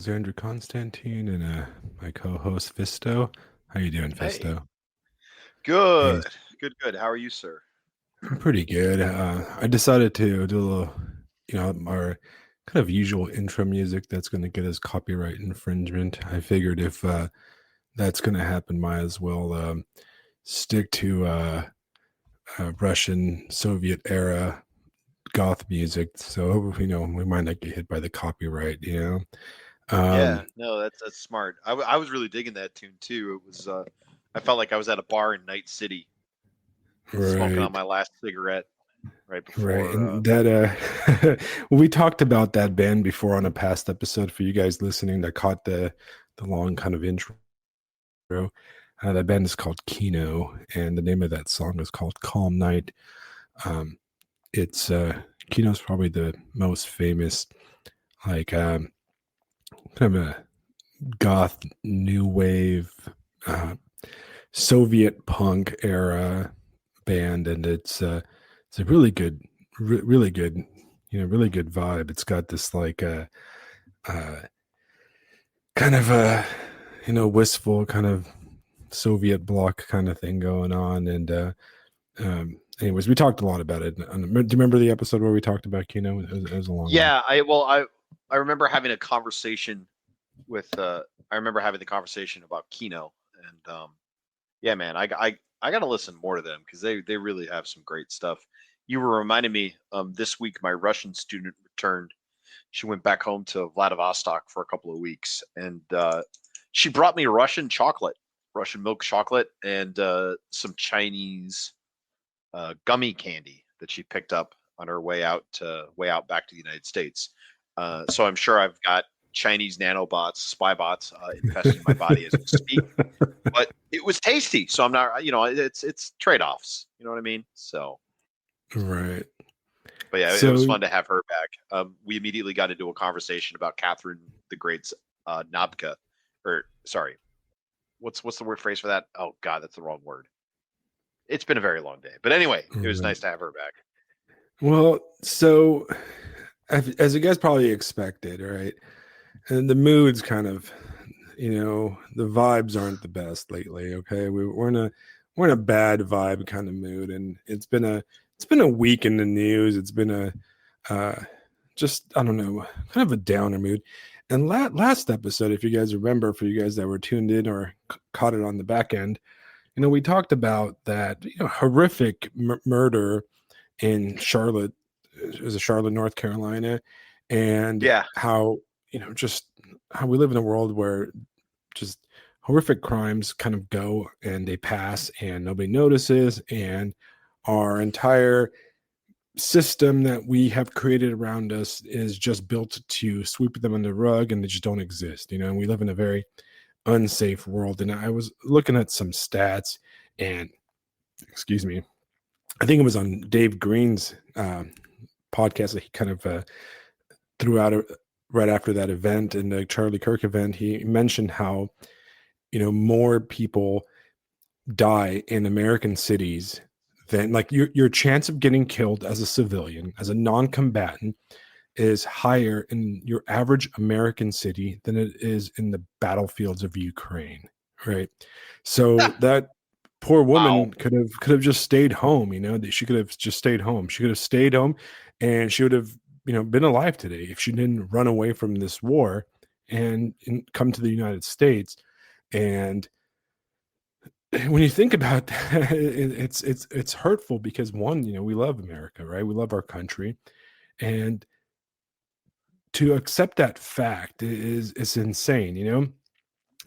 Alexander Constantine and my co-host Fisto. How you doing, Hey, Fisto? Hey, good, good. How are you, sir? I'm pretty good. I decided to do a little, our kind of usual intro music that's going to get us copyright infringement. I figured if that's going to happen, might as well stick to Russian Soviet era goth music. So we might not get hit by the copyright. Yeah, Um, no, that's smart. I was really digging that tune too. It was I felt like I was at a bar in Night City, smoking on right. my last cigarette right Right. before. And that we talked about that band before on a past episode for you guys listening that caught the long kind of intro. That band is called Kino, and the name of that song is called Calm Night. Um, it's Kino's probably the most famous, like kind of a goth new wave uh Soviet punk era band, and it's a really good, really good, really good vibe. It's got this like uh, kind of a wistful kind of Soviet bloc kind of thing going on, and anyways, we talked a lot about it. Do you remember the episode where we talked about Kino? It was a long one. Yeah, I remember having a conversation with I remember having the conversation about Kino, and yeah, man, I got to listen more to them because they really have some great stuff. You were reminding me this week my Russian student returned. She went back home to Vladivostok for a couple of weeks, and she brought me Russian chocolate, Russian milk chocolate, and some Chinese gummy candy that she picked up on her way out back to the United States. So I'm sure I've got Chinese nanobots, spy bots infesting my body as we speak. But it was tasty, so I'm not. It's trade offs. You know what I mean? So Right. but yeah, it was So fun to have her back. We immediately got into a conversation about Catherine the Great's Nabka, or sorry, what's the word phrase for that? Oh God, that's the wrong word. It's been a very long day, but anyway, it was right. nice to have her back. Well, so as you guys probably expected, right? And the mood's kind of, the vibes aren't the best lately. Okay, we're in a bad vibe kind of mood, and it's been a week in the news. It's been a uh, just I don't know, kind of a downer mood. And last episode, if you guys remember, for you guys that were tuned in or caught it on the back end, we talked about that horrific murder in Charlotte, it was Charlotte, North Carolina, and Yeah, how just how we live in a world where just horrific crimes kind of go and they pass and nobody notices, and our entire system that we have created around us is just built to sweep them under the rug and they just don't exist, and we live in a very unsafe world. And I was looking at some stats, and excuse me, I think it was on Dave Green's podcast that he kind of threw out right after that event, in the Charlie Kirk event. He mentioned how more people die in American cities than, like, your chance of getting killed as a civilian, as a non-combatant, is higher in your average American city than it is in the battlefields of Ukraine, right? So that poor wow. woman could have just stayed home. That she could have just stayed home. She could have stayed home, and she would have been alive today if she didn't run away from this war and come to the United States. And when you think about that, it's hurtful because, one, we love America, right? We love our country, and to accept that fact is insane.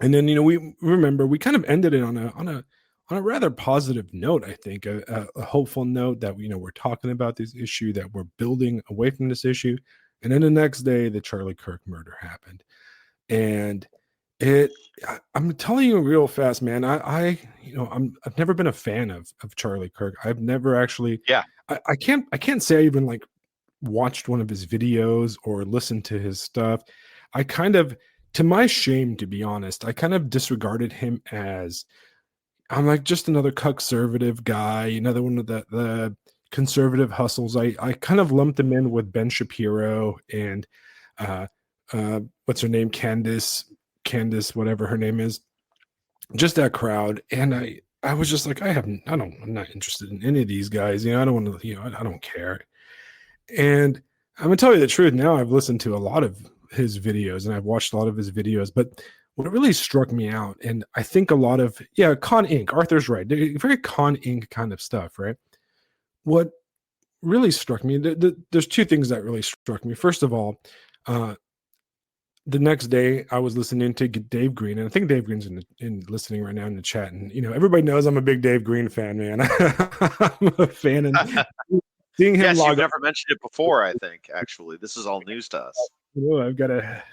And then we remember we kind of ended it on a rather positive note. I think a hopeful note that we're talking about this issue, that we're building away from this issue. And then the next day the Charlie Kirk murder happened, and I'm telling you real fast, man. I've never been a fan of Charlie Kirk. I've never actually. Yeah, I can't say I even like watched one of his videos or listened to his stuff. I kind of, to my shame, to be honest, I kind of disregarded him as, I'm like, just another conservative guy, another one of the conservative hustles. I kind of lumped him in with Ben Shapiro and uh, what's her name, Candace, whatever her name is, just that crowd. And I was just like, I'm not interested in any of these guys. I don't want to, I don't care. And I'm gonna tell you the truth. Now I've listened to a lot of his videos and I've watched a lot of his videos, but what really struck me out, and I think a lot of, Con Inc. Arthur's right, very Con Inc. kind of stuff, right? What really struck me, there's two things that really struck me. First of all, uh, the next day I was listening to Dave Green, and I think Dave Green's in listening right now in the chat. And everybody knows I'm a big Dave Green fan, man. I'm a fan, and seeing him Yes, you've log never mentioned it before. I think actually, this is all news to us. I've got to.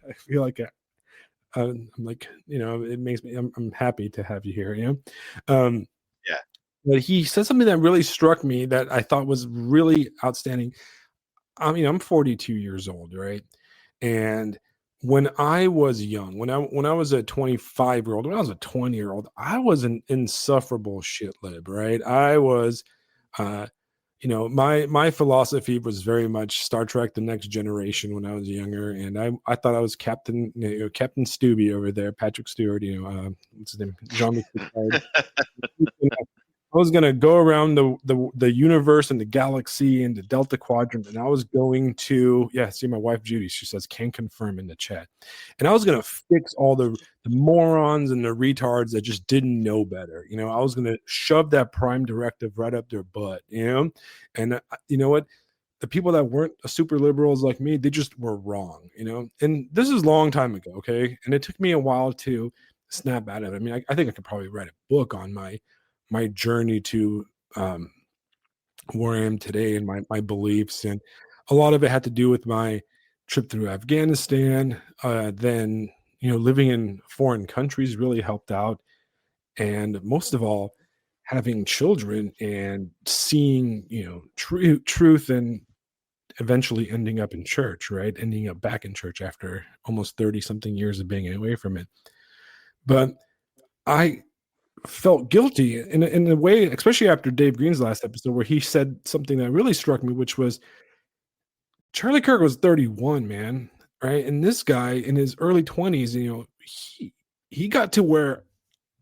I feel like I'm like, it makes me. I'm happy to have you here. Um, Yeah. but he said something that really struck me that I thought was really outstanding. I mean, I'm 42 years old, right? And when I was young, when I was a 25-year-old, when I was a 20-year-old, I was an insufferable shit lib, right? I was, uh, my philosophy was very much Star Trek: The Next Generation when I was younger, and I thought I was Captain Stubby over there, Patrick Stewart, what's his name, Jean-Luc Picard. I was gonna go around the universe and the galaxy and the Delta Quadrant, and I was going to see my wife Judy. She says can confirm in the chat, and I was gonna fix all the morons and the retards that just didn't know better. I was gonna shove that Prime Directive right up their butt. And you know what? The people that weren't super liberals like me, they just were wrong. And this is a long time ago, okay? And it took me a while to snap out of it. I mean, I think I could probably write a book on my journey to where I am today and my beliefs. And a lot of it had to do with my trip through Afghanistan. Then, living in foreign countries really helped out. And most of all, having children and seeing, truth and eventually ending up in church, right? Ending up back in church after almost 30 something years of being away from it. But I felt guilty in a way, especially after Dave Green's last episode, where he said something that really struck me, which was Charlie Kirk was 31, man, right? And this guy in his early 20s, he got to where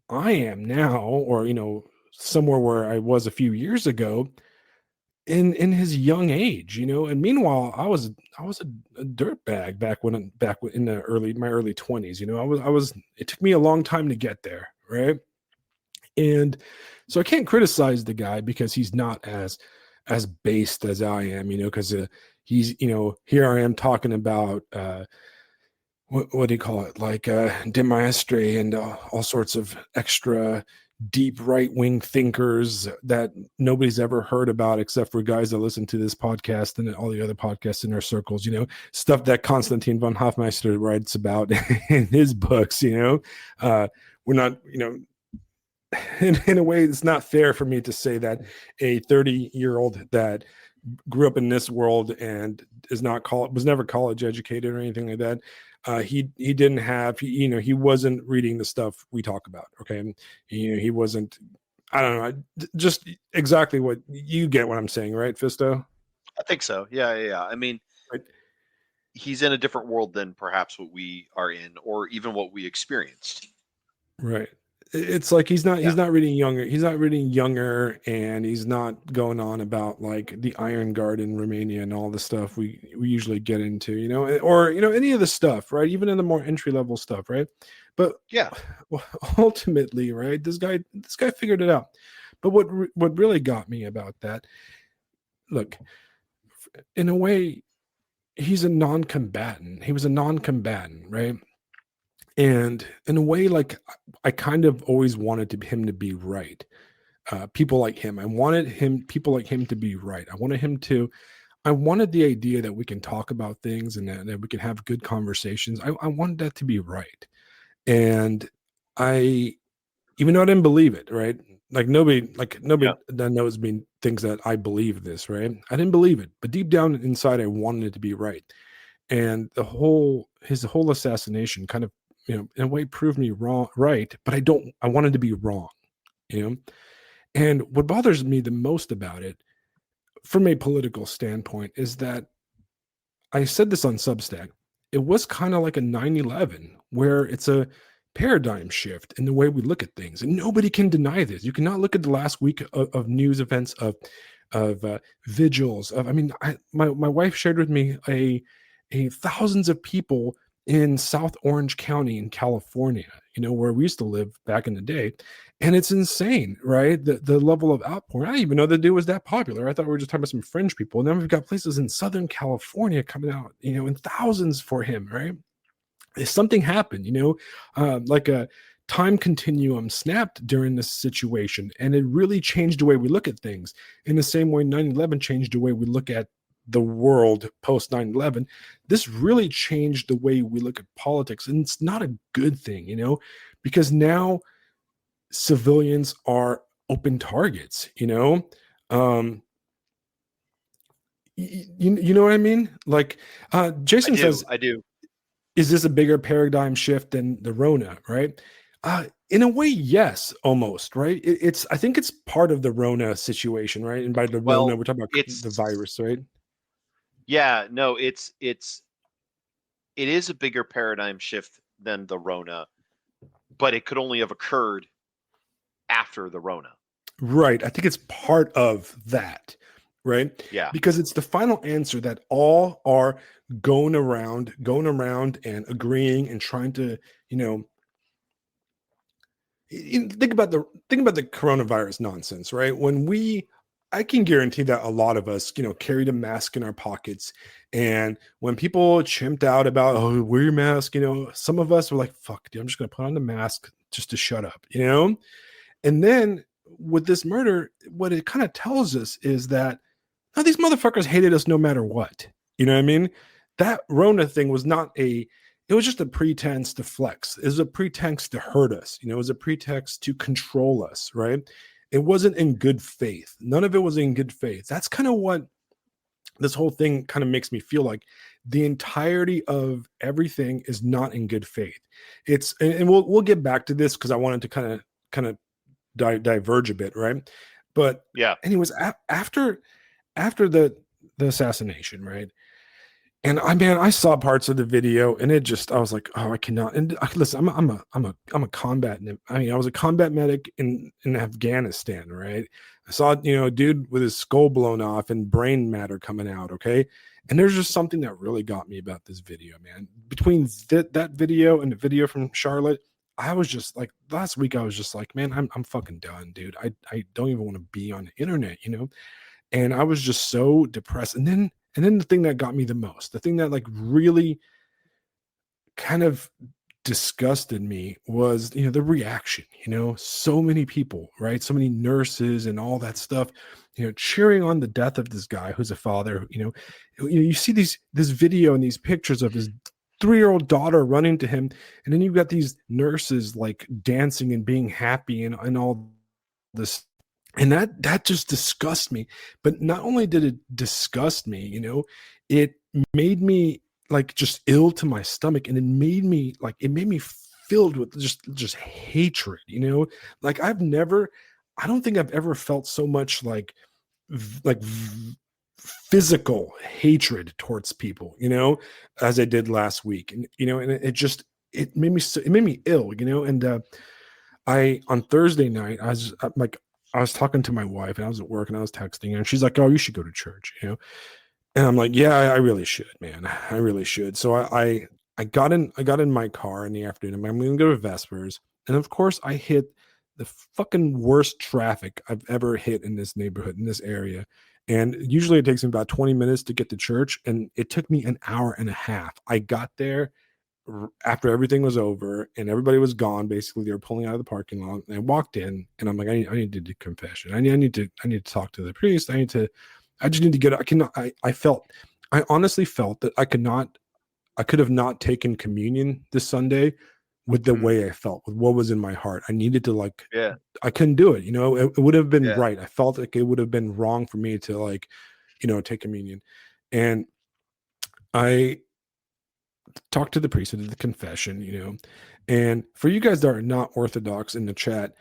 I am now, or somewhere where I was a few years ago, in his young age, And meanwhile, I was a dirtbag back in my early 20s. I was. It took me a long time to get there, right? And so I can't criticize the guy because he's not as based as I am, because he's, here I am talking about what do you call it, like demastery and all sorts of extra deep right wing thinkers that nobody's ever heard about except for guys that listen to this podcast and all the other podcasts in our circles. Stuff that Konstantin von Hofmeister writes about in his books. We're not, in a way, it's not fair for me to say that a 30-year-old that grew up in this world and was never college educated or anything like that. He didn't have, he wasn't reading the stuff we talk about. Okay. He wasn't, I don't know, just exactly what you get what I'm saying, right, Fisto? I think so. Yeah. I mean, Right. he's in a different world than perhaps what we are in, or even what we experienced. Right. It's like he's Yeah. not reading younger. He's not reading younger, and he's not going on about like the Iron Guard in Romania and all the stuff we usually get into, or any of the stuff, right? Even in the more entry level stuff, right? But Yeah. ultimately, right? This guy figured it out. But what really got me about that, look, in a way, he's a non-combatant. He was a non-combatant, right? And in a way, like I kind of always wanted him to be right. People like him, people like him to be right. I wanted the idea that we can talk about things and that we can have good conversations. I wanted that to be right. And I, even though I didn't believe it, right? Nobody Yeah. that knows me thinks that I believe this, right? I didn't believe it, but deep down inside, I wanted it to be right. And his whole assassination kind of, in a way proved me wrong, right? But I wanted to be wrong, you know? And what bothers me the most about it, from a political standpoint, is that I said this on Substack. it was kind of like a 9/11, where it's a paradigm shift in the way we look at things, and nobody can deny this. You cannot look at the last week of news events of vigils of. I mean, my wife shared with me a thousands of people in South Orange County in California, where we used to live back in the day. And it's insane, right? The level of outpouring. I didn't even know the dude was that popular. I thought we were just talking about some fringe people. And then we've got places in Southern California coming out, in thousands for him, right? Something happened, like a time continuum snapped during this situation. And it really changed the way we look at things in the same way 9/11 changed the way we look at the world post 9/11. This really changed the way we look at politics. And it's not a good thing, because now civilians are open targets, Um, you know what I mean? Like, I Jason do. says, I do. is this a bigger paradigm shift than the Rona, right? In a way, yes, almost, right? I think it's part of the Rona situation, right? And by the Rona, Well, we're talking about the it's virus, right? yeah, no, it is a bigger paradigm shift than the Rona, but it could only have occurred after the Rona. Right. I think it's part of that, right? Yeah. Because it's the final answer that all are going around and agreeing and trying to, you know, think about the coronavirus nonsense, right? I can guarantee that a lot of us, carried a mask in our pockets. And when people chimped out about, oh, wear your mask, some of us were like, fuck, dude, I'm just going to put on the mask just to shut up, And then with this murder, what it kind of tells us is that now these motherfuckers hated us no matter what. You know what I mean? That Rona thing was not it was just a pretense to flex. It was a pretext to hurt us. It was a pretext to control us, right? It wasn't in good faith. None of it was in good faith. That's kind of what this whole thing kind of makes me feel like. The entirety of everything is not in good faith. And we'll get back to this because I wanted to kind of diverge a bit, right? But Yeah. anyways, after the assassination, right? And I saw parts of the video, and I was like, oh, I cannot. And listen, I'm a combat. I was a combat medic in Afghanistan, right? I saw, a dude with his skull blown off and brain matter coming out. Okay, and there's just something that really got me about this video, man. Between that video and the video from Charlotte, I was just like, last week I was just like, man, I'm fucking done, dude. I don't even want to be on the internet. And I was just so depressed. And then the thing that got me the most, the thing that like really kind of disgusted me was, the reaction, so many people, right? So many nurses and all that stuff, cheering on the death of this guy who's a father, you see this video and these pictures of his 3-year-old daughter running to him. And then you've got these nurses like dancing and being happy and all this. And that just disgusts me. But not only did it disgust me, it made me like just ill to my stomach, and it made me filled with just hatred, like I don't think I've ever felt so much physical hatred towards people, as I did last week. And and it made me ill, and I on Thursday night I was talking to my wife, and I was at work, and I was texting her, and she's like, oh, you should go to church, and I'm like, yeah, I really should, man. I really should. So I got in my car in the afternoon. I'm going to go to Vespers. And of course I hit the fucking worst traffic I've ever hit in this neighborhood, in this area. And usually it takes me about 20 minutes to get to church. And it took me an hour and a half. I got there after everything was over and everybody was gone. Basically, they were pulling out of the parking lot. And I walked in, and I'm like, I need to do confession. I need to talk to the priest. I just need to get. I honestly felt that I could have not taken communion this Sunday with the Mm, way I felt, with what was in my heart. I needed to yeah. I couldn't do it. It would have been Yeah. right. I felt like it would have been wrong for me to take communion. And I talked to the priest, I did the confession, and for you guys that are not Orthodox in the chat,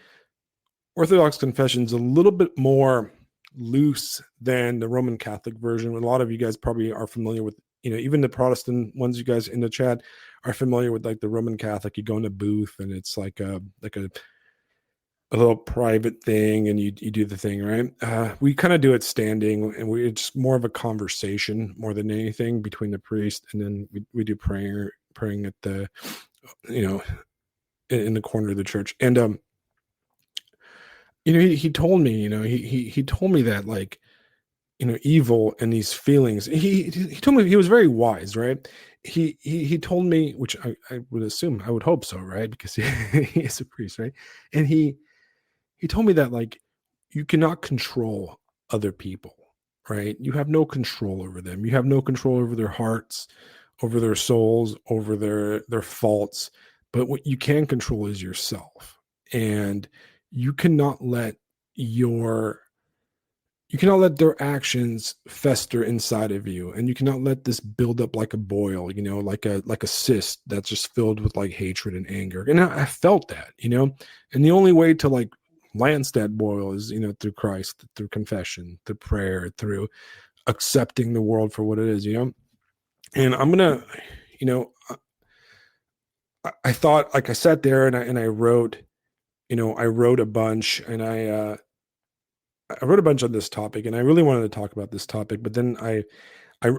Orthodox confession is a little bit more loose than the Roman Catholic version. A lot of you guys probably are familiar with even the Protestant ones, you guys in the chat are familiar with like the Roman Catholic. You go in a booth and it's like a little private thing, and you do the thing, right? We kind of do it standing, and it's more of a conversation more than anything between the priest, and then we do praying at the you know in the corner of the church. And he told me, he told me that, like, evil and these feelings. He told me, he was very wise, right? He told me, which I would assume, I would hope so, right? Because he is a priest, right? And he told me that, like, you cannot control other people, right? You have no control over them. You have no control over their hearts, over their souls, over their faults. But what you can control is yourself. And you cannot let your you cannot let their actions fester inside of you, and you cannot let this build up like a boil, like a cyst that's just filled with like hatred and anger. And I felt that, and the only way to like lance that boil is, through Christ, through confession, through prayer, through accepting the world for what it is. And I'm gonna, you know I thought, like, I sat there and I wrote, I wrote a bunch, and I wrote a bunch on this topic, and I really wanted to talk about this topic, but then I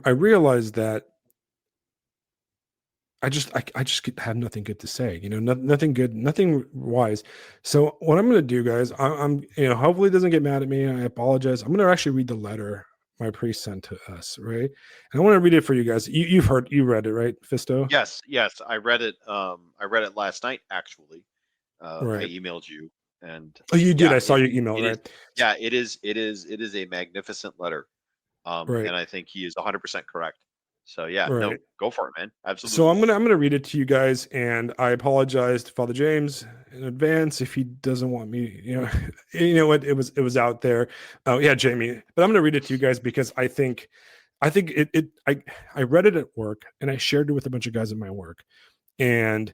realized that I just have nothing good to say, nothing good, nothing wise. So what I'm going to do, guys, I'm hopefully it doesn't get mad at me. I apologize. I'm going to actually read the letter my priest sent to us, right? And I want to read it for you guys. You read it, right, Fisto? Yes, I read it. I read it last night. Actually, I Right. emailed you, and Oh, you did. yeah, I saw your email, it is. right? Yeah, it is a magnificent letter. Right. And I think he is 100% correct. So yeah, no, Right. go for it, man. So Absolutely. I'm gonna read it to you guys, and I apologize to Father James in advance if he doesn't want me. You know what? It was out there. Oh yeah, Jamie. But I'm gonna read it to you guys because I think I read it at work, and I shared it with a bunch of guys at my work, and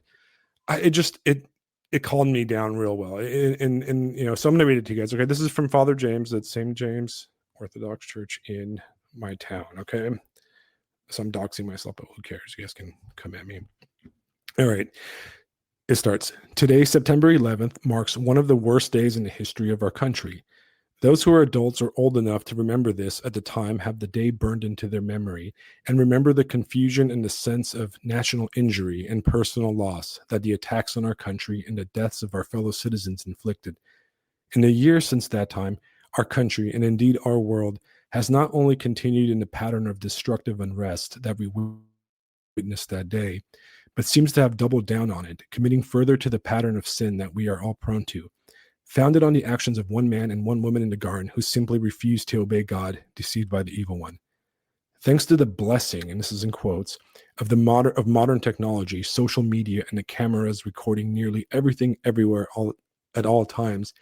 it calmed me down real well. And so I'm gonna read it to you guys. Okay, this is from Father James at St. James Orthodox Church in my town. Okay, so I'm doxing myself, but who cares? You guys can come at me. All right. It starts. Today, September 11th, marks one of the worst days in the history of our country. Those who are adults or old enough to remember this at the time have the day burned into their memory and remember the confusion and the sense of national injury and personal loss that the attacks on our country and the deaths of our fellow citizens inflicted. In the years since that time, our country, and indeed our world, has not only continued in the pattern of destructive unrest that we witnessed that day, but seems to have doubled down on it, committing further to the pattern of sin that we are all prone to, founded on the actions of one man and one woman in the garden who simply refused to obey God, deceived by the evil one. Thanks to the blessing, and this is in quotes, of modern technology, social media, and the cameras recording nearly everything everywhere at all times,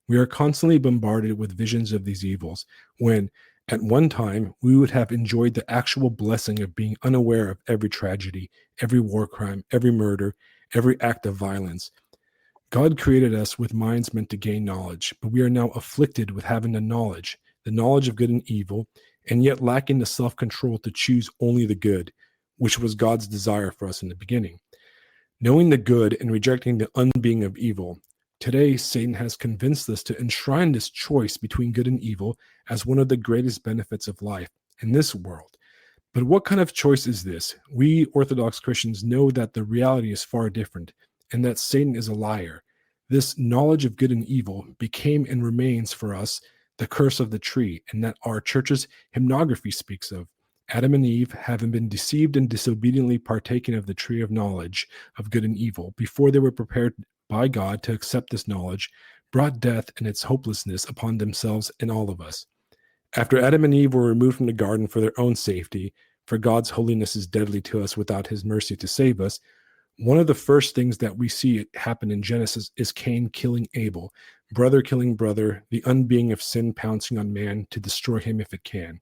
we are constantly bombarded with visions of these evils, when, at one time, we would have enjoyed the actual blessing of being unaware of every tragedy, every war crime, every murder, every act of violence. God created us with minds meant to gain knowledge, but we are now afflicted with having the knowledge of good and evil, and yet lacking the self control to choose only the good, which was God's desire for us in the beginning. Knowing the good and rejecting the unbeing of evil, today Satan has convinced us to enshrine this choice between good and evil as one of the greatest benefits of life in this world. But what kind of choice is this? We Orthodox Christians know that the reality is far different and that Satan is a liar. This knowledge of good and evil became and remains for us the curse of the tree, and that our church's hymnography speaks of. Adam and Eve, having been deceived and disobediently partaken of the tree of knowledge of good and evil, before they were prepared by God to accept this knowledge, brought death and its hopelessness upon themselves and all of us. After Adam and Eve were removed from the garden for their own safety, for God's holiness is deadly to us without his mercy to save us, one of the first things that we see happen in Genesis is Cain killing Abel, brother killing brother, the unbeing of sin pouncing on man to destroy him if it can.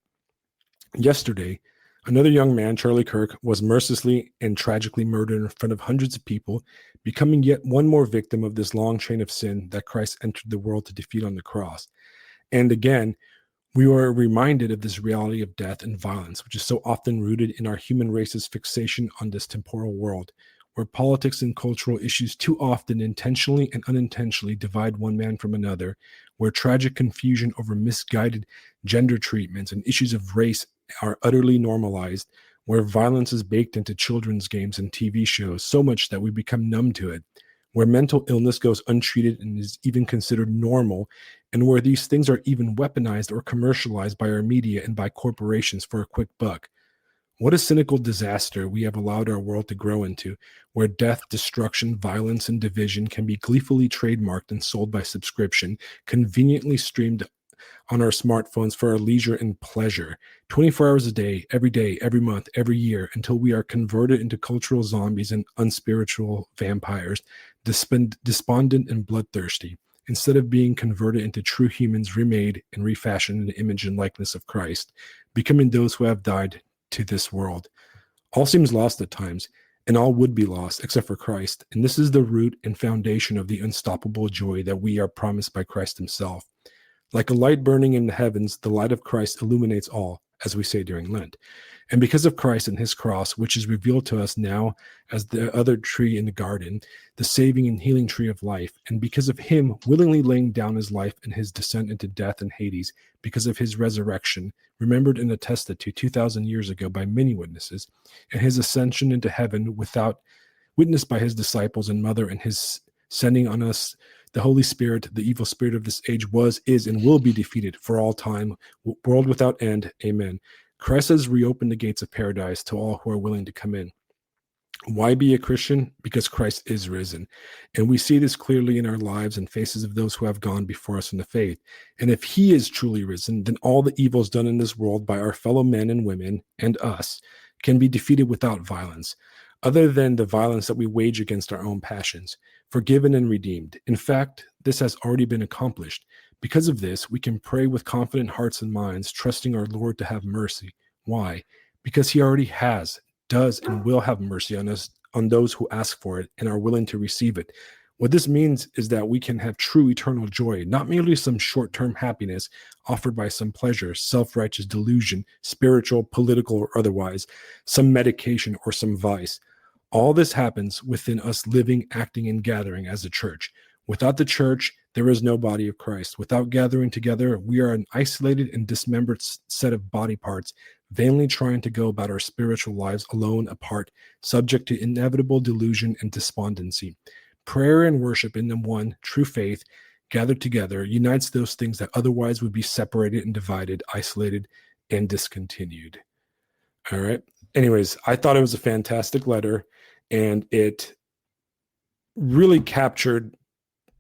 Yesterday, another young man, Charlie Kirk, was mercilessly and tragically murdered in front of hundreds of people, becoming yet one more victim of this long chain of sin that Christ entered the world to defeat on the cross. And again, We are reminded of this reality of death and violence, which is so often rooted in our human race's fixation on this temporal world, where politics and cultural issues too often intentionally and unintentionally divide one man from another, where tragic confusion over misguided gender treatments and issues of race are utterly normalized, where violence is baked into children's games and TV shows so much that we become numb to it, where mental illness goes untreated and is even considered normal, and where these things are even weaponized or commercialized by our media and by corporations for a quick buck. What a cynical disaster we have allowed our world to grow into, where death, destruction, violence, and division can be gleefully trademarked and sold by subscription, conveniently streamed on our smartphones for our leisure and pleasure, 24 hours a day, every month, every year, until we are converted into cultural zombies and unspiritual vampires, despondent and bloodthirsty, instead of being converted into true humans remade and refashioned in the image and likeness of Christ, becoming those who have died to this world. All seems lost at times, and all would be lost except for Christ. And this is the root and foundation of the unstoppable joy that we are promised by Christ himself. Like a light burning in the heavens, the light of Christ illuminates all, as we say during Lent. And because of Christ and his cross, which is revealed to us now as the other tree in the garden, the saving and healing tree of life, and because of him willingly laying down his life and his descent into death and Hades, because of his resurrection, remembered and attested to 2,000 years ago by many witnesses, and his ascension into heaven without witnessed by his disciples and mother, and his sending on us the Holy Spirit, the evil spirit of this age was, is, and will be defeated for all time, world without end. Amen. Christ has reopened the gates of paradise to all who are willing to come in. Why be a Christian? Because Christ is risen. And we see this clearly in our lives and faces of those who have gone before us in the faith. And if he is truly risen, then all the evils done in this world by our fellow men and women and us can be defeated without violence, other than the violence that we wage against our own passions, forgiven and redeemed. In fact, this has already been accomplished. Because of this, we can pray with confident hearts and minds, trusting our Lord to have mercy. Why? Because he already has, does, and will have mercy on us, on those who ask for it and are willing to receive it. What this means is that we can have true eternal joy, not merely some short term happiness offered by some pleasure, self righteous delusion, spiritual, political, or otherwise, some medication, or some vice. All this happens within us living, acting, and gathering as a church. Without the church, there is no body of Christ. Without gathering together, we are an isolated and dismembered set of body parts, vainly trying to go about our spiritual lives alone, apart, subject to inevitable delusion and despondency. Prayer and worship in the one true faith, gathered together, unites those things that otherwise would be separated and divided, isolated, and discontinued. All right. Anyways, I thought it was a fantastic letter, and it really captured,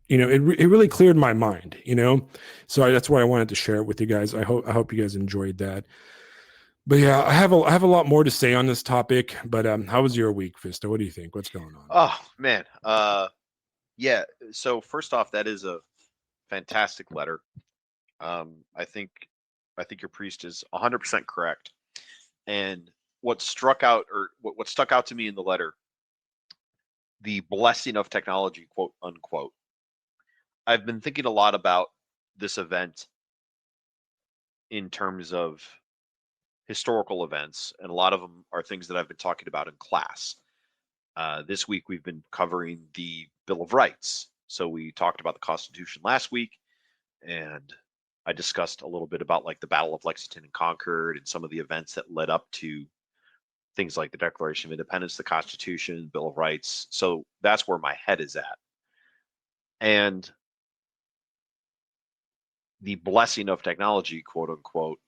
it really cleared my mind, so that's why I wanted to share it with you guys. I hope you guys enjoyed that. But yeah, I have a lot more to say on this topic. But how was your week, Vista? What do you think? What's going on? Oh man, yeah. So first off, that is a fantastic letter. I think your priest is 100% correct. And what struck out, or what stuck out to me in the letter, the blessing of technology, quote unquote. I've been thinking a lot about this event in terms of historical events, and a lot of them are things that I've been talking about in class. This week we've been covering the Bill of Rights. So we talked about the Constitution last week, and I discussed a little bit about like the Battle of Lexington and Concord and some of the events that led up to things like the Declaration of Independence, the Constitution, Bill of Rights. So that's where my head is at. And the blessing of technology, quote unquote,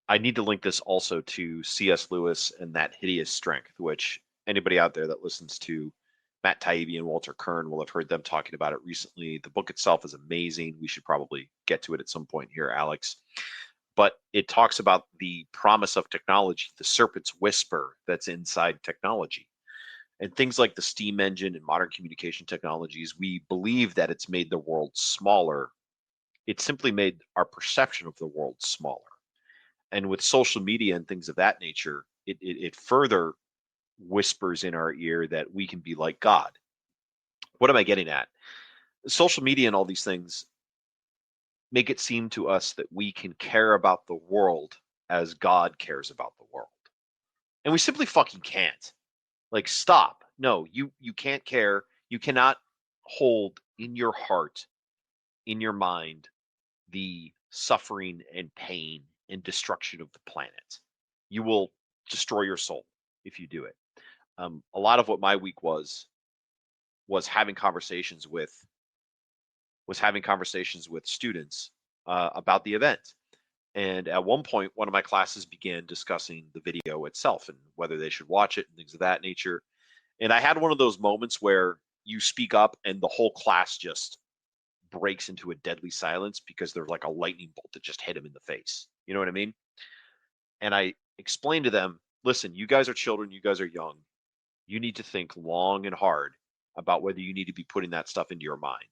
I need to link this also to C.S. Lewis and That Hideous Strength, which anybody out there that listens to Matt Taibbi and Walter Kern will have heard them talking about it recently. The book itself is amazing. We should probably get to it at some point here, Alex. But it talks about the promise of technology, the serpent's whisper that's inside technology. And things like the steam engine and modern communication technologies, we believe that it's made the world smaller. It simply made our perception of the world smaller. And with social media and things of that nature, it further whispers in our ear that we can be like God. What am I getting at? Social media and all these things, make it seem to us that we can care about the world as God cares about the world. And we simply fucking can't. Like, stop. No, you can't care. You cannot hold in your heart, in your mind, the suffering and pain and destruction of the planet. You will destroy your soul if you do it. A lot of what my week was having conversations with students about the event. And at one point, one of my classes began discussing the video itself and whether they should watch it and things of that nature. And I had one of those moments where you speak up and the whole class just breaks into a deadly silence because there's like a lightning bolt that just hit him in the face. You know what I mean? And I explained to them, listen, you guys are children, you guys are young. You need to think long and hard about whether you need to be putting that stuff into your mind.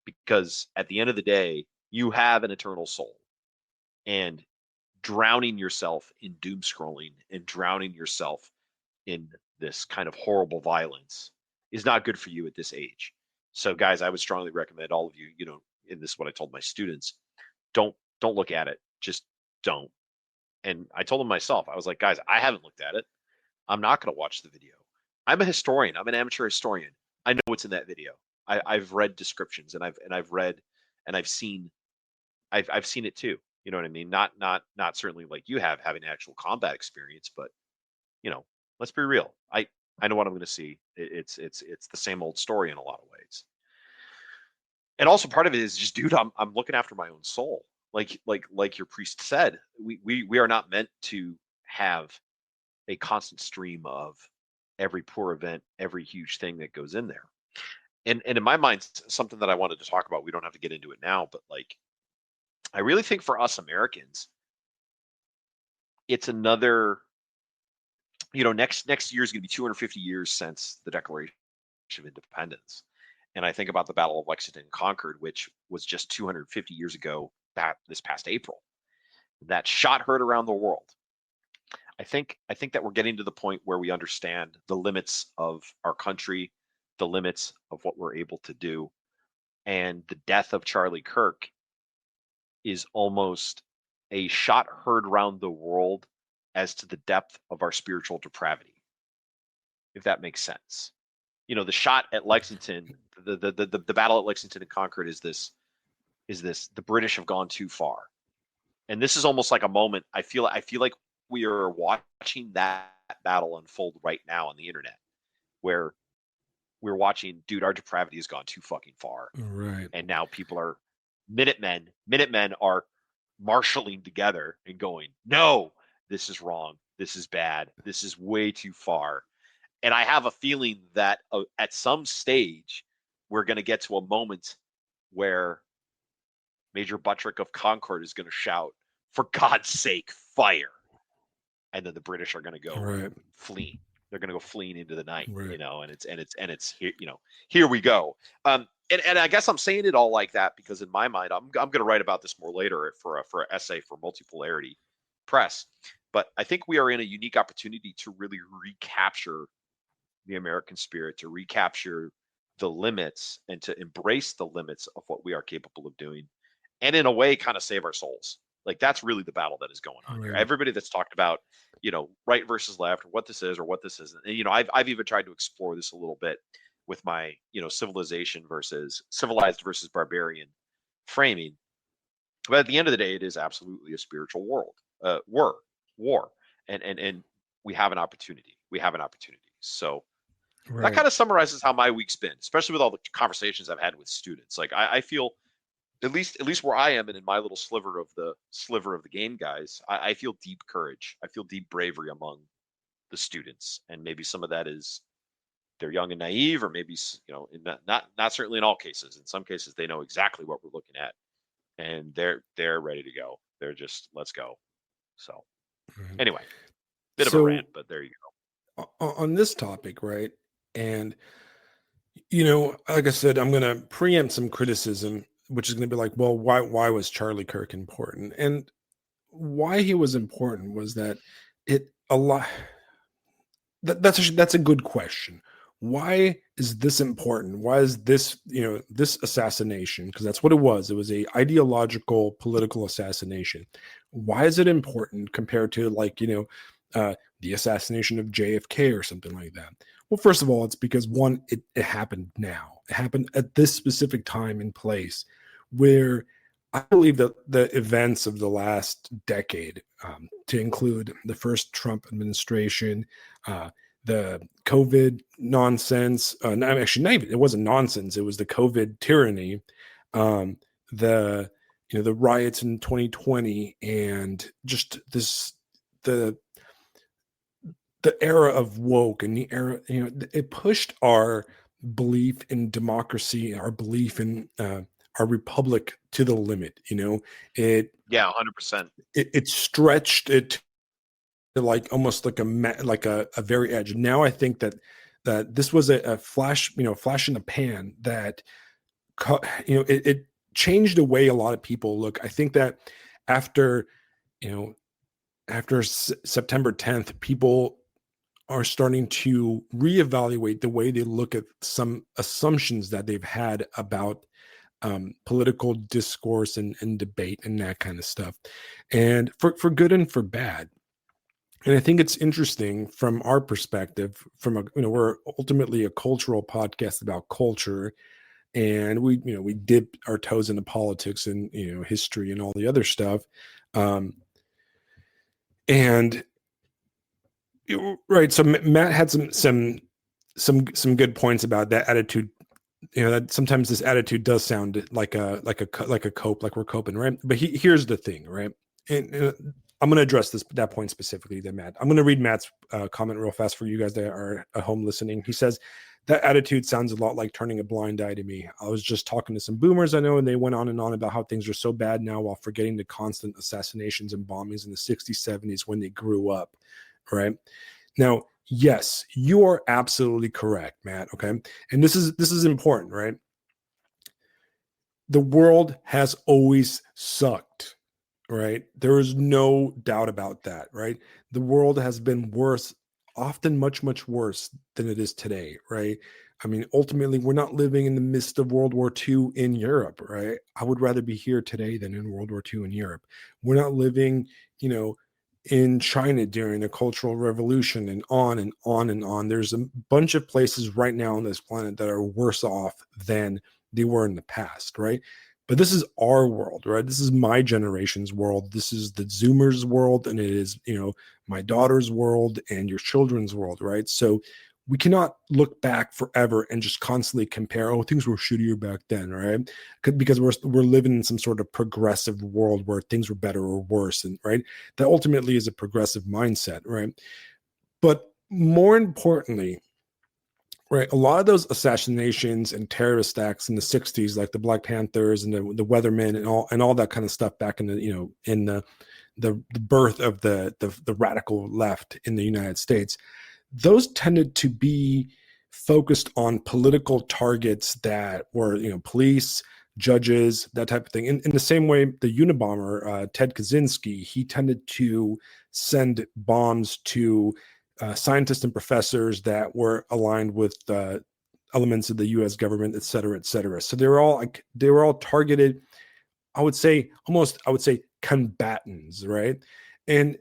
Because at the end of the day, you have an eternal soul. And drowning yourself in doom scrolling and drowning yourself in this kind of horrible violence is not good for you at this age. So guys, I would strongly recommend all of you, and this is what I told my students, don't look at it. Just don't. And I told them myself, I was like, guys, I haven't looked at it. I'm not going to watch the video. I'm a historian. I'm an amateur historian. I know what's in that video. I've read descriptions and I've read and I've seen it too. You know what I mean? Not certainly like you have having actual combat experience, but let's be real. I know what I'm going to see. It's the same old story in a lot of ways. And also part of it is just, dude, I'm looking after my own soul. Like your priest said, we are not meant to have a constant stream of every poor event, every huge thing that goes in there. And in my mind, something that I wanted to talk about, we don't have to get into it now, but like, I really think for us Americans, it's another, next year is going to be 250 years since the Declaration of Independence. And I think about the Battle of Lexington and Concord, which was just 250 years ago, this past April. That shot heard around the world. I think that we're getting to the point where we understand the limits of our country, the limits of what we're able to do. And the death of Charlie Kirk is almost a shot heard around the world as to the depth of our spiritual depravity, if that makes sense. The shot at Lexington, the battle at Lexington and Concord is this the British have gone too far. And this is almost like a moment. I feel like we are watching that battle unfold right now on the internet, where we're watching, dude, our depravity has gone too fucking far. Right. And now people are Minutemen are marshaling together and going, no, this is wrong. This is bad. This is way too far. And I have a feeling that at some stage, we're going to get to a moment where Major Buttrick of Concord is going to shout, for God's sake, fire. And then the British are going to go fleeing. They're going to go fleeing into the night, and it's here, here we go. And I guess I'm saying it all like that because in my mind, I'm going to write about this more later for an essay for Multipolarity Press. But I think we are in a unique opportunity to really recapture the American spirit, to recapture the limits and to embrace the limits of what we are capable of doing, and in a way, kind of save our souls. Like that's really the battle that is going on here. Everybody that's talked about, right versus left, or what this is or what this isn't. And, I've even tried to explore this a little bit with my, civilized versus barbarian framing. But at the end of the day, it is absolutely a spiritual war, and we have an opportunity. So that kind of summarizes how my week's been, especially with all the conversations I've had with students. Like I feel, at least where I am and in my little sliver of the game, guys, I feel deep courage. I feel deep bravery among the students. And maybe some of that is they're young and naive, or maybe, not certainly in all cases. In some cases, they know exactly what we're looking at and they're ready to go. They're just, let's go. So anyway, bit of a rant, but there you go. On this topic, right? And, like I said, I'm going to preempt some criticism, which is going to be like, well, why was Charlie Kirk important? And why he was important was that that's a good question. why is this important? Why is this, this assassination, because that's what it was. It was a ideological political assassination. Why is it important compared to, like, the assassination of JFK or something like that? Well, first of all, it's because, one, it happened now. It happened at this specific time and place where I believe that the events of the last decade, to include the first Trump administration, the COVID nonsense. No, actually, not even, it wasn't nonsense. It was the COVID tyranny. Um, the the riots in 2020, and just the the era of woke, and the era, it pushed our belief in democracy, our belief in our republic to the limit. It Yeah, 100%. it stretched it to, like, almost like a very edge. Now I think that this was a flash, flash in the pan that it changed the way a lot of people look. I think that after you know after September 10th, people are starting to reevaluate the way they look at some assumptions that they've had about political discourse and debate and that kind of stuff, and for good and for bad. And I think it's interesting from our perspective, from a, we're ultimately a cultural podcast about culture, and we dip our toes into politics and, history and all the other stuff. Um, and right, so Matt had some good points about that attitude. That sometimes this attitude does sound like a cope, like we're coping, right? But here's the thing, right? And I'm going to address that point specifically to Matt. I'm going to read Matt's comment real fast for you guys that are at home listening. He says, that attitude sounds a lot like turning a blind eye to me. I was just talking to some boomers I know, and they went on and on about how things are so bad now, while forgetting the constant assassinations and bombings in the 60s, 70s when they grew up, right? Now, yes, you are absolutely correct, Matt. Okay. And this is important, right? The world has always sucked, right? There is no doubt about that, right? The world has been worse, often much, much worse than it is today, right? I mean, ultimately, we're not living in the midst of World War II in Europe, right? I would rather be here today than in World War II in Europe. We're not living, you know, in China during the Cultural Revolution, and on and on and on. There's a bunch of places right now on this planet that are worse off than they were in the past, right? But this is our world, right? This is my generation's world. This is the Zoomers' world, and it is, my daughter's world and your children's world, right? So we cannot look back forever and just constantly compare. Oh, things were shittier back then, right? Because we're living in some sort of progressive world where things were better or worse, and right, that ultimately is a progressive mindset, right? But more importantly, right, a lot of those assassinations and terrorist acts in the 60s, like the Black Panthers and the Weathermen and all that kind of stuff back in the, in the birth of the radical left in the United States, those tended to be focused on political targets that were, police, judges, that type of thing. In the same way, the Unabomber, Ted Kaczynski, he tended to send bombs to scientists and professors that were aligned with elements of the U.S. government, et cetera, et cetera. So they were all targeted. I would say combatants, right? And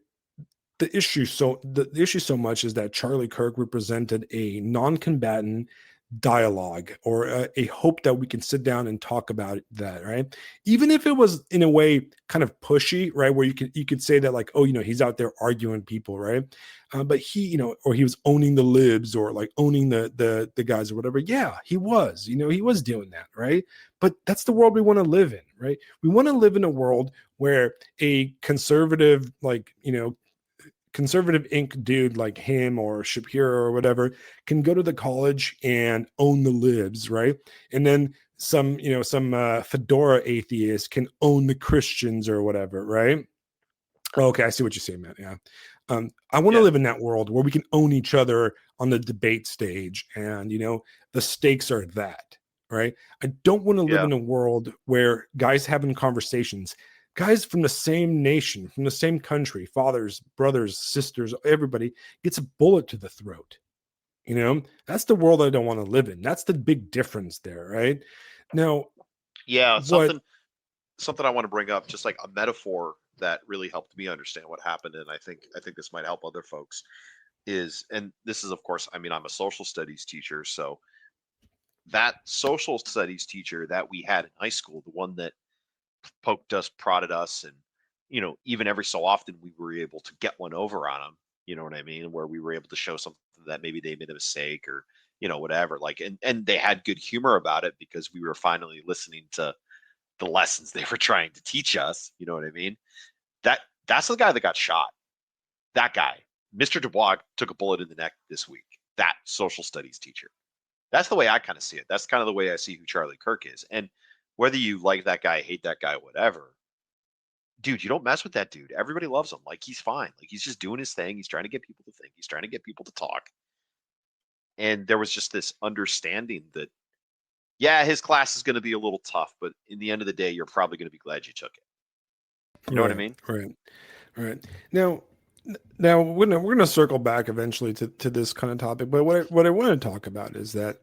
the issue so much is that Charlie Kirk represented a non-combatant dialogue, or a hope that we can sit down and talk about that, right? Even if it was in a way kind of pushy, right, where you could say that, like, oh, he's out there arguing people, right? But he, or he was owning the libs, or like owning the guys or whatever. Yeah, he was, he was doing that, right? But that's the world we want to live in, right? We want to live in a world where a conservative, like, conservative ink dude like him or Shapiro or whatever can go to the college and own the libs, right? And then some fedora atheist can own the Christians or whatever, right? Okay, I see what you're saying, man. Yeah. I want to Yeah. live in that world where we can own each other on the debate stage, and the stakes are that, right? I don't want to live Yeah. in a world where guys having conversations, guys from the same nation, from the same country, fathers, brothers, sisters, everybody gets a bullet to the throat. That's the world I don't want to live in. That's the big difference there, right? Now, Yeah, what something I want to bring up, just like a metaphor that really helped me understand what happened, and I think this might help other folks is, and this is of course, I mean, I'm a social studies teacher, so that social studies teacher that we had in high school, the one that poked us, prodded us, and even every so often we were able to get one over on them. You know what I mean? Where we were able to show something that maybe they made a mistake or whatever. Like, and they had good humor about it because we were finally listening to the lessons they were trying to teach us. You know what I mean? That's the guy that got shot. That guy, Mr. Dubois, took a bullet in the neck this week. That social studies teacher. That's the way I kind of see it. That's kind of the way I see who Charlie Kirk is. And whether you like that guy, hate that guy, whatever, dude, you don't mess with that dude. Everybody loves him. Like, he's fine. Like, he's just doing his thing. He's trying to get people to think. He's trying to get people to talk. And there was just this understanding that, yeah, his class is going to be a little tough, but in the end of the day, you're probably going to be glad you took it. You know what I right, mean? right, right. Now we're gonna circle back eventually to this kind of topic, but what I want to talk about is that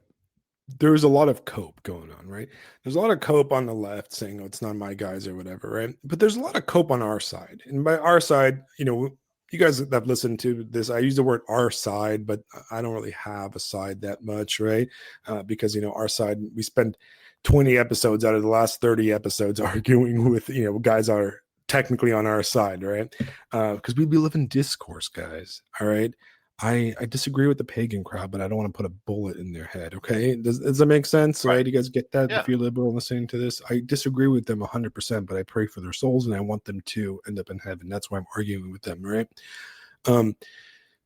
there's a lot of cope going on, right? There's a lot of cope on the left saying, "Oh, it's not my guys" or whatever, right? But there's a lot of cope on our side, and by our side, you guys that have listened to this, I use the word "our side," but I don't really have a side that much, right? Because our side, we spend 20 episodes out of the last 30 episodes arguing with guys are technically on our side, right? Because we live in discourse, guys. All right. I disagree with the pagan crowd, but I don't want to put a bullet in their head. Okay, does that make sense? Right. Right? You guys get that? Yeah. If you're liberal listening to this, I disagree with them 100%, but I pray for their souls and I want them to end up in heaven. That's why I'm arguing with them, right? Um,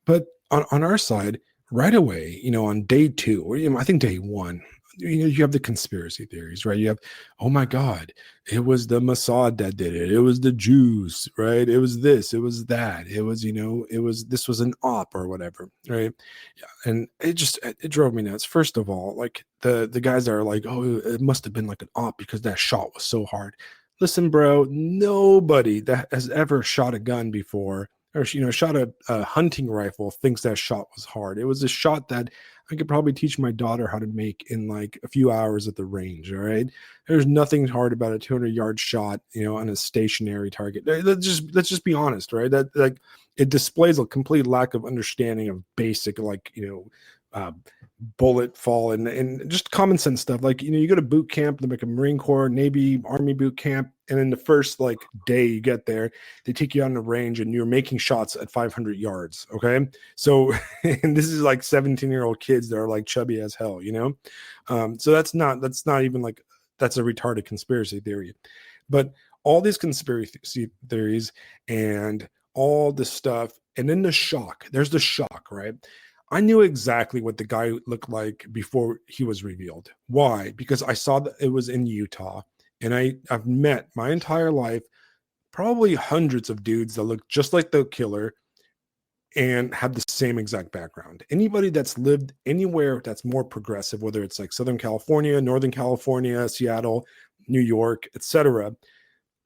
but on our side, right away, on day two, or I think day one, you have the conspiracy theories, right? You have, oh my God, it was the Mossad that did it. It was the Jews, right? It was this, it was that. It was, this was an op or whatever, right? Yeah. And it drove me nuts. First of all, like the guys that are like, oh, it must have been like an op because that shot was so hard. Listen, bro, nobody that has ever shot a gun before or shot a hunting rifle thinks that shot was hard. It was a shot that I could probably teach my daughter how to make in like a few hours at the range. All right, there's nothing hard about a 200-yard shot, on a stationary target. Let's just be honest, right? That like it displays a complete lack of understanding of basic uh, bullet fall and just common sense stuff. Like, you go to boot camp, like a Marine Corps, Navy, Army boot camp, and in the first like day you get there, they take you out on the range and you're making shots at 500 yards. Okay. So, and this is like 17-year-old kids that are like chubby as hell, so that's not even like, that's a retarded conspiracy theory. But all these conspiracy theories and all this stuff, and then there's the shock, right? I knew exactly what the guy looked like before he was revealed. Why? Because I saw that it was in Utah, and I've met my entire life probably hundreds of dudes that look just like the killer and have the same exact background. Anybody that's lived anywhere that's more progressive, whether it's like Southern California, Northern California, Seattle, New York, etc.,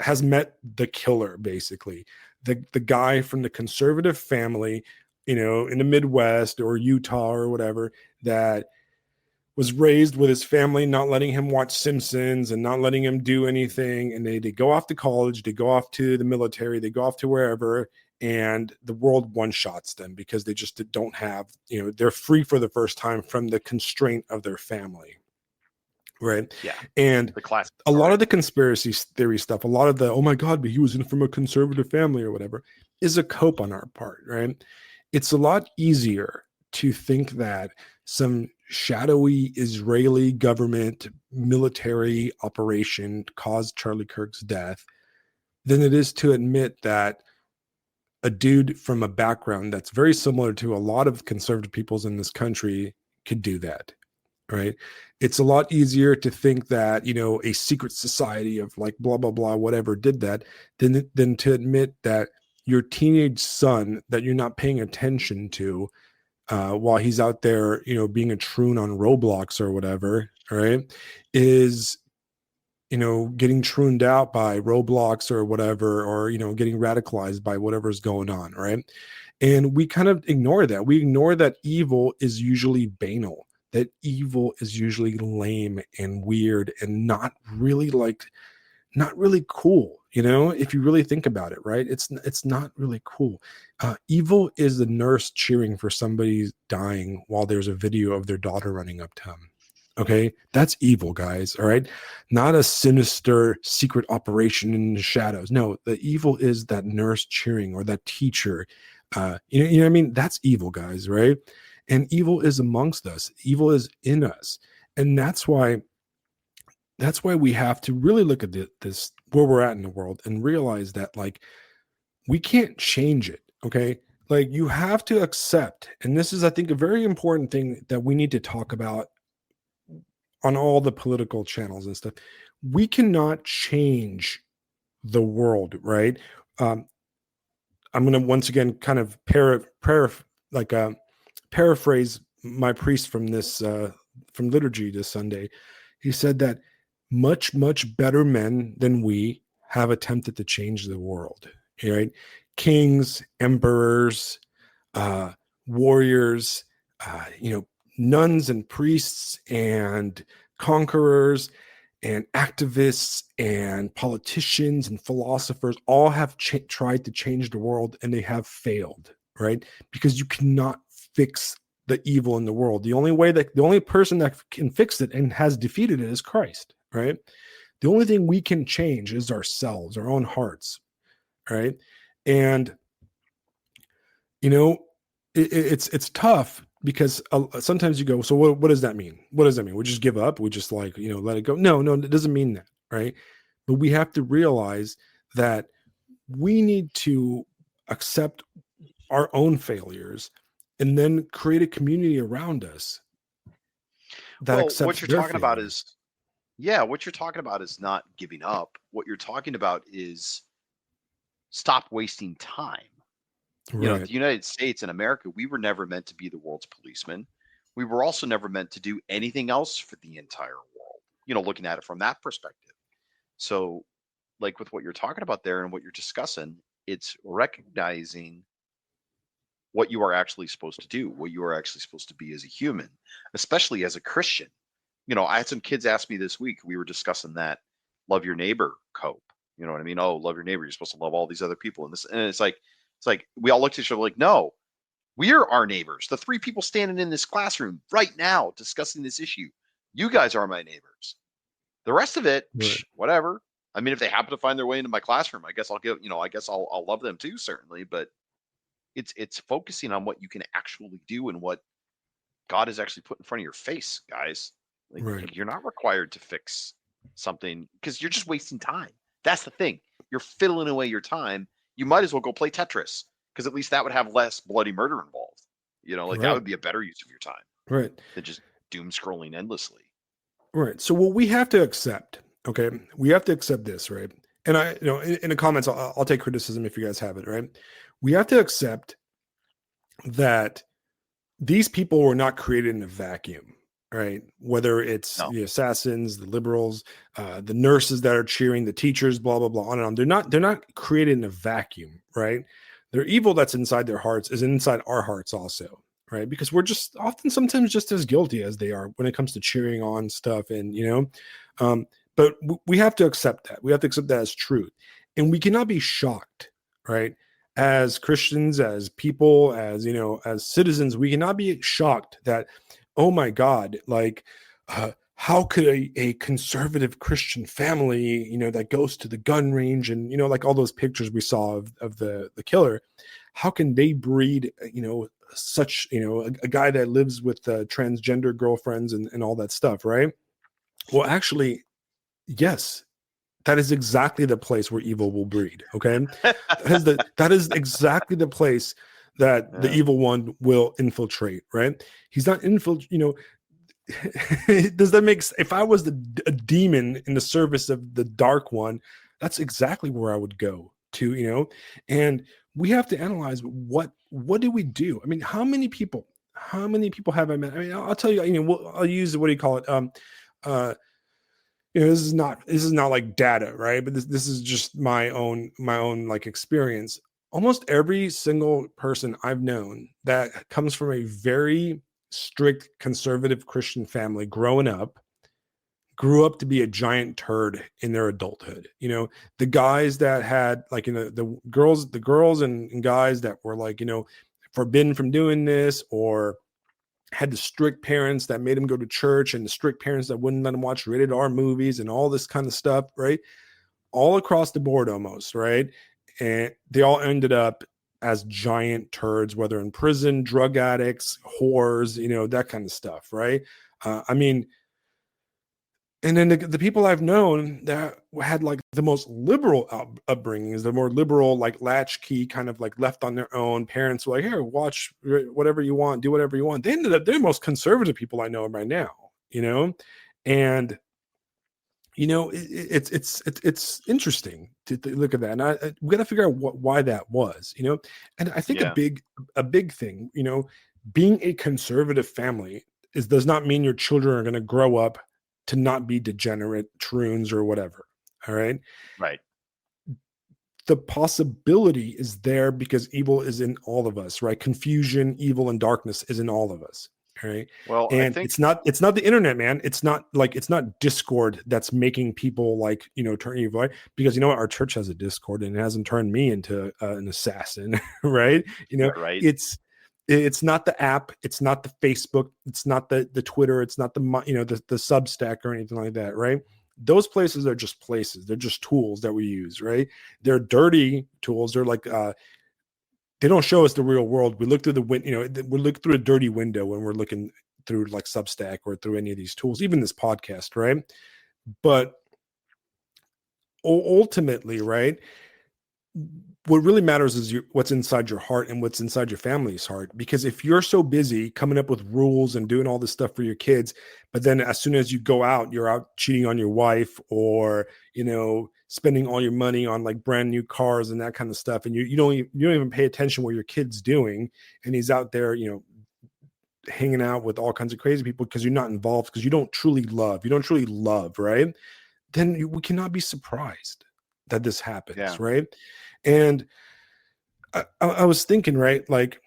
has met the killer, basically. The guy from the conservative family, in the Midwest or Utah or whatever, that was raised with his family not letting him watch Simpsons and not letting him do anything. And they go off to college, they go off to the military, they go off to wherever, and the world one shots them because they just don't have, they're free for the first time from the constraint of their family. Right. Yeah. And The classic a lot story. of the conspiracy theory stuff, a lot of the, oh my God, but he was in from a conservative family or whatever, is a cope on our part, right? It's a lot easier to think that some shadowy Israeli government military operation caused Charlie Kirk's death than it is to admit that a dude from a background that's very similar to a lot of conservative peoples in this country could do that, right? It's a lot easier to think that, a secret society of like blah blah blah whatever did that than to admit that your teenage son that you're not paying attention to while he's out there, being a troon on Roblox or whatever, right, is getting trooned out by Roblox or whatever, or getting radicalized by whatever's going on, right? And we kind of ignore that. We ignore that evil is usually banal, that evil is usually lame and weird and not really cool, if you really think about it, right? It's not really cool. Evil is the nurse cheering for somebody dying while there's a video of their daughter running up to him. Okay, that's evil, guys. All right, not a sinister secret operation in the shadows. No, the evil is that nurse cheering or that teacher. You know what I mean? That's evil, guys, right? And evil is amongst us. Evil is in us, and that's why we have to really look at this where we're at in the world and realize that, like, we can't change it. Okay, like, you have to accept, and this is, I think, a very important thing that we need to talk about on all the political channels and stuff. We cannot change the world, right? um, I'm going to once again kind of like paraphrase my priest from this from liturgy this Sunday. He said that much better men than we have attempted to change the world. Right? Kings, emperors, uh, warriors, nuns and priests and conquerors and activists and politicians and philosophers all have tried to change the world, and they have failed, right? Because you cannot fix the evil in the world. The only person that can fix it and has defeated it is Christ, right? The only thing we can change is ourselves, our own hearts, right? And it's tough because sometimes you go, so what does that mean? What does that mean? We just give up? We just, like, let it go? No, it doesn't mean that, right? But we have to realize that we need to accept our own failures and then create a community around us that Well, accepts their failures. what you're talking about is not giving up. What you're talking about is stop wasting time. Right, The United States and America, we were never meant to be the world's policeman. We were also never meant to do anything else for the entire world, looking at it from that perspective. So, like with what you're talking about there and what you're discussing, it's recognizing what you are actually supposed to do, what you are actually supposed to be as a human, especially as a Christian. I had some kids ask me this week, we were discussing that love your neighbor cope. You know what I mean? Oh, love your neighbor. You're supposed to love all these other people. And it's like we all looked at each other like, no, we're our neighbors. The three people standing in this classroom right now discussing this issue. You guys are my neighbors. The rest of it, right, whatever. I mean, if they happen to find their way into my classroom, I guess I'll love them too, certainly. But it's focusing on what you can actually do and what God has actually put in front of your face, guys. Like, right, you're not required to fix something because you're just wasting time. That's the thing. You're fiddling away your time. You might as well go play Tetris because at least that would have less bloody murder involved. Like that right, would be a better use of your time right, than just doom scrolling endlessly. right. So what we have to accept, okay, we have to accept this, right? And in the comments, I'll take criticism if you guys have it, right? We have to accept that these people were not created in a vacuum, right? Whether it's No. the assassins, the liberals, the nurses that are cheering, the teachers, blah blah blah, on and on. They're not created in a vacuum, right? Their evil that's inside their hearts is inside our hearts also, right? Because we're just often sometimes just as guilty as they are when it comes to cheering on stuff, and um, but we have to accept that. We have to accept that as truth, and we cannot be shocked, right? As Christians, as people, as citizens, we cannot be shocked that, oh my God, like, how could a conservative Christian family, that goes to the gun range and, like all those pictures we saw of the killer, how can they breed, such, a guy that lives with transgender girlfriends and all that stuff, right? Well, actually, yes, that is exactly the place where evil will breed. Okay, that is exactly the place that the Yeah. evil one will infiltrate. Right? He's not infiltrate. Does that make? If I was a demon in the service of the dark one, that's exactly where I would go to. And we have to analyze what do we do? I mean, how many people? How many people have I met? I mean, I'll tell you. I'll use, what do you call it? Uh, this is not like data, right? But this is just my own like experience. almost every single person I've known that comes from a very strict conservative Christian family growing up grew up to be a giant turd in their adulthood. The guys that had like, the girls and guys that were like, forbidden from doing this, or had the strict parents that made them go to church, and the strict parents that wouldn't let them watch rated R movies and all this kind of stuff, right? All across the board almost, right? And they all ended up as giant turds, whether in prison, drug addicts, whores, that kind of stuff, right? I mean, and then the people I've known that had like the most liberal upbringings, the more liberal, like latchkey, kind of like left on their own. Parents were like, "Here, watch whatever you want, do whatever you want." They ended up they're the most conservative people I know right now, and it's interesting to look at that, and we got to figure out why that was, and I think Yeah. a big thing, being a conservative family does not mean your children are going to grow up to not be degenerate troons or whatever. All right, Right. the possibility is there because evil is in all of us, right? Confusion, evil, and darkness is in all of us. Right. Well, I And think it's not the internet, man. It's not Discord that's making people like, turn evil, right? Because what? Our church has a Discord and it hasn't turned me into an assassin, right? yeah, right. It's not the app, it's not the Facebook, it's not the Twitter, it's not the Substack or anything like that, right? Those places are just places. They're just tools that we use, right? They're dirty tools. They're like they don't show us the real world. We look through the window, we look through a dirty window when we're looking through like Substack or through any of these tools, even this podcast, right? But ultimately, right, what really matters is what's inside your heart and what's inside your family's heart. Because if you're so busy coming up with rules and doing all this stuff for your kids, but then as soon as you go out, you're out cheating on your wife, or spending all your money on like brand new cars and that kind of stuff, and you don't even pay attention what your kid's doing, and he's out there hanging out with all kinds of crazy people because you're not involved, because you don't truly love, right? Then we cannot be surprised that this happens, Yeah. right? And I was thinking, right, like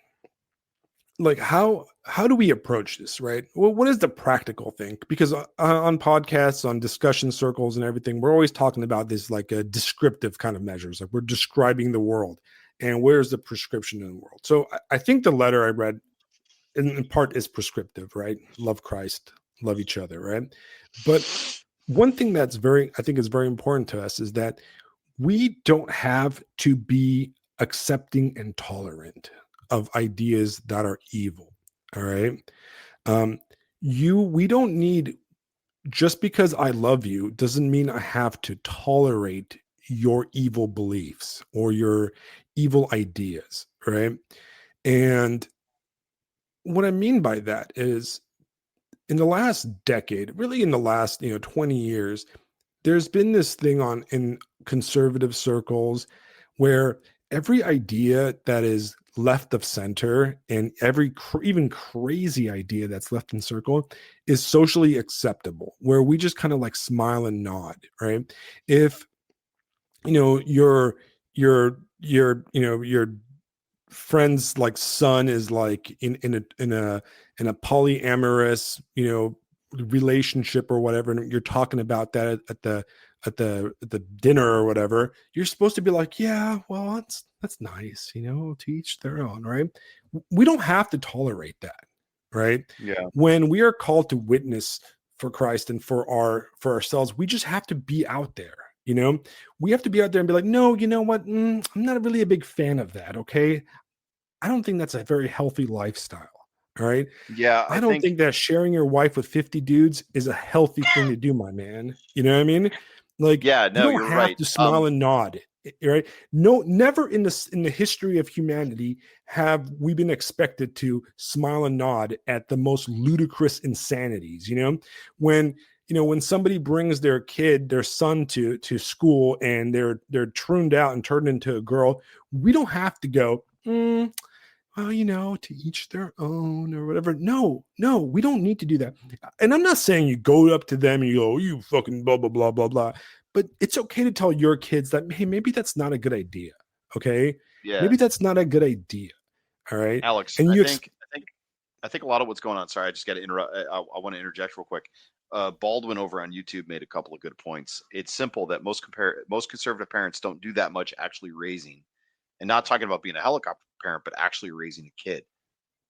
how do we approach this, right? Well, what is the practical thing? Because on podcasts, on discussion circles and everything, we're always talking about this like a descriptive kind of measures, like we're describing the world, and where's the prescription in the world. So I think the letter I read in part is prescriptive, right? Love Christ, love each other, right? But one thing I think is very important to us is that we don't have to be accepting and tolerant of ideas that are evil. All right. Um, we don't need, just because I love you doesn't mean I have to tolerate your evil beliefs or your evil ideas. Right. And what I mean by that is, in the last decade, really in the last, 20 years, there's been this thing on in conservative circles where every idea that is left of center, and every even crazy idea that's left in circle, is socially acceptable, where we just kind of like smile and nod, right? If your friend's like son is like in a polyamorous relationship or whatever, and you're talking about that at the dinner or whatever, you're supposed to be like, yeah, well, that's nice, to each their own, right? We don't have to tolerate that, right? Yeah. When we are called to witness for Christ and for ourselves, we just have to be out there. We have to be out there and be like, no, you know what? I'm not really a big fan of that. Okay. I don't think that's a very healthy lifestyle. All right. Yeah, I I don't think think that sharing your wife with 50 dudes is a healthy thing to do, my man. You know what I mean? Like, yeah, you no, don't you're have right. to smile and nod, right? No, never in the history of humanity have we been expected to smile and nod at the most ludicrous insanities. When somebody brings their son to school, and they're tuned out and turned into a girl, we don't have to go, well, to each their own or whatever. No, no, we don't need to do that. And I'm not saying you go up to them and you go, "Oh, you fucking blah, blah, blah, blah, blah." But it's okay to tell your kids that, hey, maybe that's not a good idea. Okay. Yeah, maybe that's not a good idea. All right. Alex, And I think a lot of what's going on. Sorry, I just got to interrupt. I want to interject real quick. Baldwin over on YouTube made a couple of good points. It's simple that most conservative parents don't do that much actually raising, and not talking about being a helicopter parent, but actually raising a kid.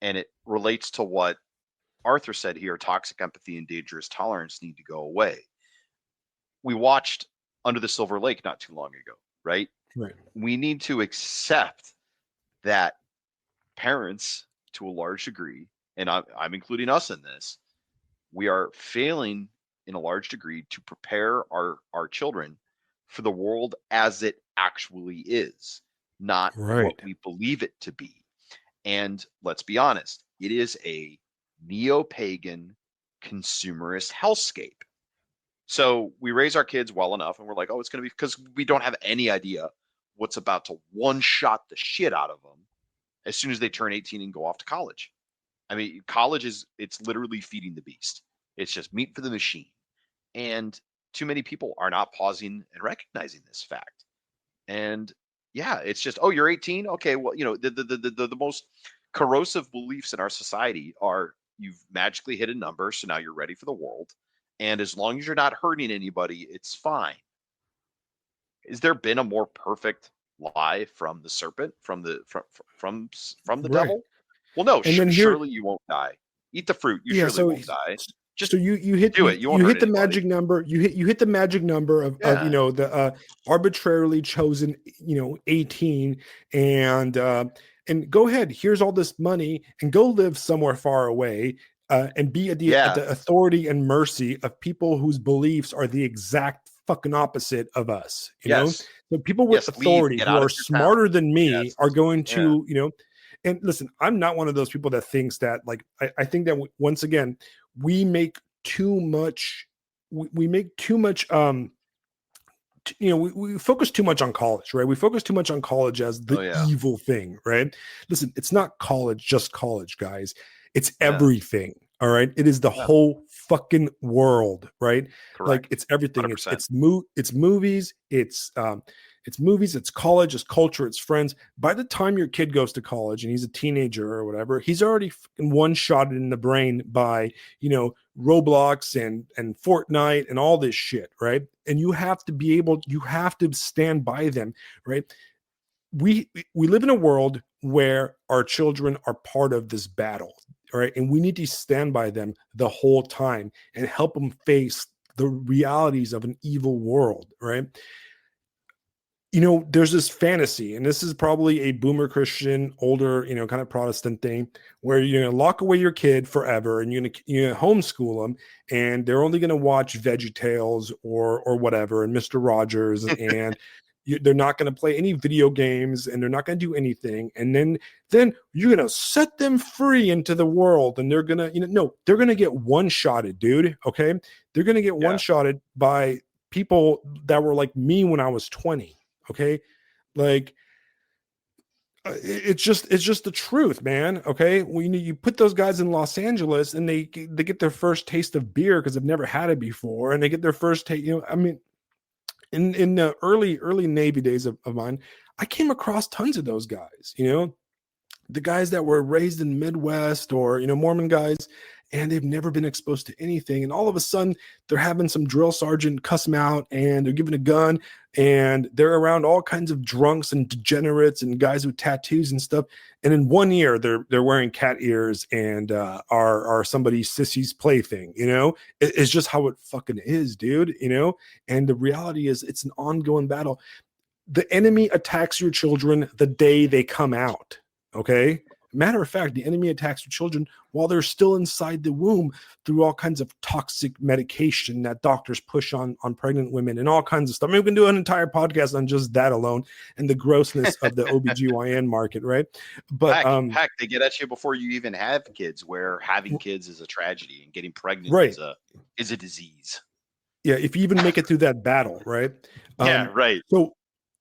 And it relates to what Arthur said here: toxic empathy and dangerous tolerance need to go away. We watched Under the Silver Lake not too long ago, right? right. We need to accept that parents, to a large degree, and I'm including us in this, we are failing in a large degree to prepare our children for the world as it actually is, not what Right. we believe it to be. And let's be honest, it is a neo-pagan consumerist hellscape. So we raise our kids well enough and we're like, oh, it's going to be, because we don't have any idea what's about to one shot the shit out of them as soon as they turn 18 and go off to college. I mean, college it's literally feeding the beast. It's just meat for the machine. And too many people are not pausing and recognizing this fact. And yeah, it's just, oh, you're 18. Okay. Well, the most corrosive beliefs in our society are you've magically hit a number. So now you're ready for the world. And as long as you're not hurting anybody, it's fine. Has there been a more perfect lie from the serpent, from the Right. devil? Well, no, And then here, surely you won't die. Eat the fruit, you yeah. surely So won't die. Just so do it. You won't you hurt hit the anybody. magic number. You hit the magic number of Yeah. the arbitrarily chosen 18, and go ahead. Here's all this money, and go live somewhere far away. And be at Yeah. the authority and mercy of people whose beliefs are the exact fucking opposite of us. Yes. So people with Yes. Leave. authority Get who out are of your town. smarter than me Yes. are going Yeah. to, and listen, I'm not one of those people that thinks that, like, I think that once again, we make too much, we make too much, we focus too much on college, right? We focus too much on college as Oh the yeah. evil thing, right? Listen, it's not college, just college, guys. It's Yeah. everything. All right. It is the Yeah. whole fucking world, right? Like Correct. it's everything. 100%. It's movies, it's movies, it's college, it's culture, it's friends. By the time your kid goes to college and he's a teenager or whatever, he's already one shot in the brain by, Roblox and Fortnite and all this shit, right? And you have to stand by them, right? We live in a world where our children are part of this battle, right? And we need to stand by them the whole time and help them face the realities of an evil world, right? There's this fantasy, and this is probably a boomer Christian, older, kind of Protestant thing, where you're going to lock away your kid forever and you're gonna homeschool them, and they're only going to watch VeggieTales or whatever, and Mr. Rogers, and they're not going to play any video games, and they're not going to do anything. And then you're going to set them free into the world, and they're going to, no, they're going to get one-shotted, dude. Okay. They're going to get Yeah. one-shotted by people that were like me when I was 20. Okay. Like it's just the truth, man. Okay. When you put those guys in Los Angeles and they get their first taste of beer because they've never had it before, and they get their first taste, I mean, in the early Navy days of mine, I came across tons of those guys, the guys that were raised in the Midwest, or Mormon guys, and they've never been exposed to anything, and all of a sudden they're having some drill sergeant cuss them out, and they're given a gun, and they're around all kinds of drunks and degenerates and guys with tattoos and stuff, and in 1 year they're wearing cat ears and are somebody's sissy's plaything. It's just how it fucking is, dude. And the reality is it's an ongoing battle. The enemy attacks your children the day they come out. Okay. Matter of fact, the enemy attacks your children while they're still inside the womb through all kinds of toxic medication that doctors push on pregnant women and all kinds of stuff. I mean, we can do an entire podcast on just that alone and the grossness of the OBGYN market, right? But Heck, they get at you before you even have kids, where having kids is a tragedy and getting pregnant right. is a disease. Yeah, if you even make it through that battle, right? Yeah, right.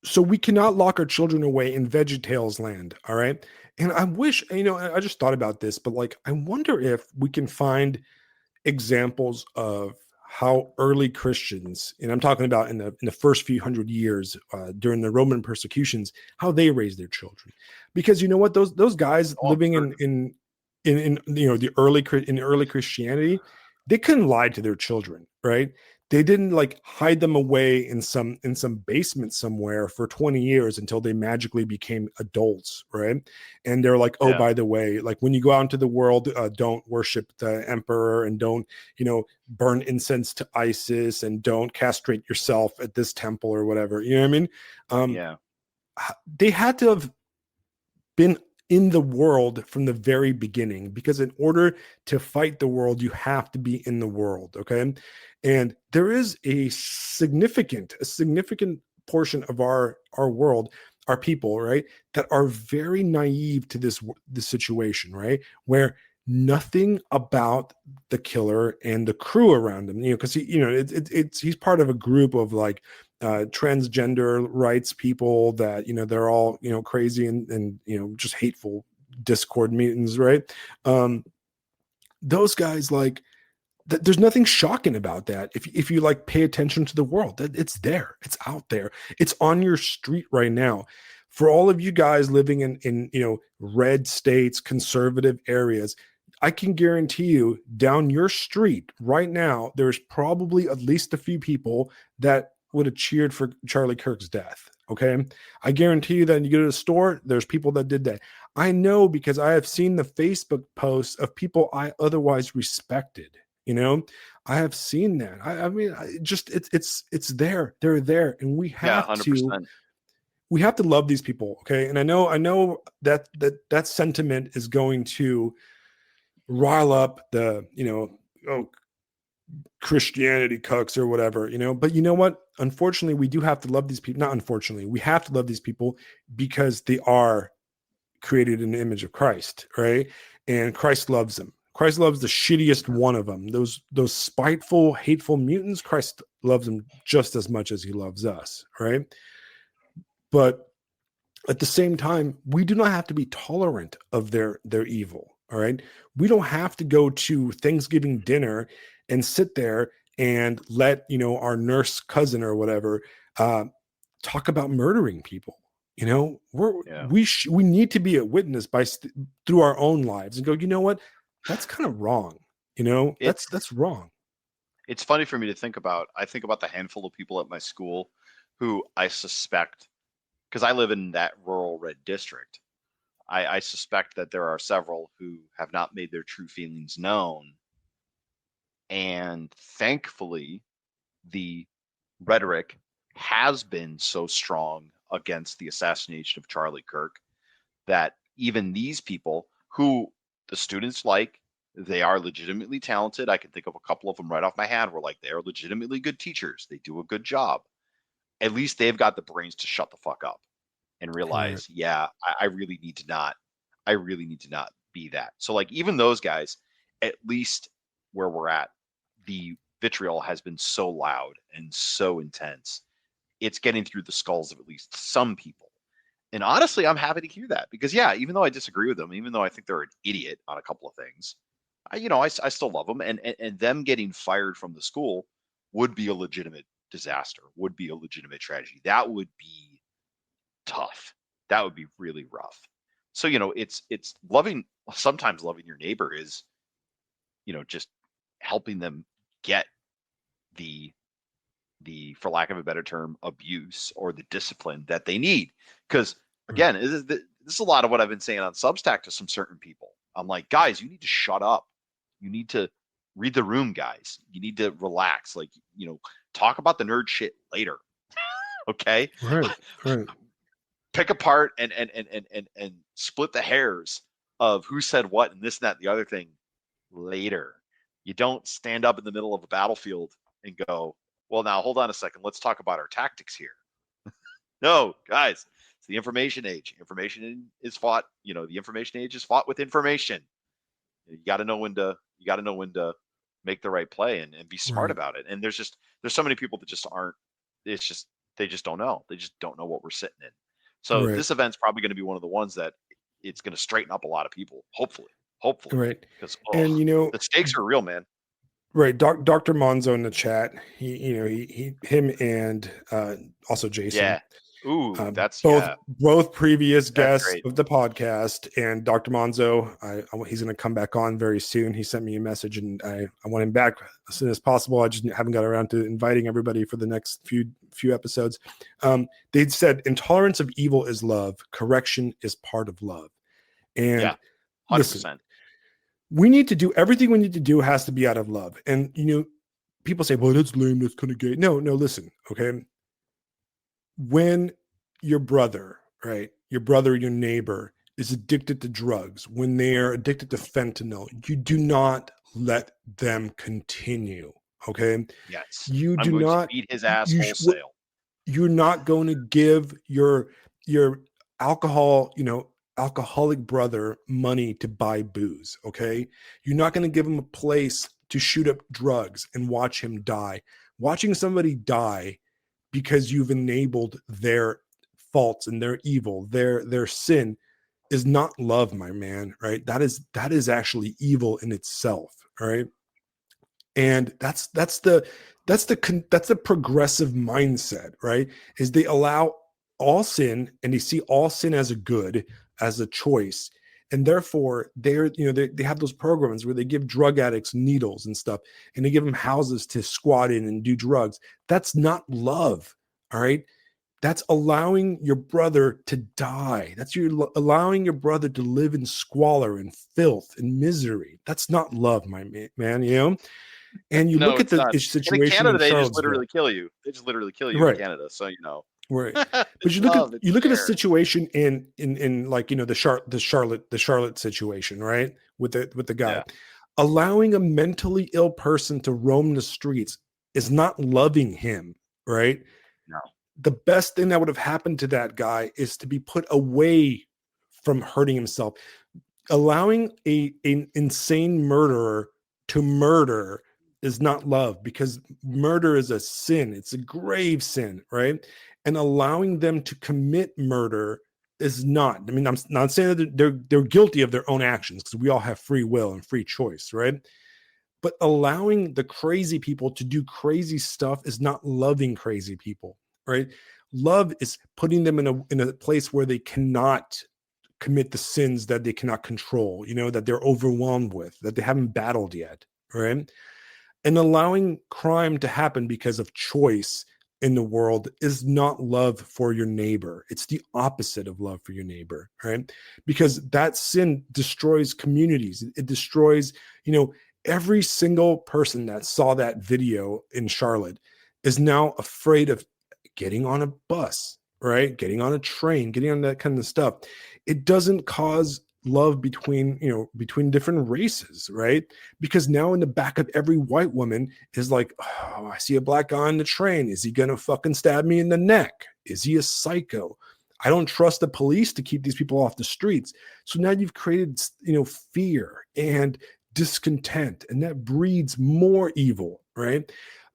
So we cannot lock our children away in VeggieTales land, all right? And I wish, I just thought about this, but like, I wonder if we can find examples of how early Christians, and I'm talking about in the first few hundred years during the Roman persecutions, how they raised their children, because you know what, those guys Oh, I'm living certain. in you know the early Christianity, they couldn't lie to their children, right? They didn't like hide them away in some basement somewhere for 20 years until they magically became adults, right? And they're like, oh, Yeah. by the way, like when you go out into the world, don't worship the emperor, and don't, you know, burn incense to Isis, and don't castrate yourself at this temple or whatever. You know what I mean? Um, Yeah. they had to have been in the world from the very beginning, because in order to fight the world you have to be in the world, okay? And there is a significant portion of our world, our people, right, that are very naive to this situation, right, where nothing about the killer and the crew around him, you know, because he, you know, it's he's part of a group of like transgender rights people that, you know, they're all, you know, crazy and you know, just hateful discord mutants, right? um those guys, like, there's nothing shocking about that if you like pay attention to the world. That it's there, it's out there, it's on your street right now. For all of you guys living in you know, red states, conservative areas, I can guarantee you down your street right now there's probably at least a few people that would have cheered for Charlie Kirk's death, okay? I guarantee you that you go to the store, there's people that did that. I know because I have seen the Facebook posts of people I otherwise respected, you know. I have seen that. I mean, just it's there, they're there, and Yeah. 100%. we have to love these people, okay? And I know that that sentiment is going to rile up the, you know, oh, Christianity cucks or whatever, you know. But you know what, unfortunately we do have to love these people. Not unfortunately, we have to love these people because they are created in the image of Christ, right? And Christ loves them. Christ loves the shittiest one of them. Those spiteful, hateful mutants, Christ loves them just as much as he loves us, right? But at the same time, we do not have to be tolerant of their evil, all right? We don't have to go to Thanksgiving dinner and sit there and let, you know, our nurse cousin or whatever uh, talk about murdering people. You know, Yeah. we need to be a witness through our own lives and go, you know what, that's kind of wrong. You know, It's that's wrong. it's funny for me to think about. I think about the handful of people at my school who I suspect, because I live in that rural red district, I suspect that there are several who have not made their true feelings known. And thankfully, the rhetoric has been so strong against the assassination of Charlie Kirk that even these people who the students like, they are legitimately talented. I can think of a couple of them right off my hand where like they're legitimately good teachers. They do a good job. At least they've got the brains to shut the fuck up and Right. realize, yeah, I really need to not be that. So like even those guys, at least where we're at, the vitriol has been so loud and so intense. It's getting through the skulls of at least some people. And honestly, I'm happy to hear that because yeah, even though I disagree with them, even though I think they're an idiot on a couple of things, I still love them. And them getting fired from the school would be a legitimate disaster, would be a legitimate tragedy. That would be tough. That would be really rough. So, it's loving, sometimes loving your neighbor is, just helping them get the for lack of a better term, abuse or the discipline that they need. Because Right. again, this is a lot of what I've been saying on Substack to some certain people. I'm like, guys, you need to shut up. You need to read the room, guys. You need to relax. Like, talk about the nerd shit later. Okay. Right. Right. Pick apart and split the hairs of who said what and this and that and the other thing later. You don't stand up in the middle of a battlefield and go, well, now hold on a second. Let's talk about our tactics here. No, guys, it's the information age. Information is fought. The information age is fought with information. You got to know when to. You got to know when to make the right play and be smart Right. about it. And there's so many people that just aren't. It's just they just don't know. They just don't know what we're sitting in. So Right. this event's probably going to be one of the ones that it's going to straighten up a lot of people. Hopefully, Right. because And you know, the stakes are real, man. Right, Dr. Monzo in the chat. Him and also Jason, Yeah. Ooh, both previous that's guests great. of the podcast, and Dr. Monzo. He's going to come back on very soon. He sent me a message, and I want him back as soon as possible. I just haven't got around to inviting everybody for the next few episodes. They'd said intolerance of evil is love. Correction is part of love. Yeah, And listen, 100%. we need to do everything we need to do has to be out of love. And people say, well, that's lame, that's kind of gay. No, listen, okay. When your brother, right, your neighbor is addicted to drugs, when they're addicted to fentanyl, you do not let them continue. Okay. Yes. You I'm do going to not, beat his ass you, wholesale. you're not going to give your alcohol, alcoholic brother money to buy booze. Okay. You're not going to give him a place to shoot up drugs and watch him die. Watching somebody die because you've enabled their faults and their evil, their sin, is not love, my man. Right. That is actually evil in itself. All right. And that's the progressive mindset, right? Is they allow all sin and they see all sin as a good, as a choice, and therefore they have those programs where they give drug addicts needles and stuff, and they give them houses to squat in and do drugs. That's not love. All right. That's allowing your brother to die. That's allowing your brother to live in squalor and filth and misery. That's not love, my man. And you No, look at it's the not. And in situation in Canada, they just literally Charlottesville, kill you. They just literally kill you in right? Canada. So, Right. But it's love, it's you look at a care. situation in like the Charlotte situation, right? With the guy Yeah. allowing a mentally ill person to roam the streets is not loving him, right? No. The best thing that would have happened to that guy is to be put away from hurting himself. Allowing an insane murderer to murder is not love, because murder is a sin. It's a grave sin, right? And allowing them to commit murder is not. I mean, I'm not saying that they're guilty of their own actions, because we all have free will and free choice, right? But allowing the crazy people to do crazy stuff is not loving crazy people, right? Love is putting them in a place where they cannot commit the sins that they cannot control, that they're overwhelmed with, that they haven't battled yet, right? And allowing crime to happen because of choice in the world is not love for your neighbor. It's the opposite of love for your neighbor, right? Because that sin destroys communities. It destroys, every single person that saw that video in Charlotte is now afraid of getting on a bus, right? Getting on a train, getting on that kind of stuff. It doesn't cause love between different races, right? Because now in the back of every white woman is like, oh, I see a black guy on the train. Is he gonna fucking stab me in the neck? Is he a psycho? I don't trust the police to keep these people off the streets. So now you've created, fear and discontent, and that breeds more evil, right?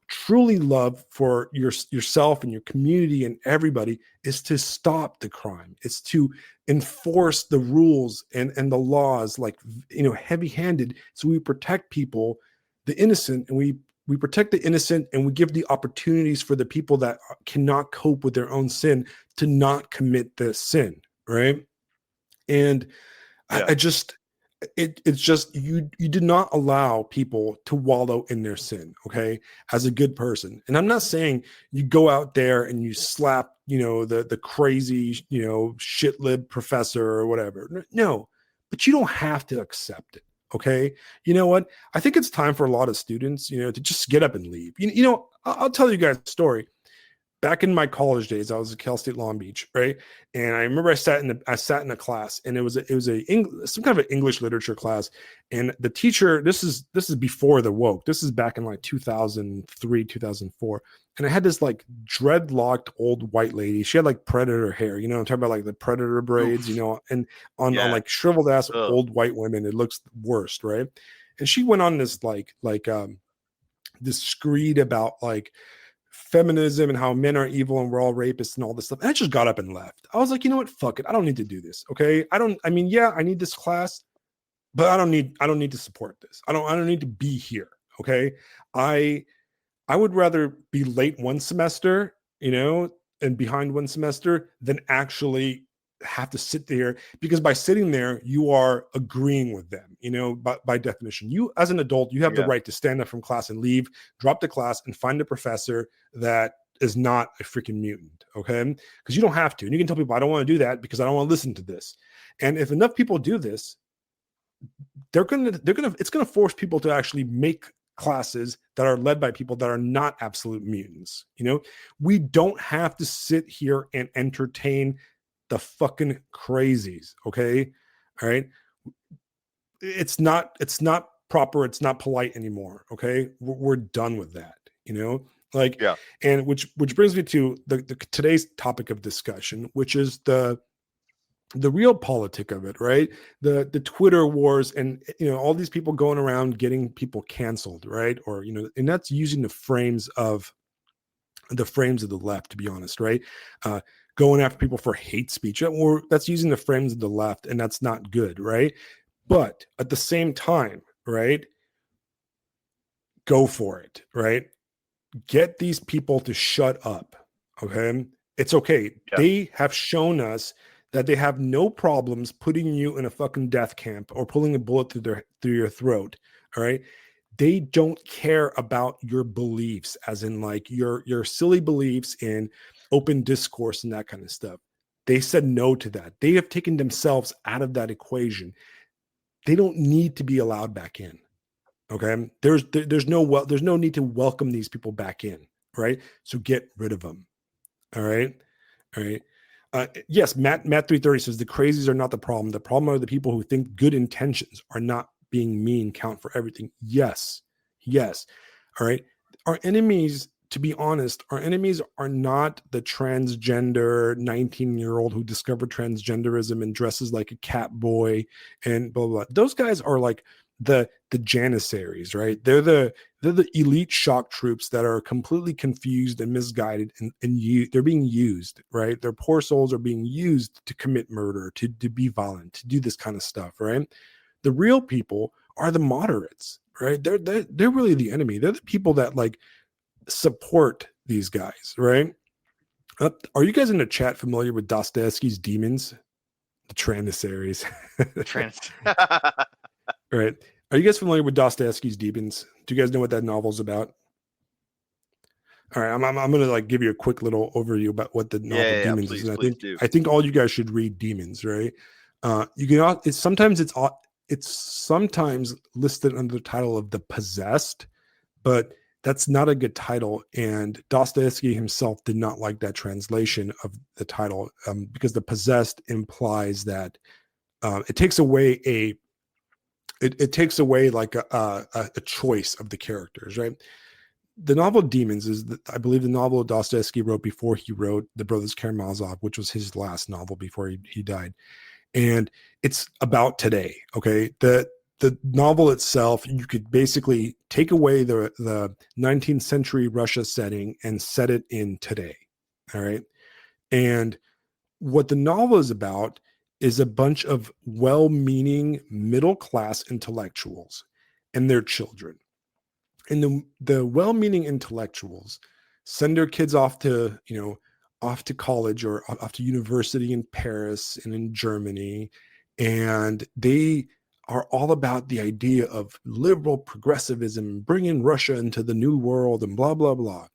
Truly love for yourself and your community and everybody is to stop the crime. It's to enforce the rules and the laws, like, heavy-handed, so we protect people, the innocent, and we protect the innocent, and we give the opportunities for the people that cannot cope with their own sin to not commit the sin, right? And Yeah. I just it's just you did not allow people to wallow in their sin, okay, as a good person. And I'm not saying you go out there and you slap, the crazy, shit lib professor or whatever. No, but you don't have to accept it, okay? You know what? I think it's time for a lot of students, to just get up and leave. I'll tell you guys a story. Back in my college days, I was at Cal State Long Beach, right? And I remember I sat in a class, and it was some kind of an English literature class. And the teacher, this is before the woke. This is back in like 2003, 2004. And I had this like dreadlocked old white lady. She had like predator hair, I'm talking about, like the predator braids, Oof. and on Yeah. like shriveled ass Ugh. old white women, it looks worst, right? And she went on this this screed about like feminism and how men are evil and we're all rapists and all this stuff. And I just got up and left. I was like, you know what? Fuck it. I don't need to do this. Okay. I mean, yeah, I need this class, but I don't need to support this. I don't need to be here. Okay. I I would rather be late one semester, and behind one semester than actually have to sit there, because by sitting there, you are agreeing with them, by definition. You, as an adult, you have the Yeah. right to stand up from class and leave, drop the class, and find a professor that is not a freaking mutant. Okay. Because you don't have to. And you can tell people, I don't want to do that because I don't want to listen to this. And if enough people do this, it's gonna force people to actually make classes that are led by people that are not absolute mutants. We don't have to sit here and entertain the fucking crazies. Okay. All right. It's not proper, it's not polite anymore. Okay. We're done with that. Like, Yeah. and which brings me to the today's topic of discussion, which is the real politic of it, right? The Twitter wars, and all these people going around getting people canceled, right? Or and that's using the frames of the left, to be honest, right? Going after people for hate speech, or that's using the frames of the left, and that's not good, right? But at the same time, right? Go for it, right? Get these people to shut up. Okay. It's okay. Yeah. They have shown us that they have no problems putting you in a fucking death camp or pulling a bullet through your throat. All right. They don't care about your beliefs, as in like your silly beliefs in open discourse and that kind of stuff. They said no to that. They have taken themselves out of that equation. They don't need to be allowed back in. Okay. There's no need to welcome these people back in. Right. So get rid of them. All right. All right. Yes, Matt 330 says the crazies are not the problem. The problem are the people who think good intentions are not being mean count for everything. Yes. Yes. All right. Our enemies, to be honest, our enemies are not the transgender 19-year-old who discovered transgenderism and dresses like a cat boy and blah, blah, blah. Those guys are like the janissaries, right? They're the elite shock troops that are completely confused and misguided, and they're being used, right? Their poor souls are being used to commit murder, to be violent, to do this kind of stuff, right? The real people are the moderates, right? They're really the enemy. They're the people that like support these guys, right? Are you guys in the chat familiar with Dostoevsky's Demons, the Janissaries? Trans. Right. Are you guys familiar with Dostoevsky's Demons? Do you guys know what that novel's about? All right, I'm going to like give you a quick little overview about what the Yeah, novel yeah, yeah. Demons is, Please, and I please think do. I think all you guys should read Demons, right? You can. It's sometimes listed under the title of The Possessed, but that's not a good title. And Dostoevsky himself did not like that translation of the title, because The Possessed implies that it takes away it takes away like a choice of the characters, right? The novel Demons is, I believe, the novel Dostoevsky wrote before he wrote The Brothers Karamazov, which was his last novel before he died. And it's about today. Okay. The novel itself, you could basically take away the 19th century Russia setting and set it in today. All right. And what the novel is about is a bunch of well-meaning middle class intellectuals and their children. And the well-meaning intellectuals send their kids off to college or off to university in Paris and in Germany, and they are all about the idea of liberal progressivism, bringing Russia into the new world, and blah blah blah.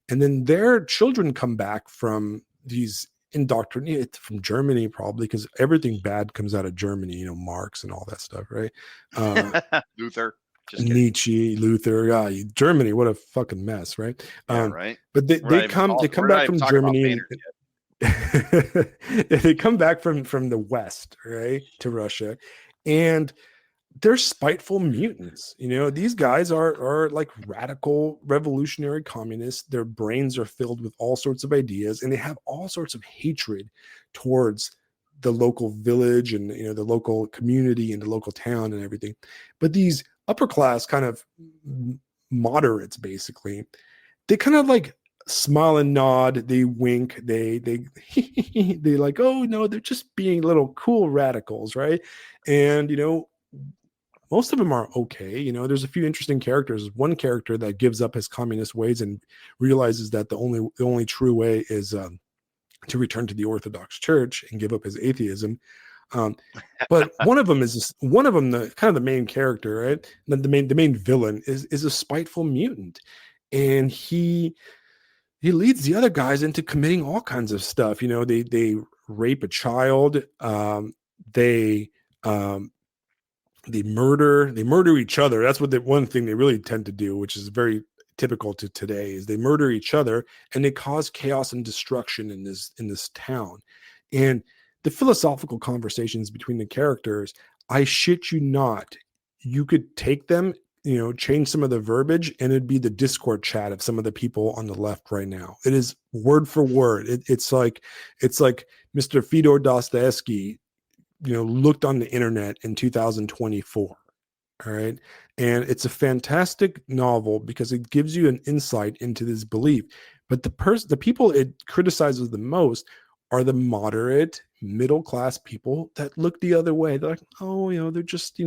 And then their children come back from these indoctrinated from Germany, probably because everything bad comes out of Germany, Marx and all that stuff, right? Uh, Luther. Just kidding. Nietzsche, Luther, Germany, what a fucking mess, right? Yeah, right. But they, We're they not even come they come we're not back even from talking about Germany, Maynard and yet. they come back from the West, right, to Russia, and they're spiteful mutants. These guys are like radical revolutionary communists. Their brains are filled with all sorts of ideas, and they have all sorts of hatred towards the local village and the local community and the local town and everything. But these upper class kind of moderates, basically, they kind of like smile and nod, they wink, they they like, oh no, they're just being little cool radicals, right? And most of them are okay. There's a few interesting characters. One character that gives up his communist ways and realizes that the only true way is to return to the Orthodox Church and give up his atheism. Um, but one of them the kind of the main character, right? The main villain is a spiteful mutant, and he leads the other guys into committing all kinds of stuff. They rape a child. They um, they murder each other. That's what one thing they really tend to do, which is very typical to today, is they murder each other and they cause chaos and destruction in this town. And the philosophical conversations between the characters, I shit you not, you could take them, change some of the verbiage, and it'd be the Discord chat of some of the people on the left right now. It is word for word. It's like Mr. Fyodor Dostoevsky, looked on the internet in 2024. All right. And it's a fantastic novel because it gives you an insight into this belief. But the people it criticizes the most are the moderate middle class people that look the other way. They're like, oh, they're just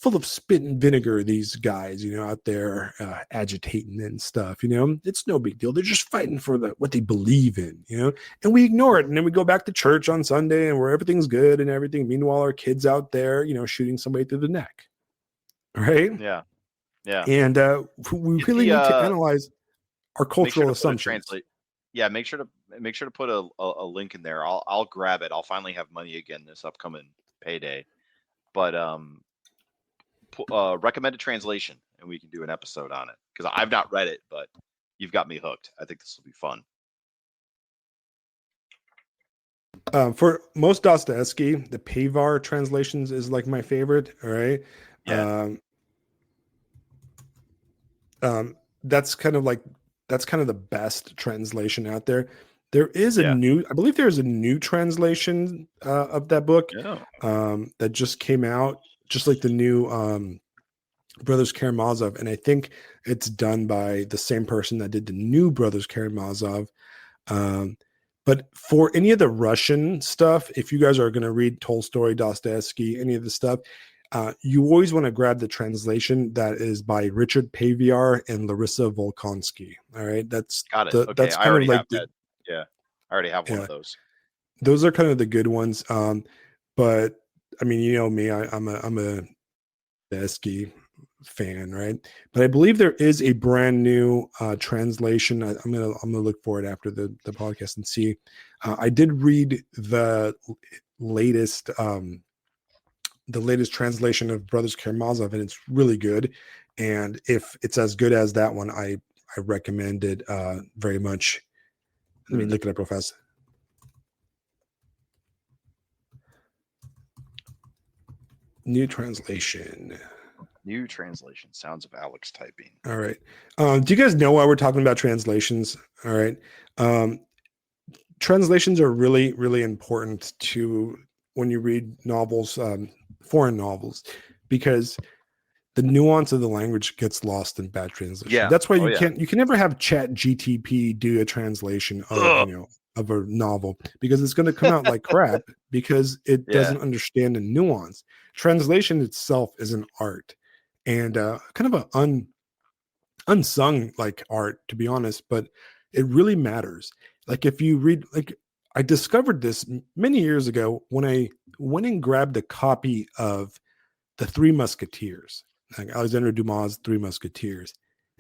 full of spit and vinegar, these guys, out there agitating and stuff. It's no big deal. They're just fighting for what they believe in, and we ignore it. And then we go back to church on Sunday and where everything's good and everything. Meanwhile, our kids out there, shooting somebody through the neck. Right. Yeah. Yeah. And we Get really the need to analyze our make sure cultural to put a assumptions. translate. Yeah, make sure to put a link in there. I'll grab it. I'll finally have money again this upcoming payday. But recommended translation, and we can do an episode on it because I've not read it, but you've got me hooked. I think this will be fun. For most Dostoevsky, the Pavar translations is like my favorite. All right. Yeah. That's kind of the best translation out there. There is Yeah. I believe there's a new translation of that book Yeah. that just came out, just like the new Brothers Karamazov, and I think it's done by the same person that did the new Brothers Karamazov. But for any of the Russian stuff, if you guys are going to read Tolstoy, Dostoevsky, any of the stuff, you always want to grab the translation that is by Richard Paviar and Larissa Volkonsky. All right, that's Got it. the Okay, that's I kind of already like have that. Yeah, I already have one yeah, of those. those are kind of the good ones. But I mean, me, I'm a Dostoevsky fan, right? But I believe there is a brand new translation. I'm gonna look for it after the podcast and see. I did read latest the latest translation of Brothers Karamazov, and it's really good. And if it's as good as that one, I recommend it very much. Let me look it up real fast. New translation. New translation. Sounds of Alex typing. All right. Do you guys know why we're talking about translations? All right. Translations are really, really important to when you read novels, foreign novels, because the nuance of the language gets lost in bad translation. Yeah. That's why Oh, yeah. you can never have Chat GTP do a translation of of a novel, because it's going to come out like crap because it Yeah. doesn't understand the nuance. Translation itself is an art, and kind of an unsung like art, to be honest, but it really matters. Like if you read, like I discovered this many years ago when I went and grabbed a copy of the Three Musketeers, like Alexander Dumas' Three Musketeers.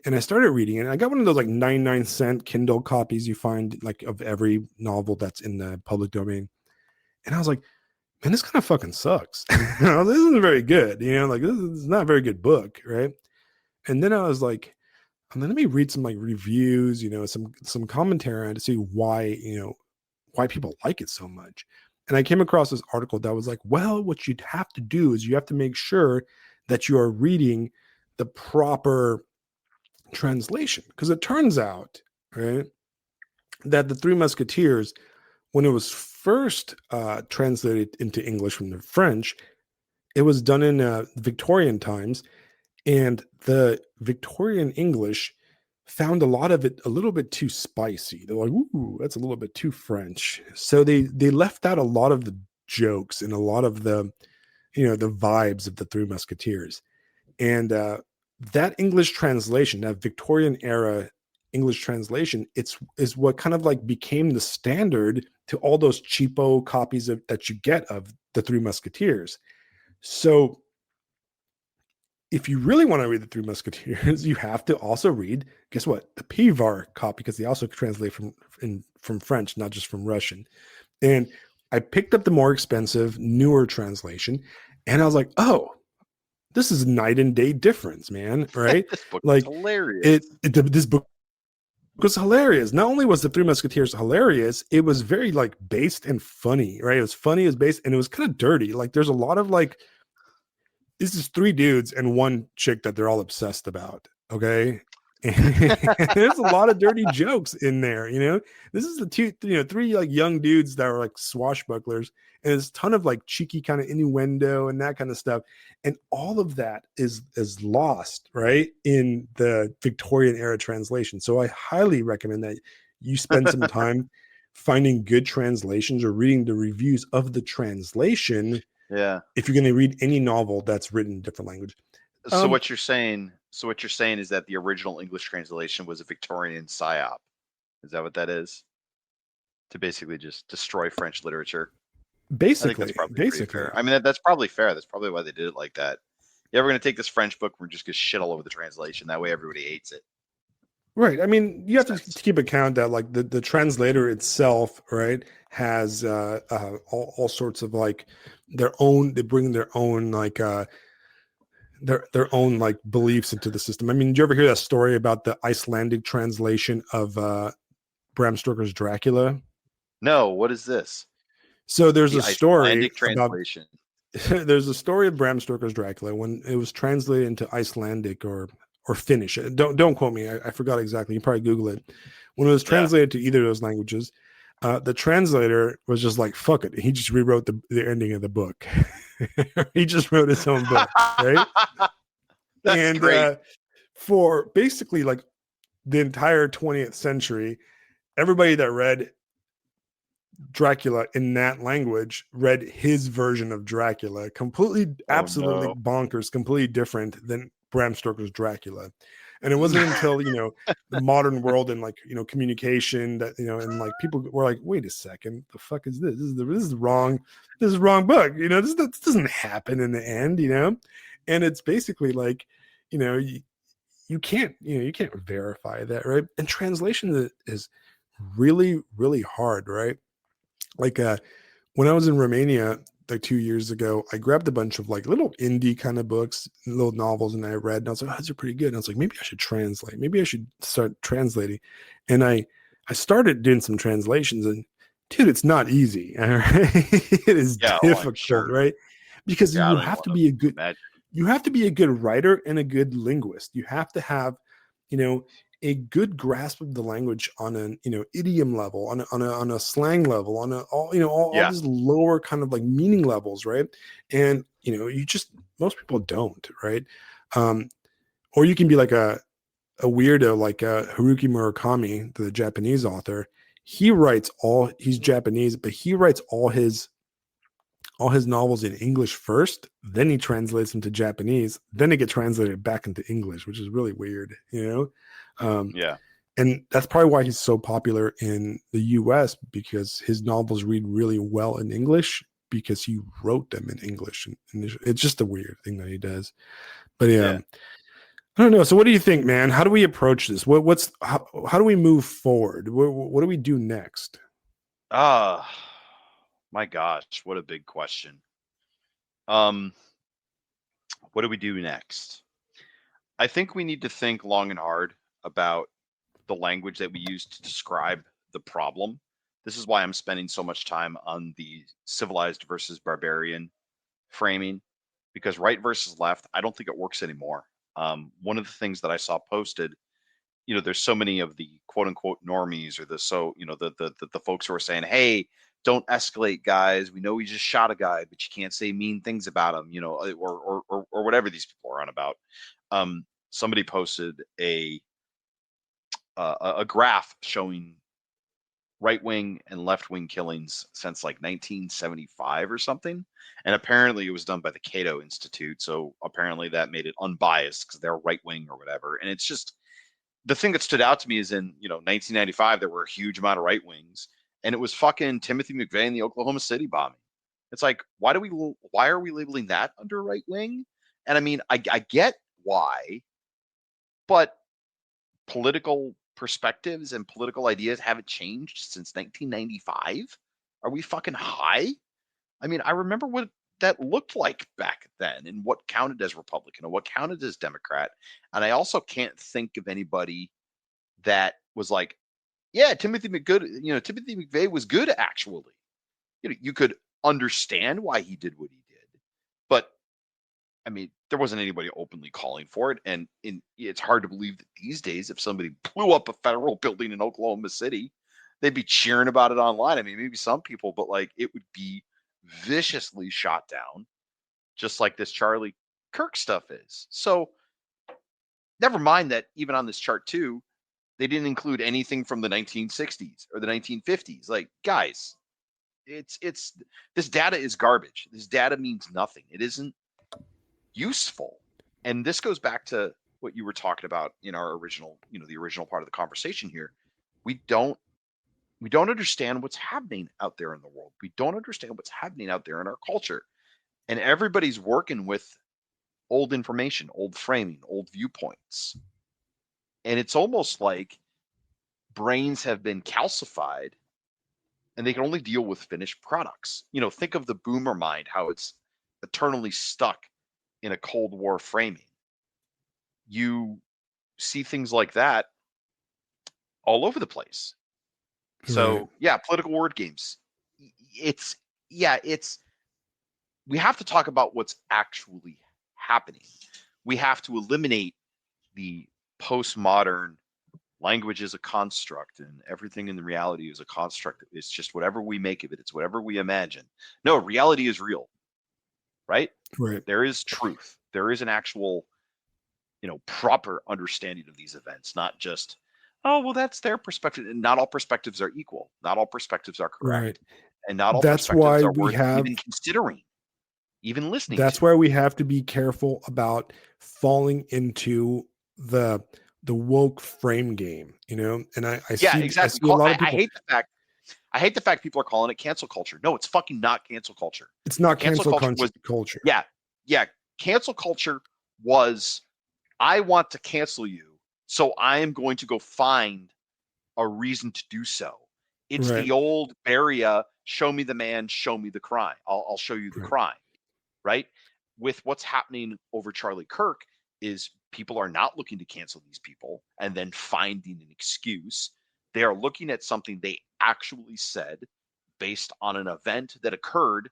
And I started reading it. And I got one of those like 99-cent Kindle copies you find like of every novel that's in the public domain. And I was like, man, this kind of fucking sucks. This isn't very good. Like this is not a very good book, right? And then I was like, and then let me read some like reviews, some commentary on to see why people like it so much. And I came across this article that was like, well, what you'd have to do is you have to make sure that you are reading the proper translation. Because it turns out, right, that the Three Musketeers, when it was first translated into English from the French, it was done in Victorian times. And the Victorian English found a lot of it a little bit too spicy. They're like, ooh, that's a little bit too French. So they left out a lot of the jokes and a lot of the vibes of the Three Musketeers. And that English translation, that Victorian era English translation, it's is what kind of like became the standard to all those cheapo copies that you get of the Three Musketeers. So if you really want to read the Three Musketeers, you have to also read, guess what, the Pivar copy, because they also translate from French, not just from Russian. And I picked up the more expensive, newer translation, and I was like, oh, this is night and day difference, man. Right? This book is Like hilarious. this book was hilarious. Not only was the Three Musketeers hilarious, it was very like based and funny, right? It was funny, it was based, and it was kind of dirty. Like there's a lot of like this is three dudes and one chick that they're all obsessed about. Okay. And there's a lot of dirty jokes in there, This is the three like young dudes that are like swashbucklers, and there's a ton of like cheeky kind of innuendo and that kind of stuff. And all of that is lost, right, in the Victorian era translation. So I highly recommend that you spend some time finding good translations or reading the reviews of the translation Yeah. if you're going to read any novel that's written in a different language. So what you're saying? So what you're saying is that the original English translation was a Victorian psyop. Is that what that is? To basically just destroy French literature. I think that's Basically, probably pretty basically, fair. I mean, that's probably fair. That's probably why they did it like that. Yeah, we're gonna take this French book. We're just gonna shit all over the translation. That way, everybody hates it. right. I mean, you have Makes to sense. keep account that like the translator itself, right, has all sorts of like their own. They bring their own like their own like beliefs into the system. I mean, did you ever hear that story about the Icelandic translation of Bram Stoker's Dracula? No, what is this? So there's The a story Icelandic about translation. there's a story of Bram Stoker's Dracula when it was translated into Icelandic or Finnish. Don't quote me. I forgot exactly. You probably Google it. When it was Yeah. translated to either of those languages, the translator was just like, "Fuck it." He just rewrote the ending of the book. He just wrote his own book, right? That's And great. for basically like the entire 20th century, everybody that read Dracula in that language read his version of Dracula, completely, Oh absolutely no. bonkers, completely different than Bram Stoker's Dracula. And it wasn't until, the modern world and like, communication that, and like people were like, wait a second, the fuck is this? This is wrong. This is the wrong book. This doesn't happen in the end. And it's basically like, you can't, you can't verify that, right? And translation is really, really hard, right? Like when I was in Romania like 2 years ago, I grabbed a bunch of like little indie kind of books, little novels, and I read, and I was like, oh, these are pretty good. And I was like, maybe I should translate. Maybe I should start translating. And I started doing some translations, and dude, it's not easy. All right? It is Yeah, oh, I'm difficult, sure. right? Because Yeah, I you don't even have want to be a to good imagine. you have to be a good writer and a good linguist. You have to have, you know, a good grasp of the language on an idiom level, on a slang level, on a all Yeah. these lower kind of like meaning levels, right? And you just most people don't, right? Um, or you can be like a weirdo like Haruki Murakami, the Japanese author. He's Japanese, but he writes all his novels in English first, then he translates them to Japanese, then they get translated back into English, which is really weird. Um, Yeah. and that's probably why he's so popular in the US because his novels read really well in English because he wrote them in English. And it's just a weird thing that he does. But yeah, Yeah. I don't know. So what do you think, man? How do we approach this? How do we move forward? What do we do next? Ah, my gosh, what a big question. Um, what do we do next? I think we need to think long and hard about the language that we use to describe the problem. This is why I'm spending so much time on the civilized versus barbarian framing, because right versus left, I don't think it works anymore. One of the things that I saw posted, there's so many of the quote unquote normies or the folks who are saying, hey, don't escalate, guys. We know we just shot a guy, but you can't say mean things about him, or whatever these people are on about. Somebody posted a graph showing right wing and left wing killings since like 1975 or something. And apparently it was done by the Cato Institute. So apparently that made it unbiased because they're right wing or whatever. And it's just the thing that stood out to me is in 1995 there were a huge amount of right wings, and it was fucking Timothy McVeigh and the Oklahoma City bombing. It's like why are we labeling that under right wing? And I mean I get why, but political perspectives and political ideas haven't changed since 1995. Are we fucking high? I mean, I remember what that looked like back then and what counted as Republican and what counted as Democrat. And I also can't think of anybody that was like, yeah, Timothy McVeigh was good actually. You could understand why he did what he did, but I mean, there wasn't anybody openly calling for it, and it's hard to believe that these days, if somebody blew up a federal building in Oklahoma City, they'd be cheering about it online. I mean, maybe some people, but like it would be viciously shot down, just like this Charlie Kirk stuff is. So never mind that even on this chart too, they didn't include anything from the 1960s or the 1950s. Like, guys, it's this data is garbage. This data means nothing. It isn't useful. And this goes back to what you were talking about in our original, the original part of the conversation here. We don't understand what's happening out there in the world. We don't understand what's happening out there in our culture. And everybody's working with old information, old framing, old viewpoints. And it's almost like brains have been calcified and they can only deal with finished products. Think of the boomer mind, how it's eternally stuck in a Cold War framing. You see things like that all over the place. Right. So yeah, political word games. It's we have to talk about what's actually happening. We have to eliminate the postmodern language is a construct and everything in the reality is a construct. It's just whatever we make of it. It's whatever we imagine. No, reality is real, right? Right. There is truth. There is an actual, proper understanding of these events, not just, oh, well, that's their perspective. And not all perspectives are equal. Not all perspectives are Right. correct. And not all That's perspectives why are we worth have even considering, even listening that's to. why we have to be careful about falling into the woke frame game, and I Yeah, see I exactly. see a lot of I people. hate the fact people are calling it cancel culture. No, it's fucking not cancel culture. It's not Cancel cancel culture was, culture. yeah, yeah. Cancel culture was, I want to cancel you, so I am going to go find a reason to do so. It's Right. the old Beria, show me the man, show me the crime. I'll show you the Right. crime, right? With what's happening over Charlie Kirk is people are not looking to cancel these people and then finding an excuse. They are looking at something they actually said based on an event that occurred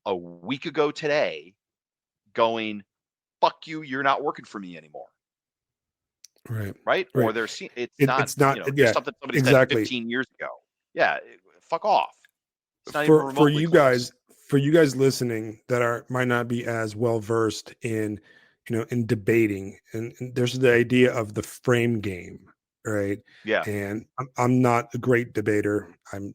a week ago today, going, fuck you, you're not working for me anymore. Right. Right? Or Right. they're seeing it's not, It's not. just Yeah. something somebody said Exactly. 15 years ago. Yeah, fuck off. It's not even For remotely close. you guys listening that are might not be as well versed in in debating, and there's the idea of the frame game, right? Yeah, And I'm not a great debater. I'm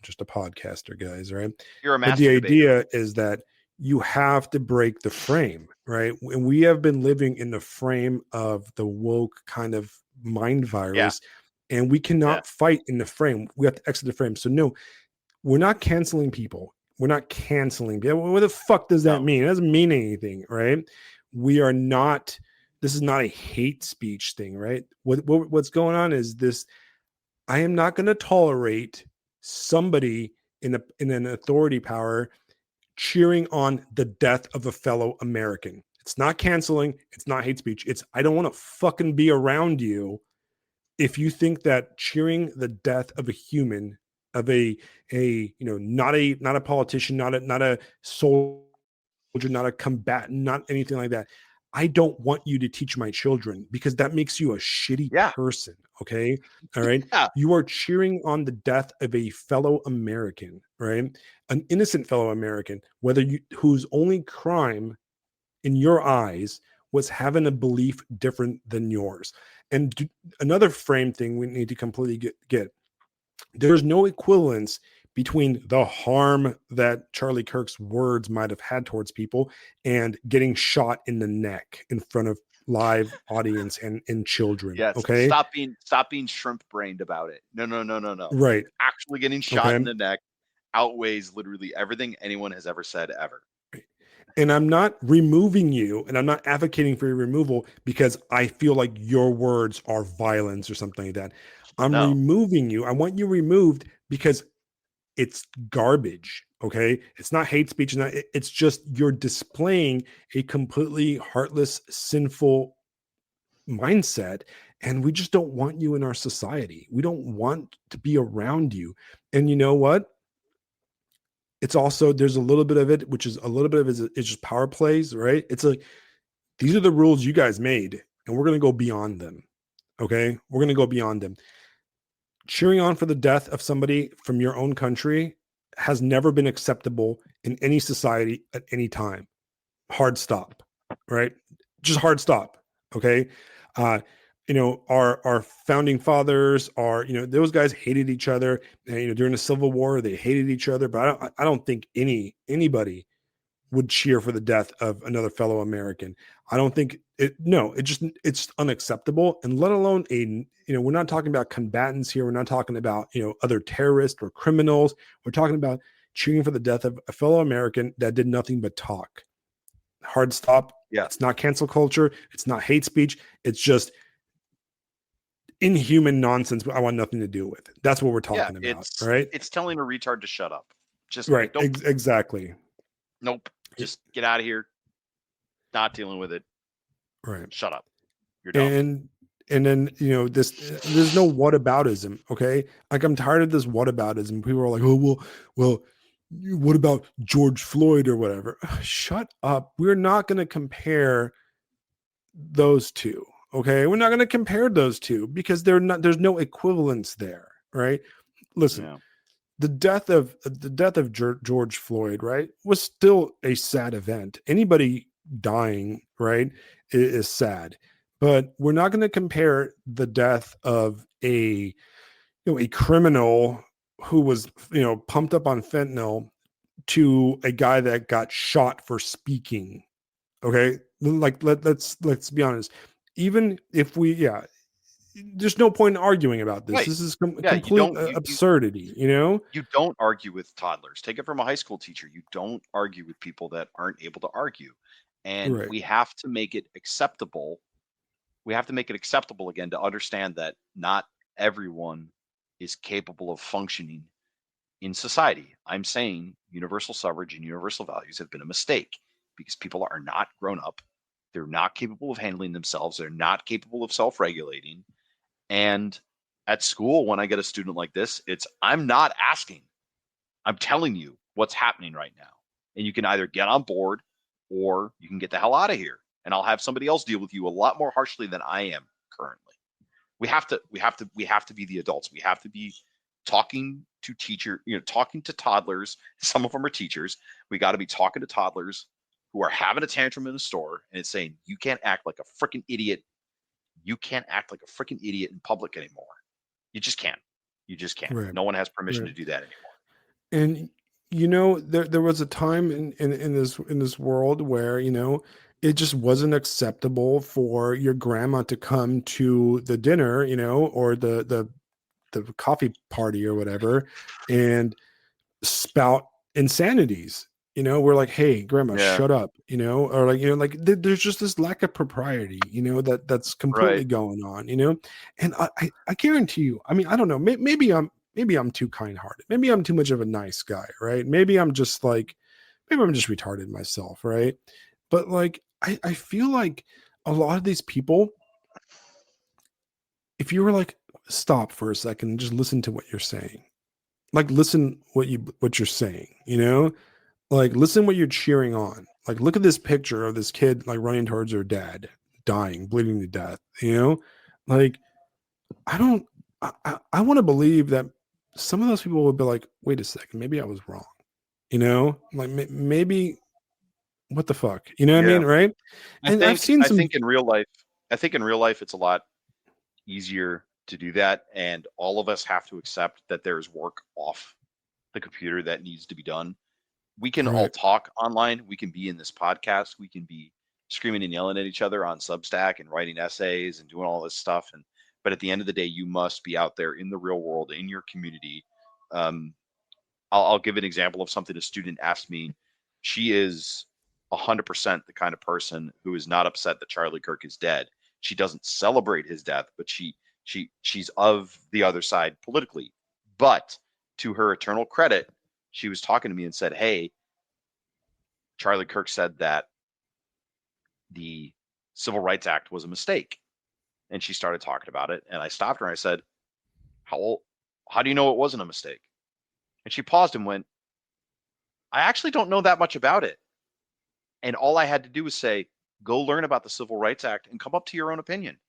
just a podcaster, guys, right? you're a But the master debater. idea is that you have to break the frame, right? And we have been living in the frame of the woke kind of mind Yeah, virus, and we yeah. cannot fight in the frame. We have to exit the frame. So no, we're not canceling people. We're not canceling people. What the fuck does that No. mean? It doesn't mean anything, right? We are not. This is not a hate speech thing, right? What's going on is this. I am not going to tolerate somebody in an authority power cheering on the death of a fellow American. It's not canceling. It's not hate speech. It's I don't want to fucking be around you if you think that cheering the death of a human, of not a politician, not a soldier, not a combatant, not anything like that. I don't want you to teach my children because that makes you a shitty Yeah. person. Okay. All right. Yeah. You are cheering on the death of a fellow American, right? An innocent fellow American, whose only crime in your eyes was having a belief different than yours. And another frame thing we need to completely get There's no equivalence between the harm that Charlie Kirk's words might have had towards people and getting shot in the neck in front of live audience and children. Yes. Okay. Stop being shrimp brained about it. No, no, no, no, no. Right. Actually getting shot in Okay. the neck outweighs literally everything anyone has ever said ever. And I'm not removing you and I'm not advocating for your removal because I feel like your words are violence or something like that. I'm No. removing you. I want you removed because it's garbage. Okay. It's not hate speech. It's just you're displaying a completely heartless, sinful mindset. And we just don't want you in our society. We don't want to be around you. And you know what? It's also, there's a little bit of it, which is a little bit of it is just power plays, right? It's like, these are the rules you guys made, and we're going to go beyond them. Okay. We're going to go beyond them. Cheering on for the death of somebody from your own country has never been acceptable in any society at any time. Hard stop, right? Just hard stop. Okay. Uh, our founding fathers are, those guys hated each other. And, during the Civil War, they hated each other. But I don't think anybody would cheer for the death of another fellow American. I don't think it. No, it's unacceptable. And let alone we're not talking about combatants here. We're not talking about other terrorists or criminals. We're talking about cheering for the death of a fellow American that did nothing but talk. Hard stop. Yeah. It's not cancel culture. It's not hate speech. It's just inhuman nonsense. I want nothing to do with it. That's what we're Yeah. talking about. Right. It's telling a retard to shut up. Just Right. nope. Exactly. Nope. Just get out of here. Not dealing with it. Right. Shut up. You're dumb. And then there's no whataboutism. Okay. Like, I'm tired of this whataboutism. People are like, oh, well, what about George Floyd or whatever? Shut up. We're not going to compare those two. Okay. We're not going to compare those two because there's no equivalence there. Right. Listen, Yeah. the death of George Floyd, right, was still a sad event. Anybody dying, right, is sad. But we're not going to compare the death of a criminal who was pumped up on fentanyl to a guy that got shot for speaking. Okay, like let's be honest. Even if there's no point in arguing about this. Right. This is Yeah. complete absurdity. You don't argue with toddlers. Take it from a high school teacher. You don't argue with people that aren't able to argue. And Right. we have to make it acceptable. We have to make it acceptable again to understand that not everyone is capable of functioning in society. I'm saying universal suffrage and universal values have been a mistake because people are not grown up. They're not capable of handling themselves. They're not capable of self regulating. And at school, when I get a student like this, I'm not asking, I'm telling you what's happening right now. And you can either get on board or you can get the hell out of here. And I'll have somebody else deal with you a lot more harshly than I am currently. We have to be the adults. We have to be talking to talking to toddlers. Some of them are teachers. We got to be talking to toddlers who are having a tantrum in a store and it's saying, you can't act like a freaking idiot. You can't act like a freaking idiot in public anymore. You just can't. You just can't. Right. No one has permission Right. to do that anymore. And there was a time in this world where it just wasn't acceptable for your grandma to come to the dinner, or the coffee party or whatever, and spout insanities. We're like, hey, grandma, Yeah. shut up, or like there's just this lack of propriety, that's completely Right. going on, and I guarantee you, I mean, I don't know, maybe I'm too kind-hearted, maybe I'm too much of a nice guy, right? Maybe I'm just retarded myself, right? But like, I feel like a lot of these people, if you were like, stop for a second and just listen to what you're saying, like, listen what you're saying, like, listen what you're cheering on. Like, look at this picture of this kid like running towards her dad, dying, bleeding to death, like, I don't I want to believe that some of those people would be like, wait a second, maybe I was wrong, like, maybe, what the fuck, you know what I Yeah. mean, right? I And I've think seen I some. think in real life, it's a lot easier to do that, and all of us have to accept that there's work off the computer that needs to be done. We can all Right. talk online. We can be in this podcast. We can be screaming and yelling at each other on Substack and writing essays and doing all this stuff. But at the end of the day, you must be out there in the real world, in your community. Um, I'll give an example of something a student asked me. She is 100% the kind of person who is not upset that Charlie Kirk is dead. She doesn't celebrate his death, but she's of the other side politically. But to her eternal credit, she was talking to me and said, "Hey, Charlie Kirk said that the Civil Rights Act was a mistake." And she started talking about it. And I stopped her and I said, how do you know it wasn't a mistake? And she paused and went, "I actually don't know that much about it." And all I had to do was say, "Go learn about the Civil Rights Act and come up to your own opinion.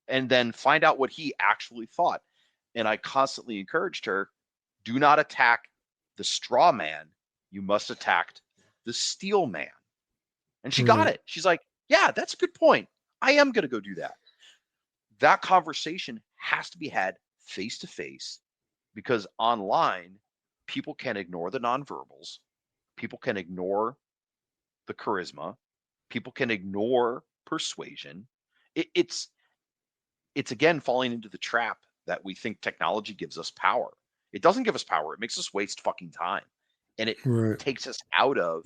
And then find out what he actually thought." And I constantly encouraged her, do not attack the straw man. You must attack the steel man. And she got Right. it. She's like, "Yeah, that's a good point. I am going to go do that." That conversation has to be had face to face, because online, people can ignore the nonverbals. People can ignore the charisma. People can ignore persuasion. It's again falling into the trap that we think technology gives us power. It doesn't give us power. It makes us waste fucking time. And it Right. takes us out of,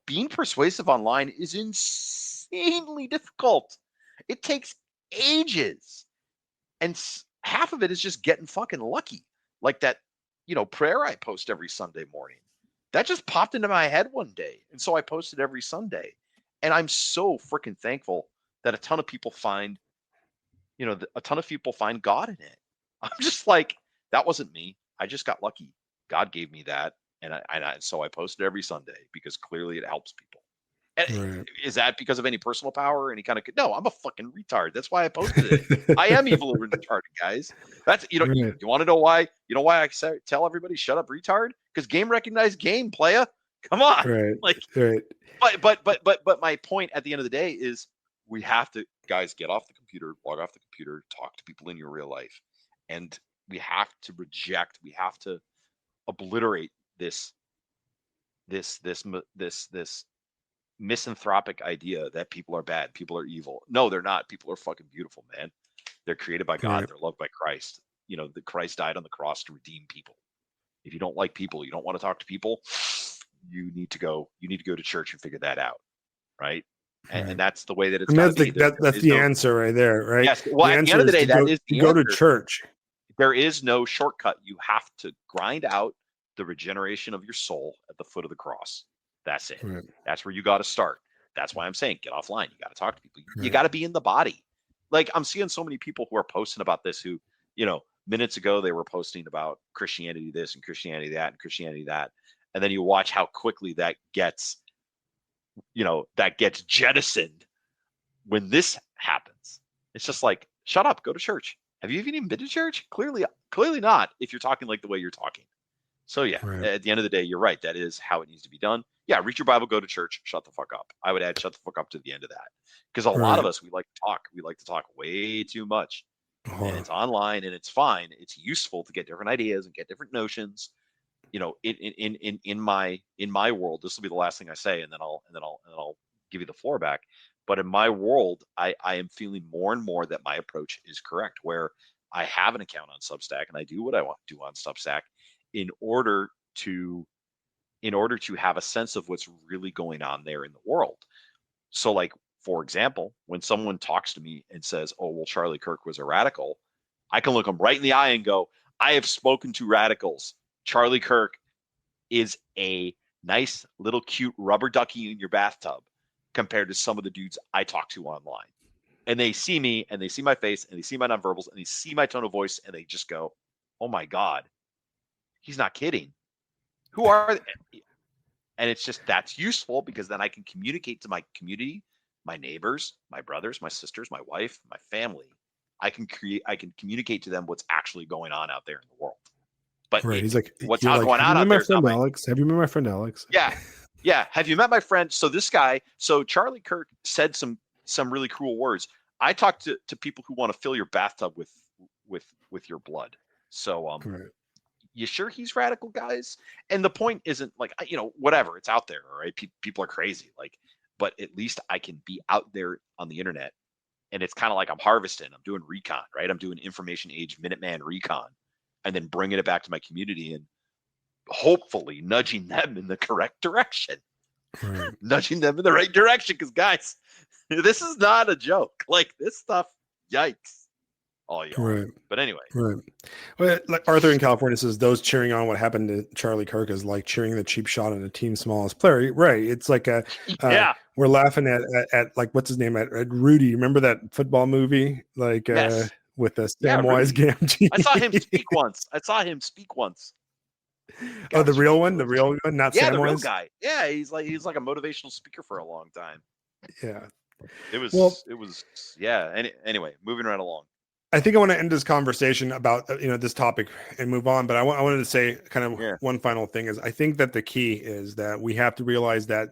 being persuasive online is insanely difficult. It takes ages. And half of it is just getting fucking lucky. Like that, prayer I post every Sunday morning. That just popped into my head one day. And so I posted every Sunday. And I'm so freaking thankful that a ton of people find God in it. I'm just like, that wasn't me. I just got lucky. God gave me that. So I posted every Sunday because clearly it helps people. And Right. is that because of any personal power or any kind of? No, I'm a fucking retard. That's why I posted it. I am evil and retarded, guys. That's Right. you want to know why? You know why I tell everybody shut up, retard? Because game recognized game, playa. Come on, Right. like. Right. But my point at the end of the day is we have to, guys, get off the computer, log off the computer, talk to people in your real life, and we have to reject. We have to obliterate this misanthropic idea that people are bad, people are evil. No, they're not. People are fucking beautiful, man. They're created by God. Right. They're loved by Christ. The Christ died on the cross to redeem people. If you don't like people, you don't want to talk to people, you need to go to church and figure that out, right? And Right. that's the way that it's And got to that's be. that's the answer right there, right? Yes. Well, The at the end answer of the is day, that is to the go to answer. church. There is no shortcut. You have to grind out the regeneration of your soul at the foot of the cross. That's it. Right. That's where you got to start. That's why I'm saying get offline. You got to talk to people. You Right. got to be in the body. Like, I'm seeing so many people who are posting about this who, minutes ago they were posting about Christianity this and Christianity that and Christianity that. And then you watch how quickly that gets jettisoned when this happens. It's just like, shut up, go to church. Have you even been to church? Clearly not, if you're talking like the way you're talking. So yeah, Right. at the end of the day, you're right. That is how it needs to be done. Yeah, read your Bible, go to church, shut the fuck up. I would add shut the fuck up to the end of that. Because a lot of Right. us, we like to talk. We like to talk way too much. And Oh, it's online and it's fine. It's useful to get different ideas and get different notions. In my world, this will be the last thing I say, and then I'll give you the floor back. But in my world, I am feeling more and more that my approach is correct, where I have an account on Substack and I do what I want to do on Substack in order to have a sense of what's really going on there in the world. So, like, for example, when someone talks to me and says, "Oh, well, Charlie Kirk was a radical," I can look them right in the eye and go, "I have spoken to radicals. Charlie Kirk is a nice little cute rubber ducky in your bathtub compared to some of the dudes I talk to online." And they see me and they see my face and they see my nonverbals and they see my tone of voice and they just go, "Oh my God, he's not kidding. Who are they?" And it's just, that's useful because then I can communicate to my community, my neighbors, my brothers, my sisters, my wife, my family. I can communicate to them what's actually going on out there in the world. But right. He's like, what's you're out like, going have you on met out my there is not friend my. Alex? Have you met my friend Alex? Yeah, yeah. Have you met my friend? So this guy, so Charlie Kirk said some really cruel words. I talk to people who want to fill your bathtub with your blood. So Right. you sure he's radical, guys? And the point isn't like, whatever, it's out there, all right? People are crazy, like, but at least I can be out there on the internet, and it's kind of like I'm harvesting, I'm doing recon, right? I'm doing information age Minuteman recon, and then bringing it back to my community and hopefully nudging them in the correct direction, Right. nudging them in the right direction. Because guys, this is not a joke. Like this stuff, yikes, all y'all. Right. But anyway, Right. Well, like Arthur in California says, those cheering on what happened to Charlie Kirk is like cheering the cheap shot on a team's smallest player. Right. It's like yeah, we're laughing at like, what's his name? At Rudy. Remember that football movie? Like, yes, with the yeah, Samwise Rudy. Gamgee. I saw him speak once. Oh, God, the it's real one, ridiculous. not Yeah, the real Samwise. guy. Yeah, he's like a motivational speaker for a long time. Yeah. It Well, was yeah. Anyway, moving right along. I think I want to end this conversation about this topic and move on. But I wanted to say kind of Yeah, one final thing is I think that the key is that we have to realize that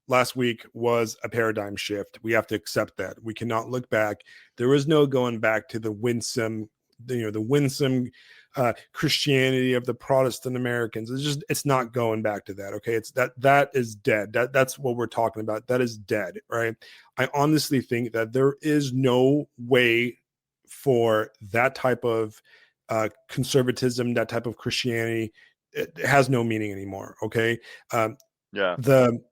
last week was a paradigm shift. We have to accept that. We cannot look back. There is no going back to the winsome, the winsome Christianity of the Protestant Americans. It's not going back to that. Okay, it's that is dead. That's what we're talking about. That is dead, right? I honestly think that there is no way for that type of conservatism, that type of Christianity. It has no meaning anymore. Okay, yeah, the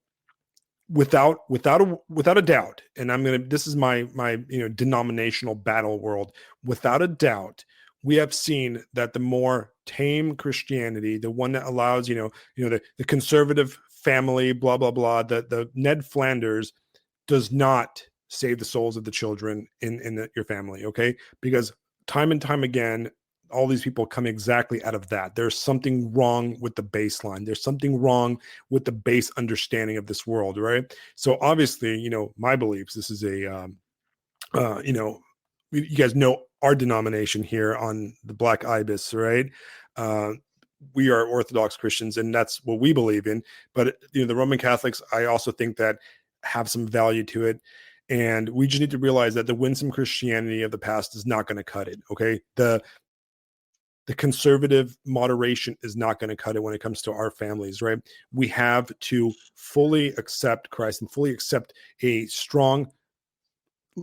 without a doubt, and this is my denominational battle world. Without a doubt, we have seen that the more tame Christianity, the one that allows the conservative family, blah blah blah, the Ned Flanders does not save the souls of the children in your family. Okay, because time and time again, all these people come exactly out of that. There's something wrong with the baseline. There's something wrong with the base understanding of this world, right? So obviously, my beliefs. This is you guys know our denomination here on the Black Ibis, right? Uh, we are Orthodox Christians, and that's what we believe in. But the Roman Catholics, I also think that have some value to it. And we just need to realize that the winsome Christianity of the past is not going to cut it. Okay, the conservative moderation is not going to cut it when it comes to our families, right? We have to fully accept Christ and fully accept a strong,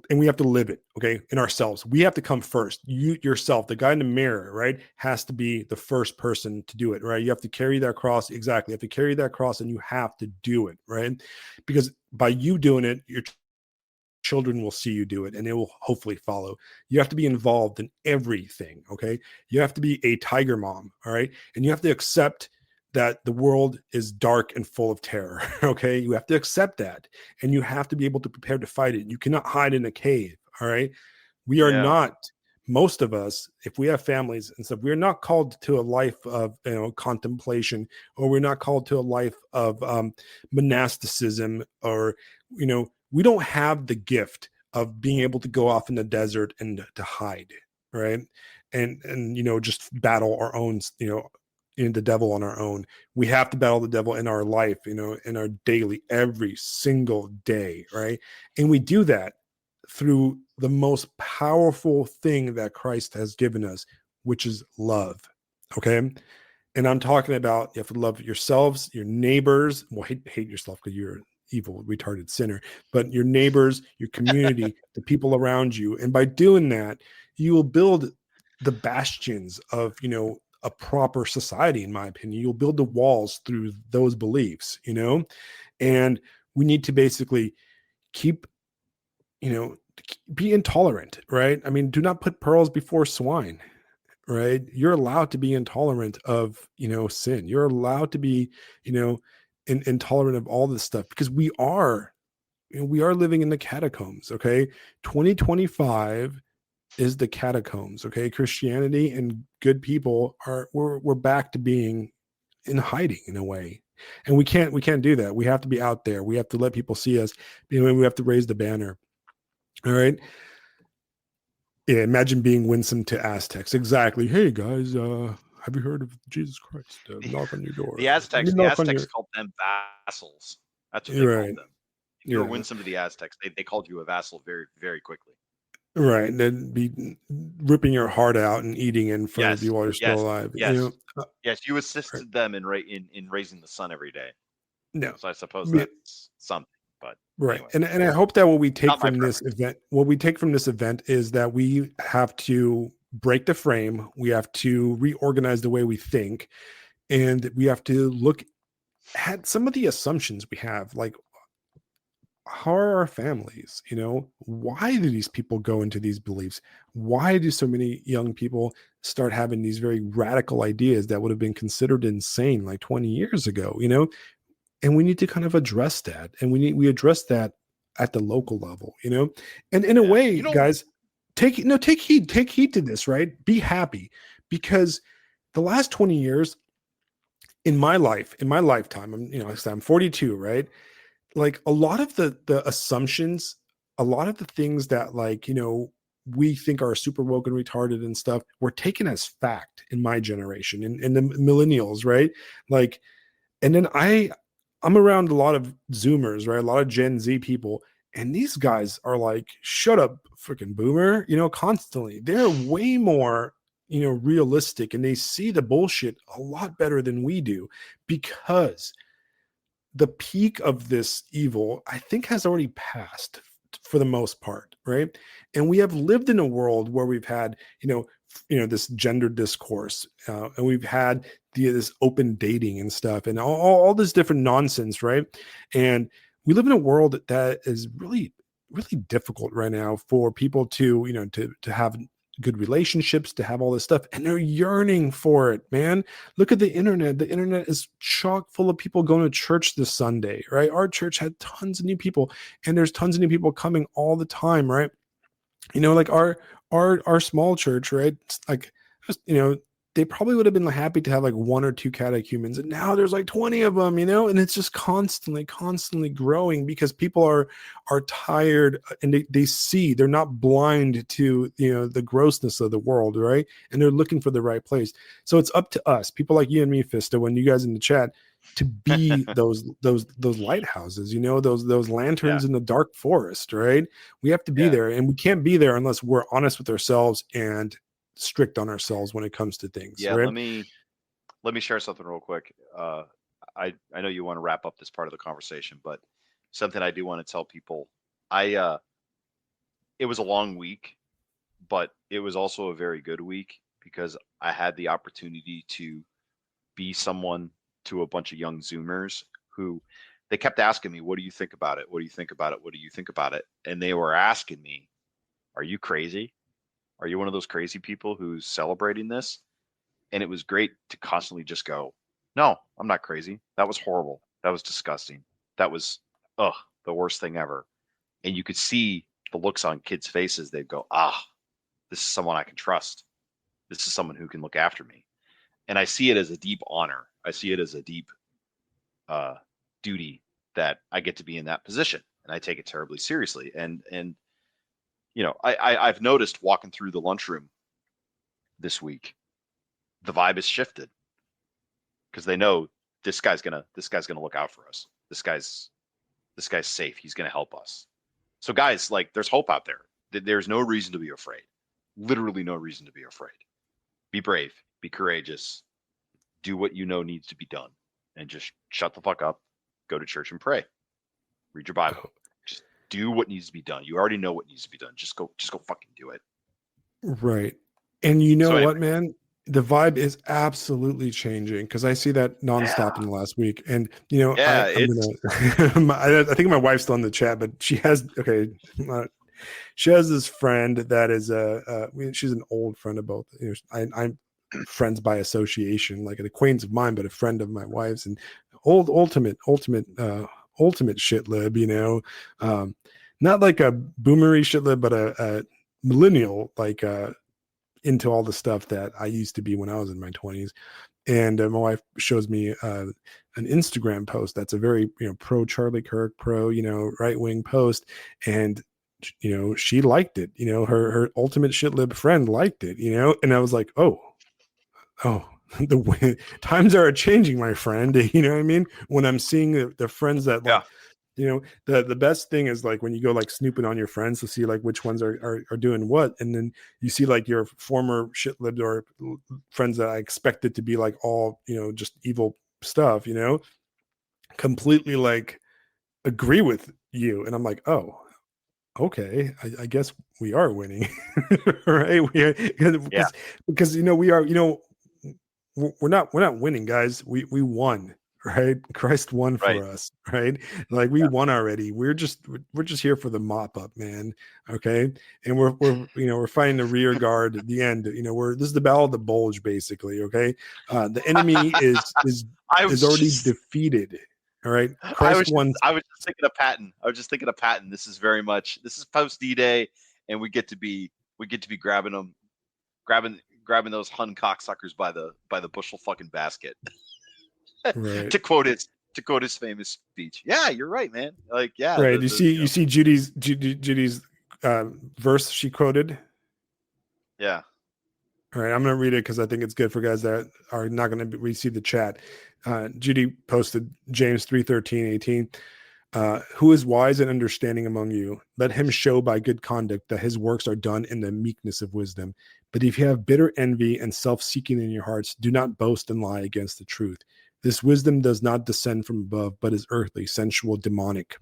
and we have to live it, okay, in ourselves. We have to come first. You yourself, the guy in the mirror, right, has to be the first person to do it, right? You have to carry that cross. Exactly. You have to carry that cross and you have to do it, right? Because by you doing it, your children will see you do it and they will hopefully follow. You have to be involved in everything. Okay. You have to be a tiger mom. All right. And you have to accept that the world is dark and full of terror. Okay. You have to accept that and you have to be able to prepare to fight it. You cannot hide in a cave. All right. We are yeah, not, most of us, if we have families and stuff, we're not called to a life of contemplation, or we're not called to a life of monasticism, or we don't have the gift of being able to go off in the desert and to hide, right? And just battle our own, in the devil on our own. We have to battle the devil in our life, in our daily, every single day, right? And we do that through the most powerful thing that Christ has given us, which is love. Okay. And I'm talking about you have to love yourselves, your neighbors. Well, hate yourself because you're an evil, retarded sinner, but your neighbors, your community, the people around you. And by doing that, you will build the bastions of, a proper society, in my opinion. You'll build the walls through those beliefs, and we need to basically keep, be intolerant, right? I mean, do not put pearls before swine, right? You're allowed to be intolerant of sin. You're allowed to be intolerant of all this stuff, because we are living in the catacombs. Okay, 2025 is the catacombs. Okay, Christianity and good people we're back to being in hiding in a way, and we can't do that. We have to be out there. We have to let people see us. We have to raise the banner. All right. Yeah, imagine being winsome to Aztecs. Exactly. Hey guys, have you heard of Jesus Christ? Knock on your door. the Let me Aztecs. The knock on Aztecs your. called them vassals. That's what they You're called right. them. If you were Yeah. winsome to the Aztecs, they called you a vassal very, very quickly. Right. And then be ripping your heart out and eating in front of Yes, you while you're still yes, alive. yes, Uh, yes. You right. assisted them in in raising the son every day. No. So I suppose Me- that's something. But Right. anyway, And I hope that what we take not my from this preference. event, what we take from this event is that we have to break the frame. We have to reorganize the way we think. And we have to look at some of the assumptions we have. Like, how are our families? Why do these people go into these beliefs? Why do so many young people start having these very radical ideas that would have been considered insane like 20 years ago? And we need to kind of address that, and we address that at the local level. And in a Yeah, way, guys, take heed to this, right? Be happy, because the last 20 years in my lifetime, like I said, I'm 42, right? Like, a lot of the assumptions, a lot of the things that, like, we think are super woke and retarded and stuff, were taken as fact in my generation, and the millennials, right? Like, and then I'm around a lot of Zoomers, right? A lot of Gen Z people, and these guys are like, "Shut up, freaking boomer!" Constantly. They're way more, realistic, and they see the bullshit a lot better than we do, because the peak of this evil, I think, has already passed for the most part, right? And we have lived in a world where we've had, this gender discourse, and we've had this open dating and stuff, and all this different nonsense, right? And we live in a world that is really, really difficult right now for people to, to have good relationships, to have all this stuff, and they're yearning for it, man. Look at the internet. The internet is chock full of people going to church this Sunday, right? Our church had tons of new people, and there's tons of new people coming all the time, right? Like our small church, right? It's like, they probably would have been happy to have like one or two catechumens, and now there's like 20 of them, and it's just constantly growing, because people are tired, and they see, they're not blind to, the grossness of the world, right? And they're looking for the right place. So it's up to us, people like you and me, Fisto, and you guys in the chat, to be those lighthouses, those Yeah, lanterns in the dark forest, right? We have to be yeah, there, and we can't be there unless we're honest with ourselves and strict on ourselves when it comes to things, yeah. right? Let me share something real quick. I know you want to wrap up this part of the conversation, but something I do want to tell people. I It was a long week, but it was also a very good week because I had the opportunity to be someone to a bunch of young Zoomers who they kept asking me, "What do you think about it? What do you think about it? What do you think about it?" And they were asking me, "Are you crazy? Are you one of those crazy people who's celebrating this?" And it was great to constantly just go, "No, I'm not crazy. That was horrible. That was disgusting. That was ugh, the worst thing ever." And you could see the looks on kids' faces. They'd go, "Ah, this is someone I can trust. This is someone who can look after me." And I see it as a deep honor. I see it as a deep uh, duty that I get to be in that position, and I take it terribly seriously. And I've noticed walking through the lunchroom this week, the vibe has shifted because they know this guy's gonna look out for us. This guy's safe. He's gonna help us. So guys, like, there's hope out there. There's no reason to be afraid. Literally no reason to be afraid. Be brave. Be courageous. Do what you know needs to be done, and just shut the fuck up. Go to church and pray. Read your Bible. Just do what needs to be done. You already know what needs to be done. Just go fucking do it. Right. And you know So what, anyway, man? The vibe is absolutely changing, because I see that nonstop yeah, in the last week. And yeah, I'm it's gonna I think my wife's still in the chat, but she has, okay, she has this friend that is she's an old friend of both. I'm friends by association, like an acquaintance of mine, but a friend of my wife's, and ultimate shit lib, not like a boomery shit lib, but a millennial, like into all the stuff that I used to be when I was in my 20s. And my wife shows me an Instagram post that's a very, pro Charlie Kirk, pro, right wing post, and she liked it. Her ultimate shit lib friend liked it. And I was like, oh, the way, times are changing, my friend. You know what I mean? When I'm seeing the friends that, yeah, like, The best thing is like when you go like snooping on your friends to see like which ones are doing what, and then you see like your former shit-lived or friends that I expected to be like all just evil stuff, completely like agree with you, and I'm like, oh, okay, I guess we are winning, right? We are, Yeah, because we are, we're not winning, guys. We won, right? Christ won right. for us, right? Like we Yeah. won already. We're just here for the mop up, man. Okay, and we're fighting the rear guard at the end. This is the battle of the bulge, basically. Okay, the enemy I is was already just defeated. All right, I Christ was just won. I was just thinking of Patton. I was just thinking of Patton. This is post D-Day, and we get to be grabbing those Hun cocksuckers by the bushel fucking basket. Right. to quote his famous speech. Yeah, you're right, man. Like, yeah, Right. the You the see, you you know, see Judy's verse she quoted. yeah. All right, I'm going to read it because I think it's good for guys that are not going to receive the chat. Judy posted James 3:13-18. Who is wise and understanding among you? Let him show by good conduct that his works are done in the meekness of wisdom. But if you have bitter envy and self-seeking in your hearts, do not boast and lie against the truth. This wisdom does not descend from above, but is earthly, sensual, demonic.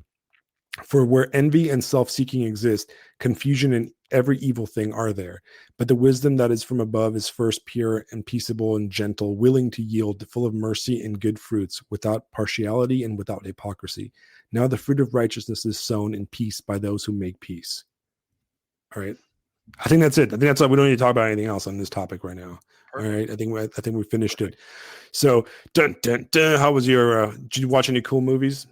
For where envy and self seeking exist, confusion and every evil thing are there. But the wisdom that is from above is first pure and peaceable and gentle, willing to yield, full of mercy and good fruits, without partiality and without hypocrisy. Now the fruit of righteousness is sown in peace by those who make peace. All right. I think that's it. I think that's all. We don't need to talk about anything else on this topic right now. All Perfect. right. I think we finished Perfect. it. So, dun, dun, dun, how was your? Did you watch any cool movies?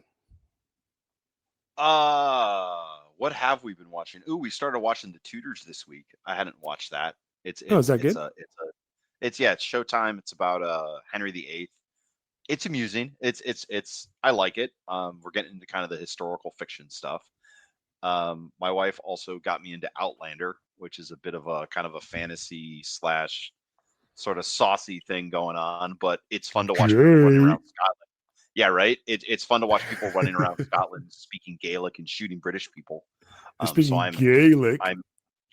What have we been watching? Ooh, we started watching The Tudors this week. I hadn't watched that. It's Oh, is it's that it's good? a it's a it's yeah, it's Showtime. It's about Henry VIII. It's amusing. It's I like it. We're getting into kind of the historical fiction stuff. My wife also got me into Outlander, which is a bit of a kind of a fantasy slash sort of saucy thing going on, but it's fun to watch people running Gay. around Scotland. Yeah, right. It's fun to watch people running around Scotland speaking Gaelic and shooting British people. You're So speaking I'm Gaelic. I'm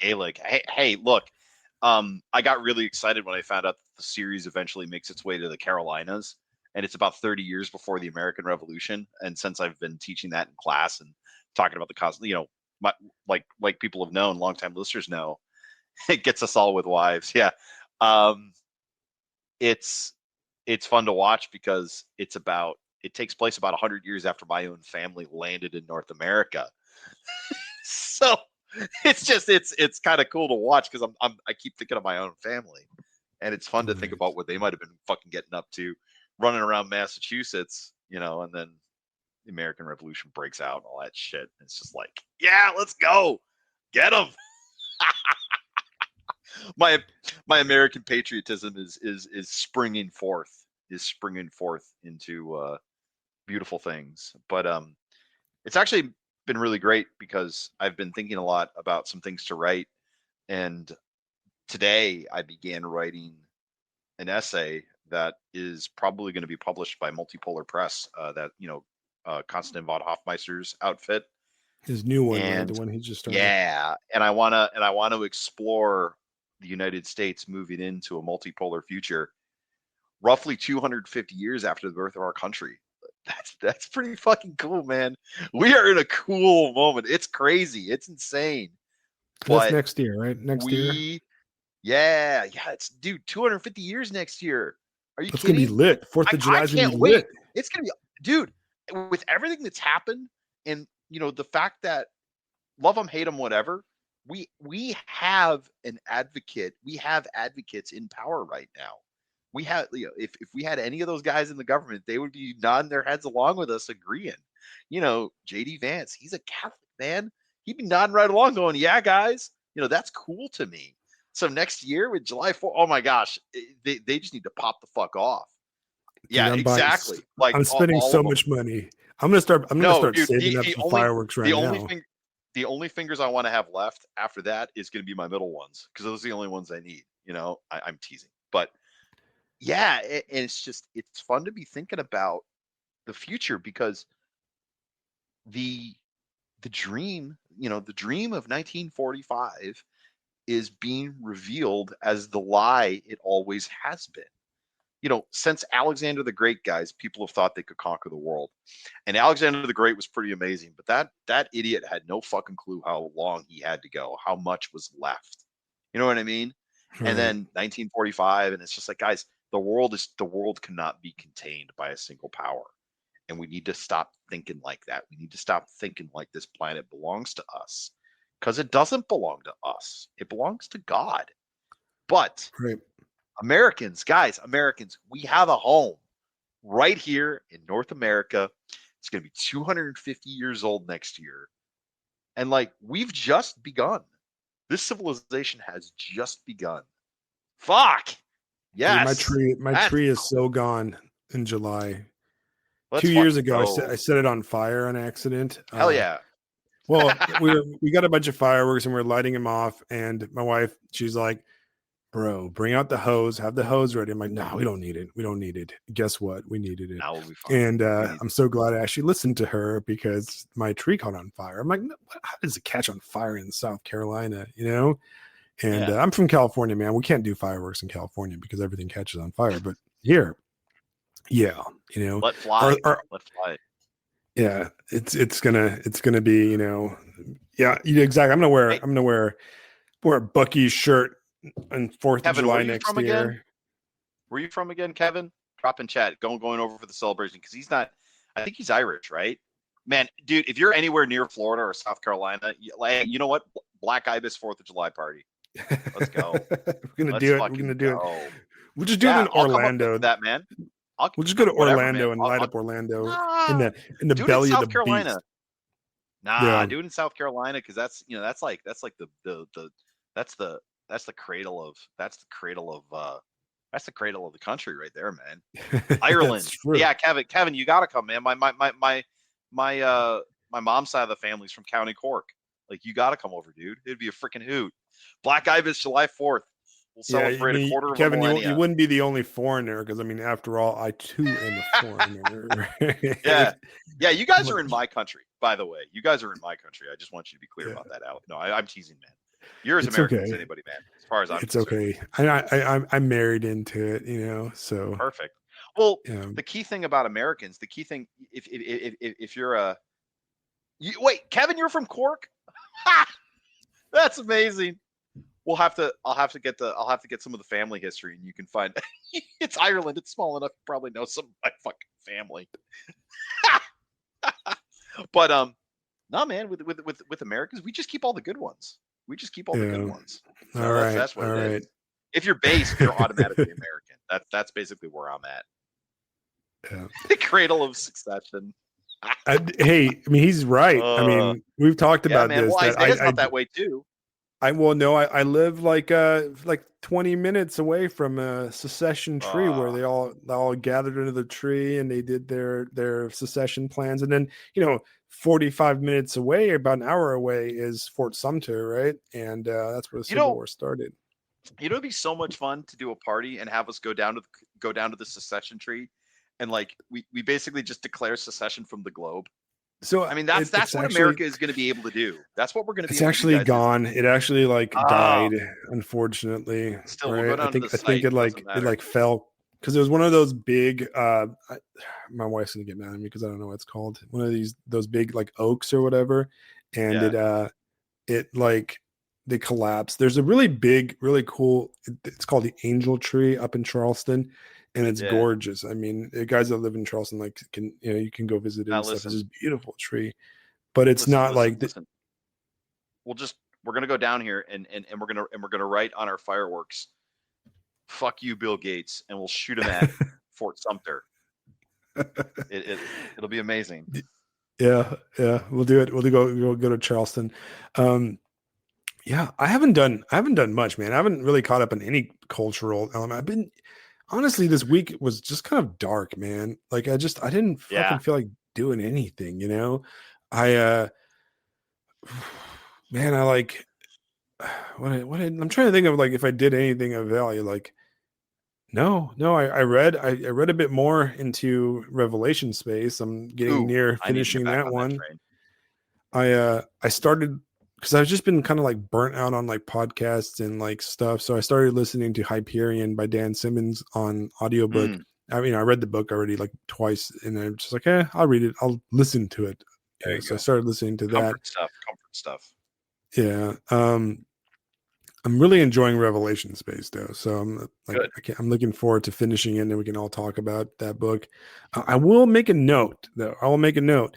Gaelic. Hey, look. I got really excited when I found out that the series eventually makes its way to the Carolinas, and it's about 30 years before the American Revolution. And since I've been teaching that in class and talking about the cost, my, like people have known, longtime listeners know, it gets us all with wives. Yeah, um, it's it's fun to watch because it takes place about 100 years after my own family landed in North America. So it's kind of cool to watch because I keep thinking of my own family, and it's fun to think Right. about what they might have been fucking getting up to, running around Massachusetts, and then the American Revolution breaks out and all that shit. It's just like, yeah, let's go, get them. my my American patriotism is springing forth into beautiful things. But it's actually been really great because I've been thinking a lot about some things to write, and today I began writing an essay that is probably going to be published by Multipolar Press. Konstantin von Hofmeister's outfit, His new one, right? The and one he just started. yeah, and I want to explore the United States moving into a multipolar future, roughly 250 years after the birth of our country. That's pretty fucking cool, man. We are in a cool moment. It's crazy. It's insane. That's But next year, right? Next year. we yeah, it's dude, 250 years next year. Are you That's gonna be kidding? lit. Fourth I, of I July is gonna be can't wait. lit. It's gonna be dude, with everything that's happened and the fact that love them, hate them, whatever. We have advocates in power right now. We have, if we had any of those guys in the government, they would be nodding their heads along with us, agreeing. JD Vance, he's a Catholic man. He'd be nodding right along, going, "Yeah, guys, that's cool to me." So next year with July 4th, oh my gosh, they just need to pop the fuck off. Dude, Yeah, I'm buying. exactly. Like I'm spending all so of them. much money. I'm gonna No, start dude. saving The up the for only fireworks the right only now. thing the only fingers I want to have left after that is going to be my middle ones because those are the only ones I need. I'm teasing, but yeah, and it's fun to be thinking about the future because the the dream, the dream of 1945 is being revealed as the lie it always has been. Since Alexander the Great, guys, people have thought they could conquer the world. And Alexander the Great was pretty amazing, but that idiot had no fucking clue how long he had to go, how much was left. You know what I mean? And Right. then 1945, and it's just like, guys, the world cannot be contained by a single power. And we need to stop thinking like that. We need to stop thinking like this planet belongs to us, because it doesn't belong to us. It belongs to God. But Right. Americans, guys, Americans, we have a home right here in North America. It's going to be 250 years old next year. And like, we've just begun. This civilization has just begun. Fuck. Dude, Yes. my That's tree is so gone in July. let's 2 years fucking ago, I go. set it on fire on accident. Hell yeah. Well, we got a bunch of fireworks and we are lighting them off. And my wife, she's like, "Bro, bring out the hose. Have the hose ready." I'm like, "No, we don't need it. We don't need it." Guess what? We needed it. Now we'll be fine. And We need I'm so glad I actually listened to her because my tree caught on fire. I'm like, no, how does it catch on fire in South Carolina? And yeah. I'm from California, man. We can't do fireworks in California because everything catches on fire. But here, yeah, Let fly. Let fly. yeah, it's gonna be, yeah, exactly. Hey, I'm gonna wear a Bucky's shirt on 4th of Kevin, where July are you next from again? year. Where are you from again, Kevin? Drop in chat. Going over for the celebration, because he's not. I think he's Irish, right? Man, dude, if you're anywhere near Florida or South Carolina, you know what? Black Ibis 4th of July party. Let's go. We're gonna Let's do it. We're gonna fucking do it. go. We'll just do it Yeah, in I'll come up to Orlando. that, man. I'll We'll just go to whatever, man. Orlando and light up Orlando in Nah, the do it in belly of the South beast. Carolina. Nah, Yeah. do it in South Carolina, because that's like the that's the that's the cradle of the country right there, man. That's Ireland. true. Yeah, Kevin, you gotta come, man. My mom's side of the family's from County Cork. Like, you gotta come over, dude. It'd be a freaking hoot. Black Ibis, July 4th. We'll Yeah, I celebrate a mean, quarter of a Kevin, you millennia. wouldn't be the only foreigner because I mean, after all, I too am a foreigner. Yeah. Right? Yeah, you guys are in my country, by the way. You guys are in my country. I just want you to be clear Yeah, about that, Alex. No, I'm teasing, man. You're as it's American as okay. anybody, man, as far as I'm It's concerned. okay. I'm married into it, so Perfect. Well, yeah. the key thing about Americans, the key thing, if you're wait, Kevin, you're from Cork? That's amazing. I'll have to get some of the family history, and you can find it's Ireland. It's small enough, you probably know some of my fucking family. But no, man, with Americans, we just keep all the good ones. We just keep all the good Yeah. ones. All That's right. what All it right. is. If you're based, you're automatically American. That's basically where I'm at. Yeah. The cradle of succession. Hey, I mean, he's right. I uh, mean, we've talked yeah, about man. this Well, that Isaiah's not that way too. well, no, I live like 20 minutes away from a secession tree where Uh, they all gathered under the tree and they did their secession plans. And then, 45 minutes away, about an hour away, is Fort Sumter, right? And that's where the you Civil know, War started. it'd be so much fun to do a party and have us go down to the secession tree, and like we basically just declare secession from the globe. So I mean, that's it's what actually America is going to be able to do. That's what we're going to be it's able to do, actually guys. gone. It actually like Ah, died, unfortunately. still, we'll go Right? I down to think the I think site. it It doesn't like it matter. like fell because it was one of those big my wife's gonna get mad at me because I don't know what it's called. One of those big like oaks or whatever. And Yeah, it like they collapsed. There's a really big, really cool, it's called the Angel Tree up in Charleston, and it's yeah. gorgeous. I mean, the guys that live in Charleston like can you can go visit it Now and stuff. It's listen, just a beautiful tree. But it's listen, not listen, like listen. We're gonna go down here, and we're gonna write on our fireworks, "Fuck you, Bill Gates," and we'll shoot him at Fort Sumter. It'll be amazing. Yeah, we'll do it. We'll go to Charleston. Um, yeah, I haven't done much, man. I haven't really caught up on any cultural element. I've been honestly this week was just kind of dark, man. Like I didn't Yeah, fucking feel like doing anything. I man, I like I'm trying to think of like if I did anything of value. Like no, I read a bit more into Revelation Space. I'm getting ooh, near I need to get finishing back that on that one. train. I started because I've just been kind of like burnt out on like podcasts and like stuff. So I started listening to Hyperion by Dan Simmons on audiobook. Mm, I mean, I read the book already like twice, and I'm just like, I'll read it. I'll listen to it. there you So I go. started listening to that. Comfort stuff. Comfort stuff. Yeah. I'm really enjoying Revelation Space though. So I'm like, Good. I'm looking forward to finishing it, and then we can all talk about that book. I will make a note though. I will make a note.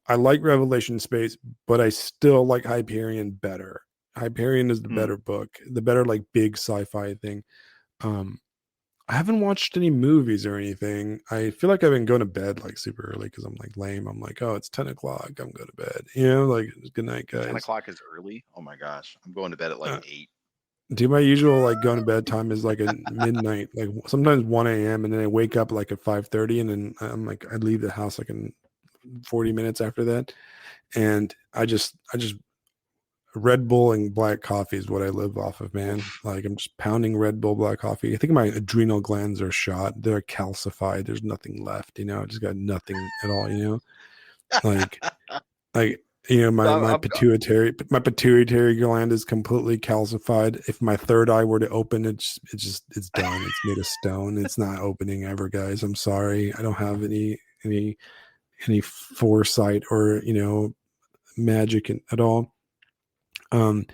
I like Revelation Space, but I still like Hyperion better. Hyperion is the Mm. better book, the better like big sci-fi thing. Um, I haven't watched any movies or anything. I feel like I've been going to bed like super early because I'm like lame. I'm like, oh, it's 10 o'clock. I'm going to bed. Like good night, 10 guys. o'clock is early. Oh my gosh. I'm going to bed at like Uh, 8. Do my usual like going to bed time is like a midnight, like sometimes 1 a.m. and then I wake up like at 5:30 and then I'm like I leave the house like in 40 minutes after that. And I just Red Bull and black coffee is what I live off of, man. Oof. Like I'm just pounding Red Bull black coffee. I think my adrenal glands are shot. They're calcified. There's nothing left, I just got nothing at all. Like like my I'm, my I'm, pituitary gland is completely calcified. If my third eye were to open, it's done. It's made of stone. It's not opening ever, guys. I'm sorry. I don't have any foresight or magic at all. Um,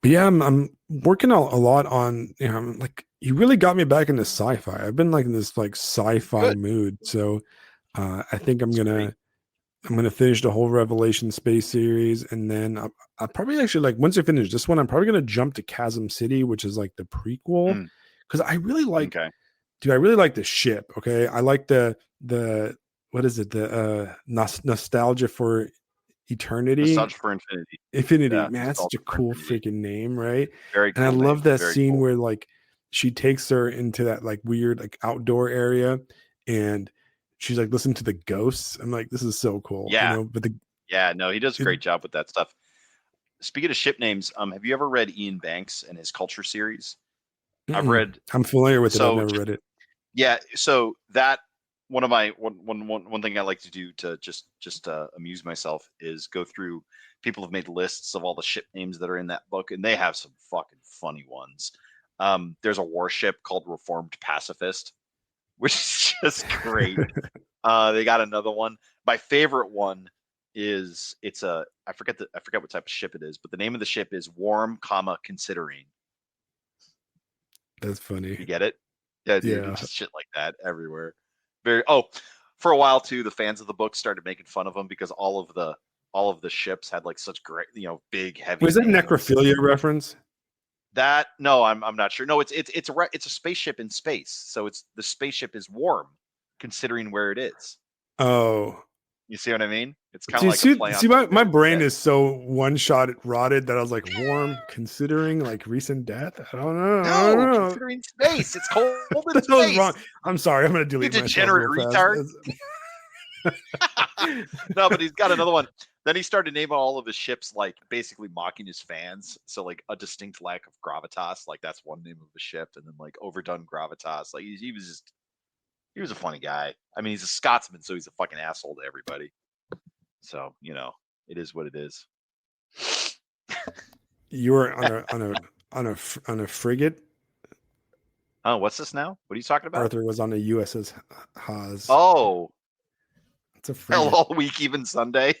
but yeah, I'm working a lot on. I'm like you really got me back into sci-fi. I've been like in this like sci-fi good. mood. So I think I'm It's great. gonna I'm gonna finish the whole Revelation Space series, and then I'll probably actually like once I finish this one, I'm probably gonna jump to Chasm City, which is like the prequel, Mm, because I really like, okay. dude, I really like the ship. Okay, I like the what is it? The nostalgia for eternity, Nostalgia for Infinity. infinity. Yeah. Man, that's such Nostalgia a for cool Infinity. freaking name, right? Very And I cool love name. that Very scene cool. where like she takes her into that like weird like outdoor area, and she's like listening to the ghosts. I'm like, this is so cool, Yeah. But the Yeah. No, he does a it, great job with that stuff. Speaking of ship names, have you ever read Ian Banks and his Culture series? I've read I'm familiar with it. I've so never read it. yeah, so that one of my one thing I like to do to just amuse myself is go through. People have made lists of all the ship names that are in that book, and they have some fucking funny ones. There's a warship called Reformed Pacifist, which is just great. They got another one. My favorite one is it's a I forget what type of ship it is, but the name of the ship is Warm, considering. That's funny. You get it? Yeah, dude, it's Yeah. just shit like that everywhere. Very for a while too, the fans of the book started making fun of them because all of the ships had like such great, big heavy Was that names. necrophilia reference? That no, I'm not sure. No, it's a spaceship in space. So it's the spaceship is warm considering where it is. Oh, You see what I mean? It's kind of see, like a play on my something they brain said. is so one shot rotted that I was like, warm, considering like recent death. I don't know. I don't No, know. considering space. It's cold in That was wrong. space. I'm sorry. I'm gonna You delete myself degenerate real fast. retard. No, but he's got another one. Then he started naming all of his ships, like basically mocking his fans. So like a distinct lack of gravitas, like that's one name of a ship, and then like overdone gravitas. Like he was a funny guy. I mean, he's a Scotsman, so he's a fucking asshole to everybody. So it is what it is. You were on a frigate. Oh, what's this now? What are you talking about? Arthur was on a USS Haas. Oh, It's a hell, frigate. all week, even Sunday.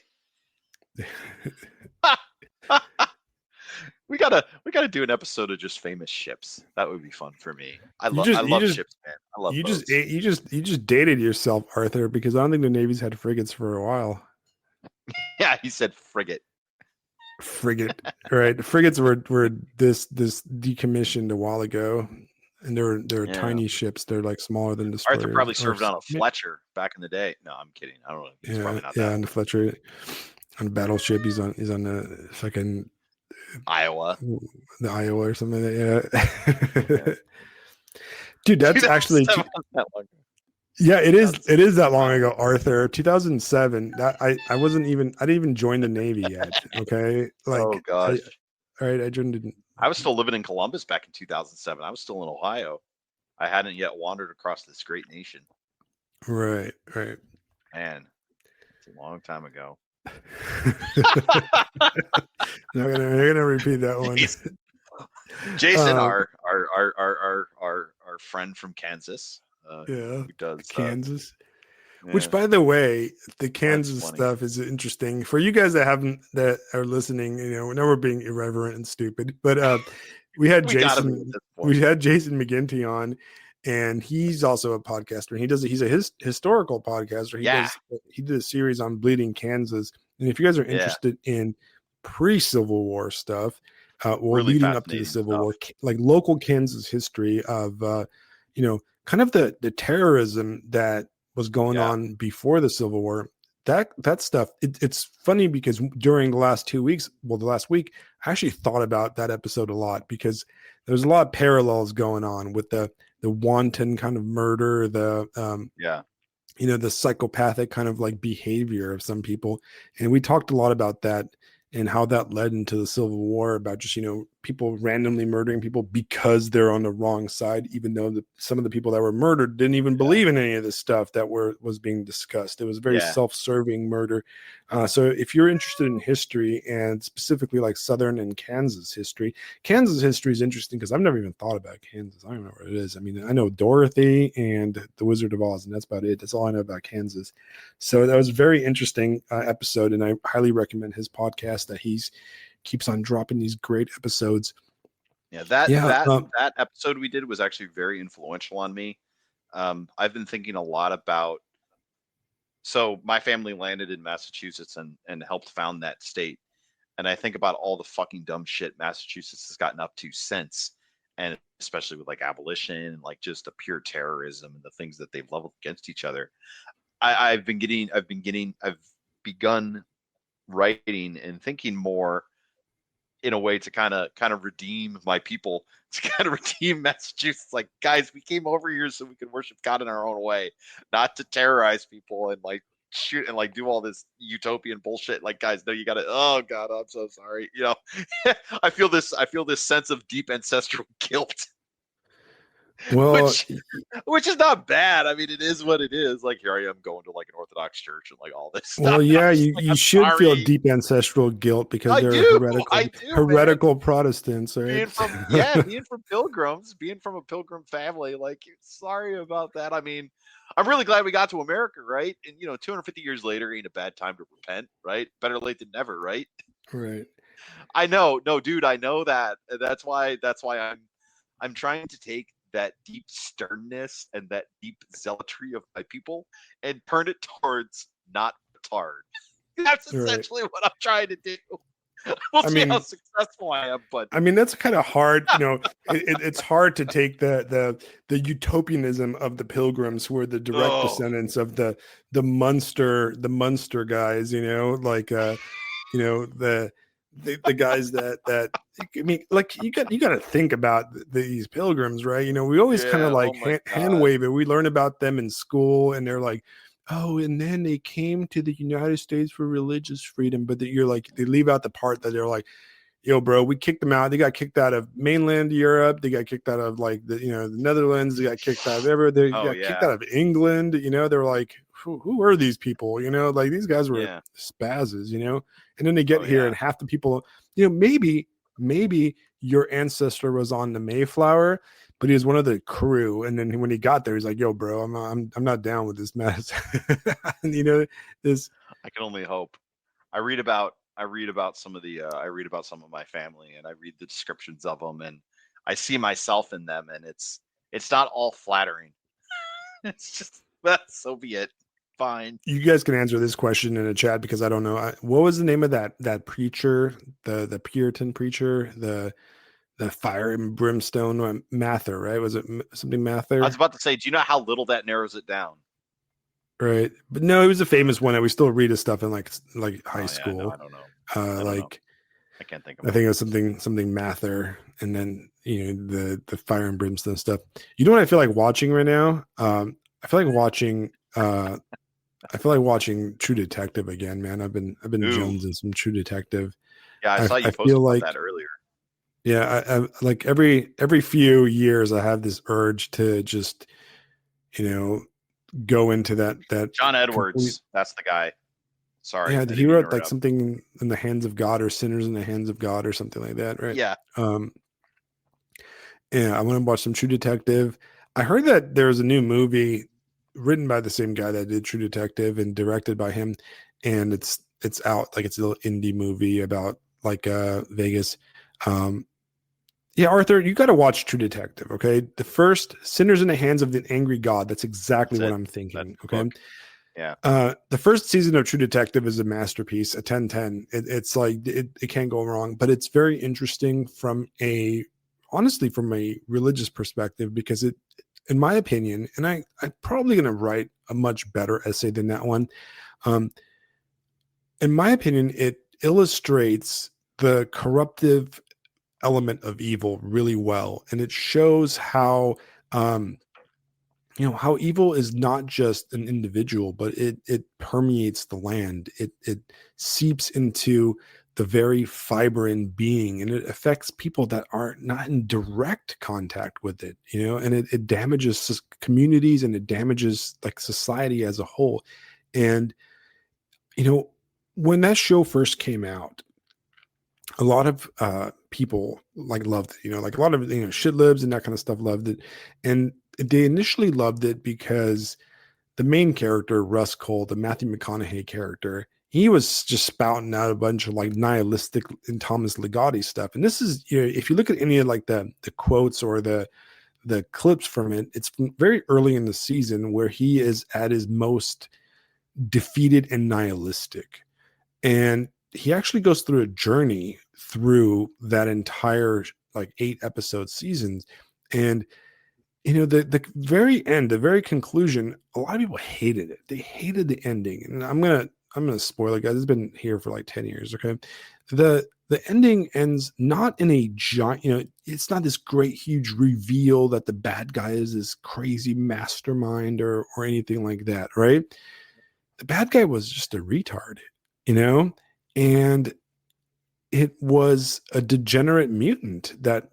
We gotta do an episode of just famous ships. That would be fun for me. You I just you love just ships, man. I love you just boats. you just dated yourself, Arthur, because I don't think the Navy's had frigates for a while. Yeah, he said frigate. Frigate, right? Frigates were this decommissioned a while ago, and they're Yeah. tiny ships. They're like smaller than Arthur destroyers, probably served on a Fletcher back in the day. No, I'm kidding. I don't know. He's yeah, probably not yeah. that On old. the Fletcher, on the battleship, he's on the fucking Iowa. the Iowa or something like that. Yeah. Yeah. Dude, that's actually 2007 wasn't that long ago. yeah, it is. Nuts. It is that long Wow. ago, Arthur. 2007. That I didn't even join the Navy yet. Okay, Oh like gosh. all right, I joined. I was still living in Columbus back in 2007. I was still in Ohio. I hadn't yet wandered across this great nation. Right, right. Man, it's a long time ago. They're gonna repeat that one. Jason, Jason, Uh, our friend from Kansas, yeah, who does Kansas. Which, yeah, by the way, the that's Kansas funny. stuff is interesting for you guys that haven't that are listening. You know, we know we're being irreverent and stupid, but we had We gotta be at Jason, this point. we had Jason McGinty on, and he's also a podcaster. And he's a historical podcaster. Yeah, He did a series on Bleeding Kansas. And if you guys are yeah, interested in pre-Civil War stuff, well, really leading up to the fascinating Civil stuff. War, like local Kansas history of, kind of the terrorism that was going Yeah, on before the Civil War. That stuff, it's funny because during the last 2 weeks, well, the last week, I actually thought about that episode a lot because there's a lot of parallels going on with the wanton kind of murder, yeah, the psychopathic kind of like behavior of some people. And we talked a lot about that and how that led into the Civil War about just, people randomly murdering people because they're on the wrong side, even though some of the people that were murdered didn't even yeah, believe in any of the stuff that was being discussed. It was very yeah. self-serving murder. So if you're interested in history and specifically like Southern and Kansas history is interesting because I've never even thought about Kansas. I don't know where it is. I mean, I know Dorothy and the Wizard of Oz, and that's about it. That's all I know about Kansas. So that was a very interesting episode, and I highly recommend his podcast. That he's keeps on dropping these great episodes. Yeah, that Yeah, that that episode we did was actually very influential on me. I've been thinking a lot about. So my family landed in Massachusetts and helped found that state, and I think about all the fucking dumb shit Massachusetts has gotten up to since, and especially with like abolition and like just the pure terrorism and the things that they've leveled against each other. I've begun writing and thinking more in a way to kind of redeem my people, to kind of redeem Massachusetts. Like, guys, we came over here so we could worship God in our own way, not to terrorize people and like shoot and like do all this utopian bullshit. Like, guys, no, you gotta, oh God, I'm so sorry. I feel this sense of deep ancestral guilt, well, which which is not bad. I mean, it is what it is. Like, here I am going to like an Orthodox church and like all this stuff. And I'm yeah, just you like, you I'm should feel sorry. deep ancestral guilt because I they're do. I do, man. heretical Protestants, right? Being from pilgrims, being from a pilgrim family, like, sorry about that. I mean, I'm really glad we got to America, right? And 250 years later ain't a bad time to repent, right? Better late than never, right? Right. I know, no, dude, I know that. That's why I'm trying to take that deep sternness and that deep zealotry of my people and turn it towards not retard. That's Right. essentially what I'm trying to do. We'll I see how mean, successful I am, but that's kind of hard. It's hard to take the utopianism of the Pilgrims, who are the direct oh descendants of the Munster guys. Like the guys that I mean, like you got to think about these Pilgrims, right? We always kind of yeah, oh like my hand god. wave it. We learn about them in school, and they're like, oh, and then they came to the United States for religious freedom, but you're like, they leave out the part that they're like, yo, bro, we kicked them out. They got kicked out of mainland Europe. They got kicked out of like the Netherlands. They got kicked out of everywhere. They Oh got kicked yeah. out of England. They're like, who are these people? Like these guys were Yeah. spazzes. And then they get Oh here, yeah. and half the people, maybe your ancestor was on the Mayflower, but he was one of the crew. And then when he got there, he's like, yo, bro, I'm not down with this mess. and, this. I can only hope. I read about some of my family, and I read the descriptions of them, and I see myself in them, and it's not all flattering. It's just, well, so be it. Fine. You guys can answer this question in a chat because I don't know. What was the name of that preacher, the Puritan preacher, the fire and brimstone Mather, right? Was it something I was Mather? about to say, do you know how little that narrows it down? Right. But no, he was a famous one that we still read his stuff in like high Oh yeah, no, I school. don't know. I don't know. Like I can't think of I them. think it was something Mather, and then the fire and brimstone stuff. You know what I feel like watching right now? I feel like watching True Detective again, man. I've been Ooh, jonesing some True Detective. yeah, I I saw you I post feel about like that earlier. yeah, I like every few years I have this urge to just you know go into that John complete. Edwards, that's the guy. Sorry, Yeah, I he didn't mean to wrote like interrupt. something in the hands of God or sinners in the hands of God or something like that, right? Yeah, Um, yeah, I want to watch some True Detective. I heard that there's a new movie written by the same guy that did True Detective and directed by him, and it's out like it's a little indie movie about like Vegas. Um, yeah, Arthur, you got to watch True Detective. Okay, the first Sinners in the Hands of the Angry God. That's exactly that's what it. I'm That's thinking. the Okay, book. Yeah, the first season of True Detective is a masterpiece, a 10/10. It's like it can't go wrong, but it's very interesting from a honestly from a religious perspective because it, in my opinion, and I'm probably going to write a much better essay than that one. Um, in my opinion, it illustrates the corruptive element of evil really well, and it shows how um, how evil is not just an individual, but it permeates the land. It seeps into the very fiber in being, and it affects people that are not in direct contact with it. And it damages communities, and it damages like society as a whole. And you know, when that show first came out, a lot of people like loved it. Like a lot of shit libs and that kind of stuff loved it, and they initially loved it because the main character, Russ Cole, the Matthew McConaughey character, he was just spouting out a bunch of like nihilistic and Thomas Ligotti stuff. And this is, if you look at any of like the quotes or the clips from it, it's from very early in the season where he is at his most defeated and nihilistic. And he actually goes through a journey through that entire like 8 episode seasons. And the very end, the very conclusion, a lot of people hated it. They hated the ending. And I'm gonna spoil it, guys. It's been here for like 10 years. Okay. The ending ends not in a giant, it's not this great huge reveal that the bad guy is this crazy mastermind or anything like that, right? The bad guy was just a retard, you know, and it was a degenerate mutant that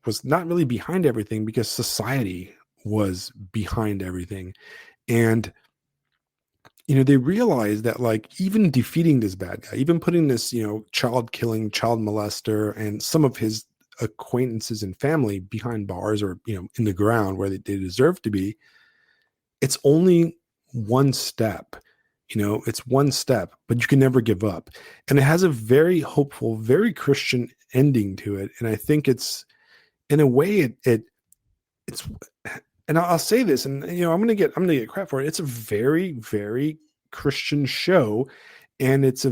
was not really behind everything because society was behind everything. And they realized that like even defeating this bad guy, even putting this child killing, child molester, and some of his acquaintances and family behind bars or in the ground where they deserve to be, it's only one step. It's one step, but you can never give up. And it has a very hopeful, very Christian ending to it. And I think it's in a way it's and I'll say this, and I'm gonna get crap for it. It's a very, very Christian show, and it's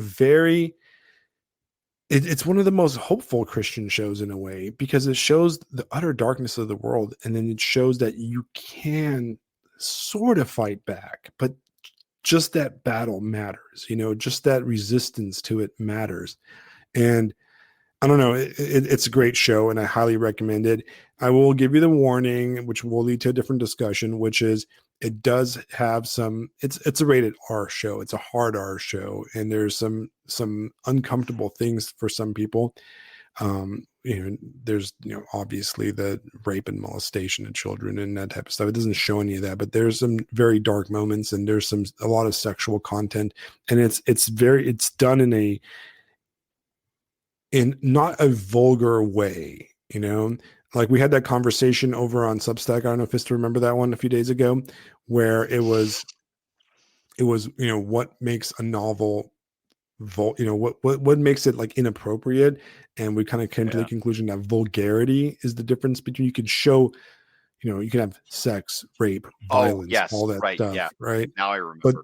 one of the most hopeful Christian shows in a way because it shows the utter darkness of the world, and then it shows that you can sort of fight back, but just that battle matters, just that resistance to it matters. And I don't know, it's a great show and I highly recommend it. I will give you the warning, which will lead to a different discussion, which is it does have it's a rated R show. It's a hard R show, and there's some uncomfortable things for some people. There's obviously the rape and molestation of children and that type of stuff. It doesn't show any of that, but there's some very dark moments, and there's a lot of sexual content, and it's done in not a vulgar way. Like we had that conversation over on Substack. I don't know if you still remember that one a few days ago, where it was what makes a novel what makes it like inappropriate, and we kind of came to the yeah. conclusion that vulgarity is the difference between you can show you can have sex, rape, Oh, violence, yes. all that Right. stuff, Yeah. right? Now I But remember.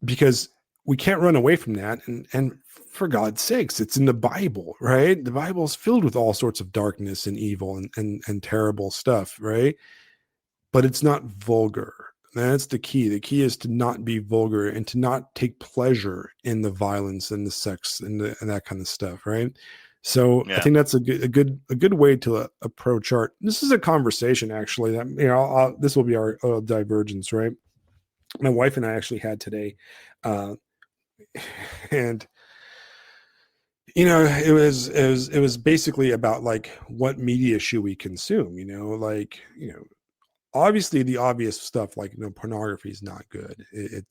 because we can't run away from that, and for God's sakes, it's in the Bible, right? The Bible is filled with all sorts of darkness and evil and terrible stuff, right? But it's not vulgar. That's the key. The key is to not be vulgar and to not take pleasure in the violence and the sex and that kind of stuff, right? So I Yeah. think that's a good way to approach art. This is a conversation actually that this will be our divergence, right? My wife and I actually had today, uh, and it was basically about like what media should we consume, like obviously the obvious stuff like pornography is not good. It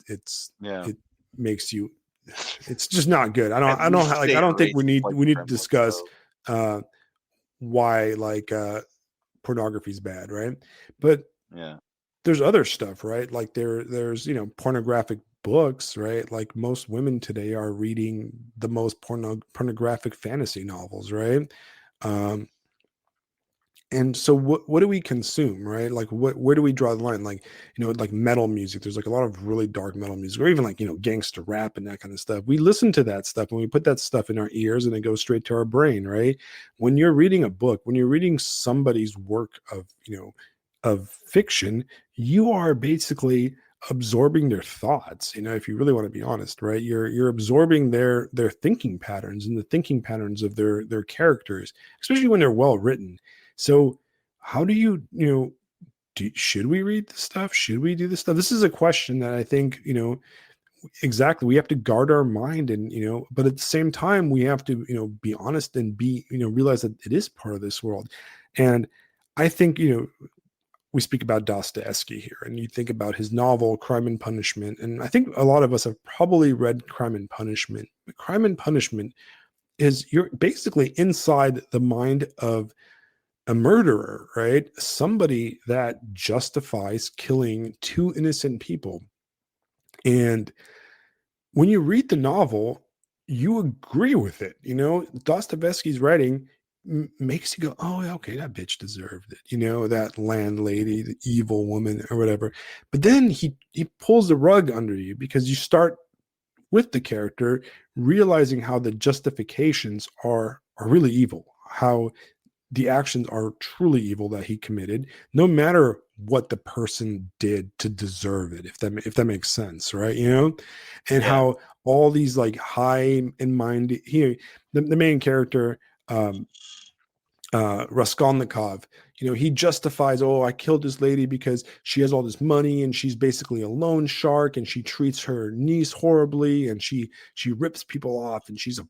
Yeah. it makes you It's just not good. At I don't least like, stay I don't think erased we like need to Gremlins, discuss though. uh why like pornography is bad, right? But Yeah. there's other stuff, right? Like there's, you know, pornographic books, right? Like most women today are reading the most pornographic fantasy novels, right? Um, and so what do we consume, right? Like where do we draw the line? Like, you know, like metal music, there's like a lot of really dark metal music, or even like, you know, gangster rap and that kind of stuff. We listen to that stuff and we put that stuff in our ears and it goes straight to our brain, right? When you're reading a book, when you're reading somebody's work of, you know, of fiction, you are basically absorbing their thoughts, you know, if you really want to be honest, right? You're absorbing their thinking patterns and the thinking patterns of their characters, especially when they're well written. So how do you, you know, should we read this stuff? Should we do this stuff? This is a question that I think, you know, exactly. We have to guard our mind and, you know, but at the same time, we have to, you know, be honest and be, you know, realize that it is part of this world. And I think, you know, we speak about Dostoevsky here and you think about his novel, Crime and Punishment. And I think a lot of us have probably read Crime and Punishment. But Crime and Punishment is you're basically inside the mind of a murderer, right? Somebody that justifies killing two innocent people. And when you read the novel, you agree with it. You know, Dostoevsky's writing makes you go, oh, okay, that bitch deserved it. You know, that landlady, the evil woman, or whatever. But then he pulls the rug under you because you start with the character realizing how the justifications are really evil, how the actions are truly evil that he committed, no matter what the person did to deserve it, if that makes sense, right? You know, and Yeah. how all these like high in mind here, the main character, um, Raskolnikov, you know, he justifies, oh, I killed this lady because she has all this money and she's basically a loan shark and she treats her niece horribly and she rips people off and she's a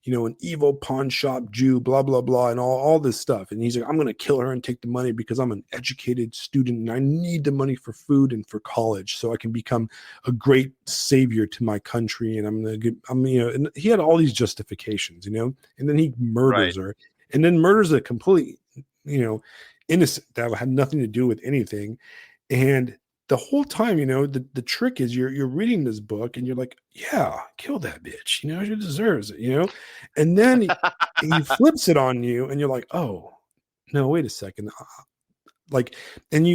you know, an evil pawn shop Jew, blah blah blah, and all this stuff. And he's like, I'm gonna kill her and take the money because I'm an educated student and I need the money for food and for college so I can become a great savior to my country. And you know, and he had all these justifications, you know, and then he murders Right. her and then murders a complete, you know, innocent that had nothing to do with anything. And the whole time, you know, the trick is you're reading this book and you're like, yeah, kill that bitch, you know, she deserves it, you know. And then he flips it on you and you're like, oh no, wait a second, like, and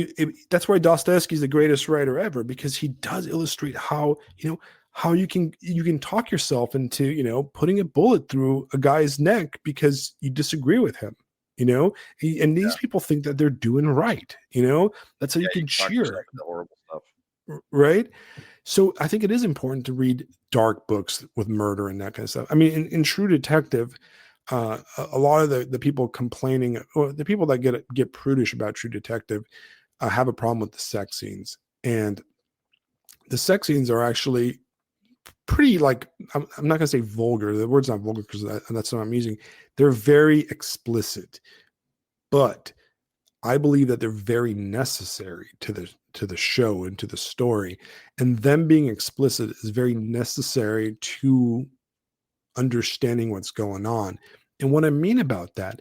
that's why Dostoevsky's the greatest writer ever, because he does illustrate how, you know, how you can talk yourself into, you know, putting a bullet through a guy's neck because you disagree with him, you know. And these Yeah. people think that they're doing right, you know. That's how you Yeah. You can can talk yourself cheer, into horrible stuff. right? So I think it is important to read dark books with murder and that kind of stuff. I mean, in True Detective, a lot of the people complaining, or the people that get prudish about True Detective, have a problem with the sex scenes, and the sex scenes are actually pretty like, I'm not going to say vulgar. The word's not vulgar because that's what I'm using. They're very explicit, but I believe that they're very necessary to the show and to the story, and them being explicit is very necessary to understanding what's going on. And what I mean about that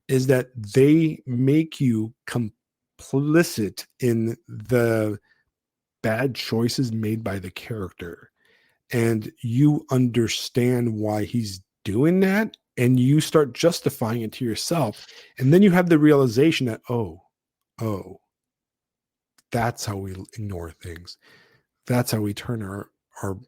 is that they make you complicit in the bad choices made by the character. And you understand why he's doing that. And you start justifying it to yourself. And then you have the realization that, oh, that's how we ignore things. That's how we turn our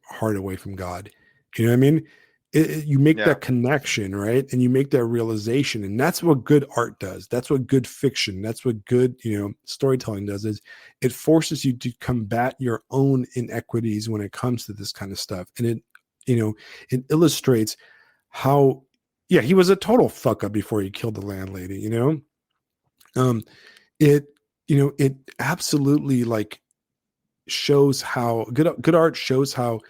heart away from God. You know what I mean? You make Yeah. that connection, right? And you make that realization, and that's what good art does. That's what good fiction. That's what good, you know, storytelling does. Is it forces you to combat your own inequities when it comes to this kind of stuff, and it, you know, it illustrates how, yeah, he was a total fuck up before he killed the landlady. You know, um, it, you know, it absolutely like shows how good art shows how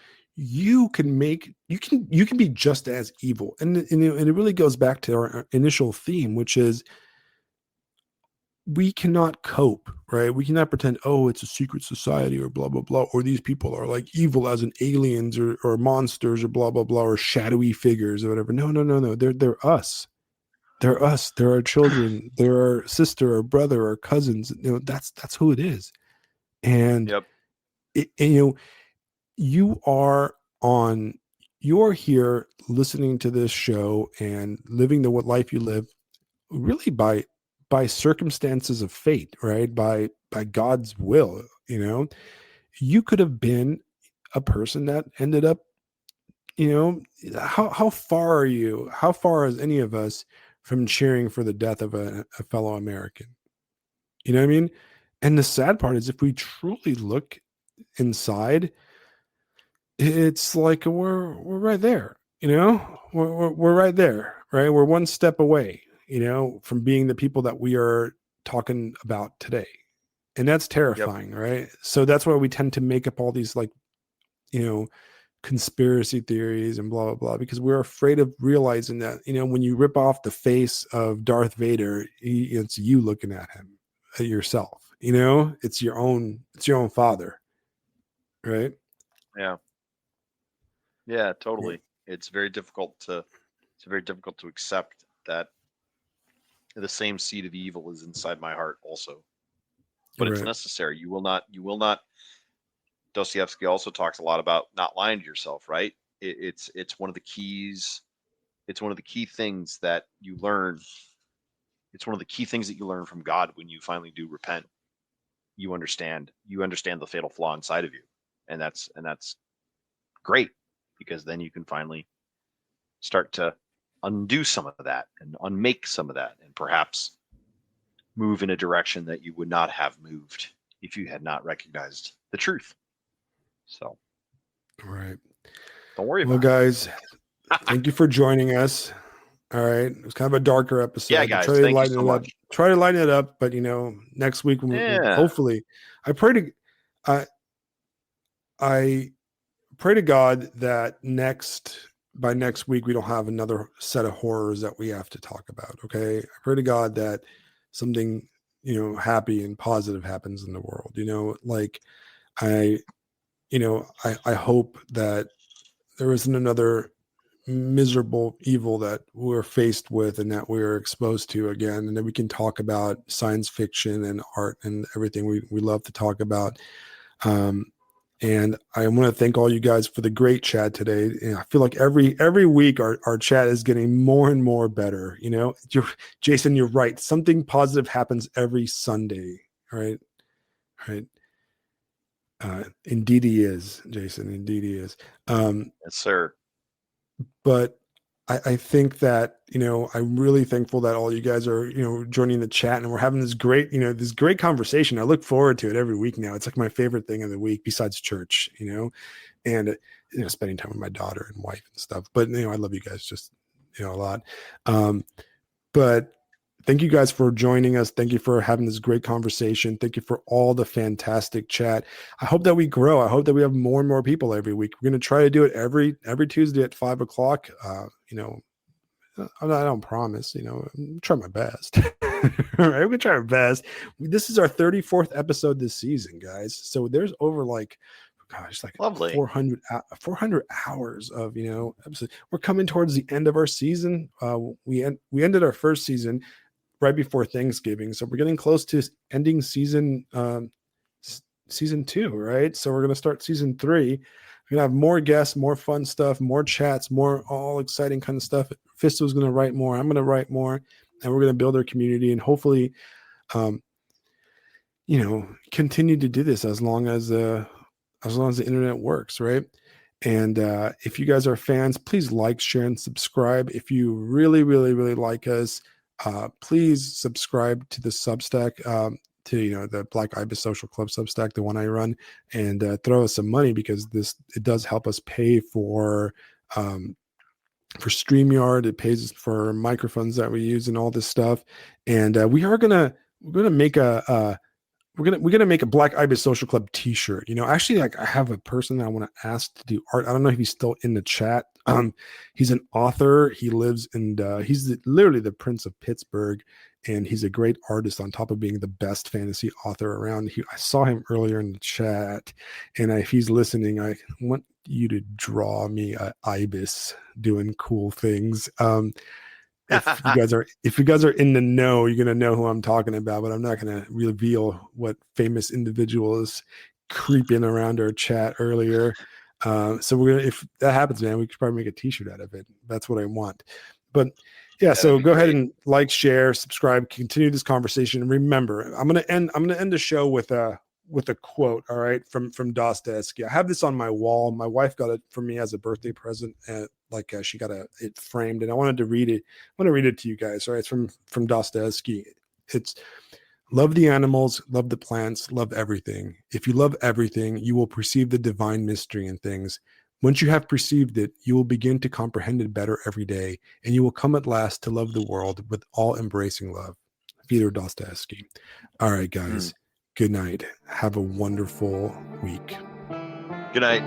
you can be just as evil, and it really goes back to our initial theme, which is we cannot cope right? We cannot pretend, oh, it's a secret society or blah, blah, blah, or these people are like evil as in aliens or monsters or blah, blah, blah, or shadowy figures or whatever. No, no, no, no. They're us. They're us. They're our children. They're our sister or brother or cousins. That's who it is. And, Yep. and you are on, you're here listening to this show and living the what life you live really by circumstances of fate, right? By God's will. You could have been a person that ended up, how far are you? How far is any of us from cheering for the death of a fellow American? You know what I mean? And the sad part is if we truly look inside, it's like we're right there, we're right there, right? We're one step away, from being the people that we are talking about today. And that's Yep. terrifying, right? So that's why we tend to make up all these like, you know, conspiracy theories and blah blah blah, because we're afraid of realizing that, when you rip off the face of Darth Vader, it's you looking at him, at yourself. It's your own father, right? Yeah. Yeah. Totally. It's very difficult to accept that the same seed of evil is inside my heart also. But it's Right. necessary. You will not. Dostoevsky also talks a lot about not lying to yourself, right? It's one of the keys. It's one of the key things that you learn. It's one of the key things that you learn from God when you finally do repent. You understand the fatal flaw inside of you, and that's great, because then you can finally start to undo some of that and unmake some of that, and perhaps move in a direction that you would not have moved if you had not recognized the truth. So Right. don't worry Well, about it. guys, thank you for joining us. All right. It was kind of a darker Yeah, episode. We try guys, to thank you lighten so it up. much. But next week Yeah. hopefully, I pray to I I pray to God that by next week we don't have another set of horrors that we have to talk about. Okay. I pray to God that something, happy and positive happens in the world. Like I, I hope that there isn't another miserable evil that we're faced with and that we're exposed to again, and then we can talk about science fiction and art and everything we love to talk about. um, and I want to thank all you guys for the great chat today. And I feel like every week our chat is getting more and more better. Jason, you're right, something positive happens every Sunday, right? Right. Indeed he is, Jason, indeed he is. Yes, sir. But I think that, I'm really thankful that all you guys are, joining the chat, and we're having this great conversation. I look forward to it every week now. It's like my favorite thing of the week besides church, and, spending time with my daughter and wife and stuff. But, I love you guys just, a lot. Um, but thank you guys for joining us. Thank you for having this great conversation. Thank you for all the fantastic chat. I hope that we grow. I hope that we have more and more people every week. We're going to try to do it every Tuesday at 5 o'clock. I don't promise, I'm trying my best. All right. We're going to try our best. This is our 34th episode this season, guys. So there's over like Lovely. 400 hours of, episodes. We're coming towards the end of our season. We ended our first season right before Thanksgiving. So we're getting close to ending season 2, right? So we're going to start season 3. We're going to have more guests, more fun stuff, more chats, more all exciting kind of stuff. Fisto's going to write more. I'm going to write more, and we're going to build our community and hopefully, um, continue to do this as long as the internet works, right? And if you guys are fans, please like, share, and subscribe. If you really, really, really like us, please subscribe to the Substack, to the Black Ibis Social Club Substack, the one I run, and throw us some money, because it does help us pay for StreamYard. It pays us for microphones that we use and all this stuff. And we're gonna make we're gonna make a Black Ibis Social Club T-shirt. Actually, like I have a person that I want to ask to do art. I don't know if he's still in the chat. He's an author. He lives in. Literally the Prince of Pittsburgh, and he's a great artist on top of being the best fantasy author around. I saw him earlier in the chat, and if he's listening, I want you to draw me a ibis doing cool things. If you guys are in the know, you're gonna know who I'm talking about, but I'm not gonna reveal what famous individual is creeping around our chat earlier. So we're gonna, if that happens, man, we could probably make a t-shirt out of it. That's what I want. But yeah, Yeah, that'd so be go ahead great. and like, share, subscribe, continue this conversation. And remember, I'm gonna end the show with a quote, all right, from Dostoevsky. I have this on my wall. My wife got it for me as a birthday present, and she got it framed, and I wanted to read it. I want to read it to you guys. All right, it's from Dostoevsky. It's love the animals, love the plants, love everything. If you love everything, you will perceive the divine mystery in things. Once you have perceived it, you will begin to comprehend it better every day, and you will come at last to love the world with all embracing love. Fyodor Dostoevsky. All right, Mm. guys. Good night. Have a wonderful week. Good night.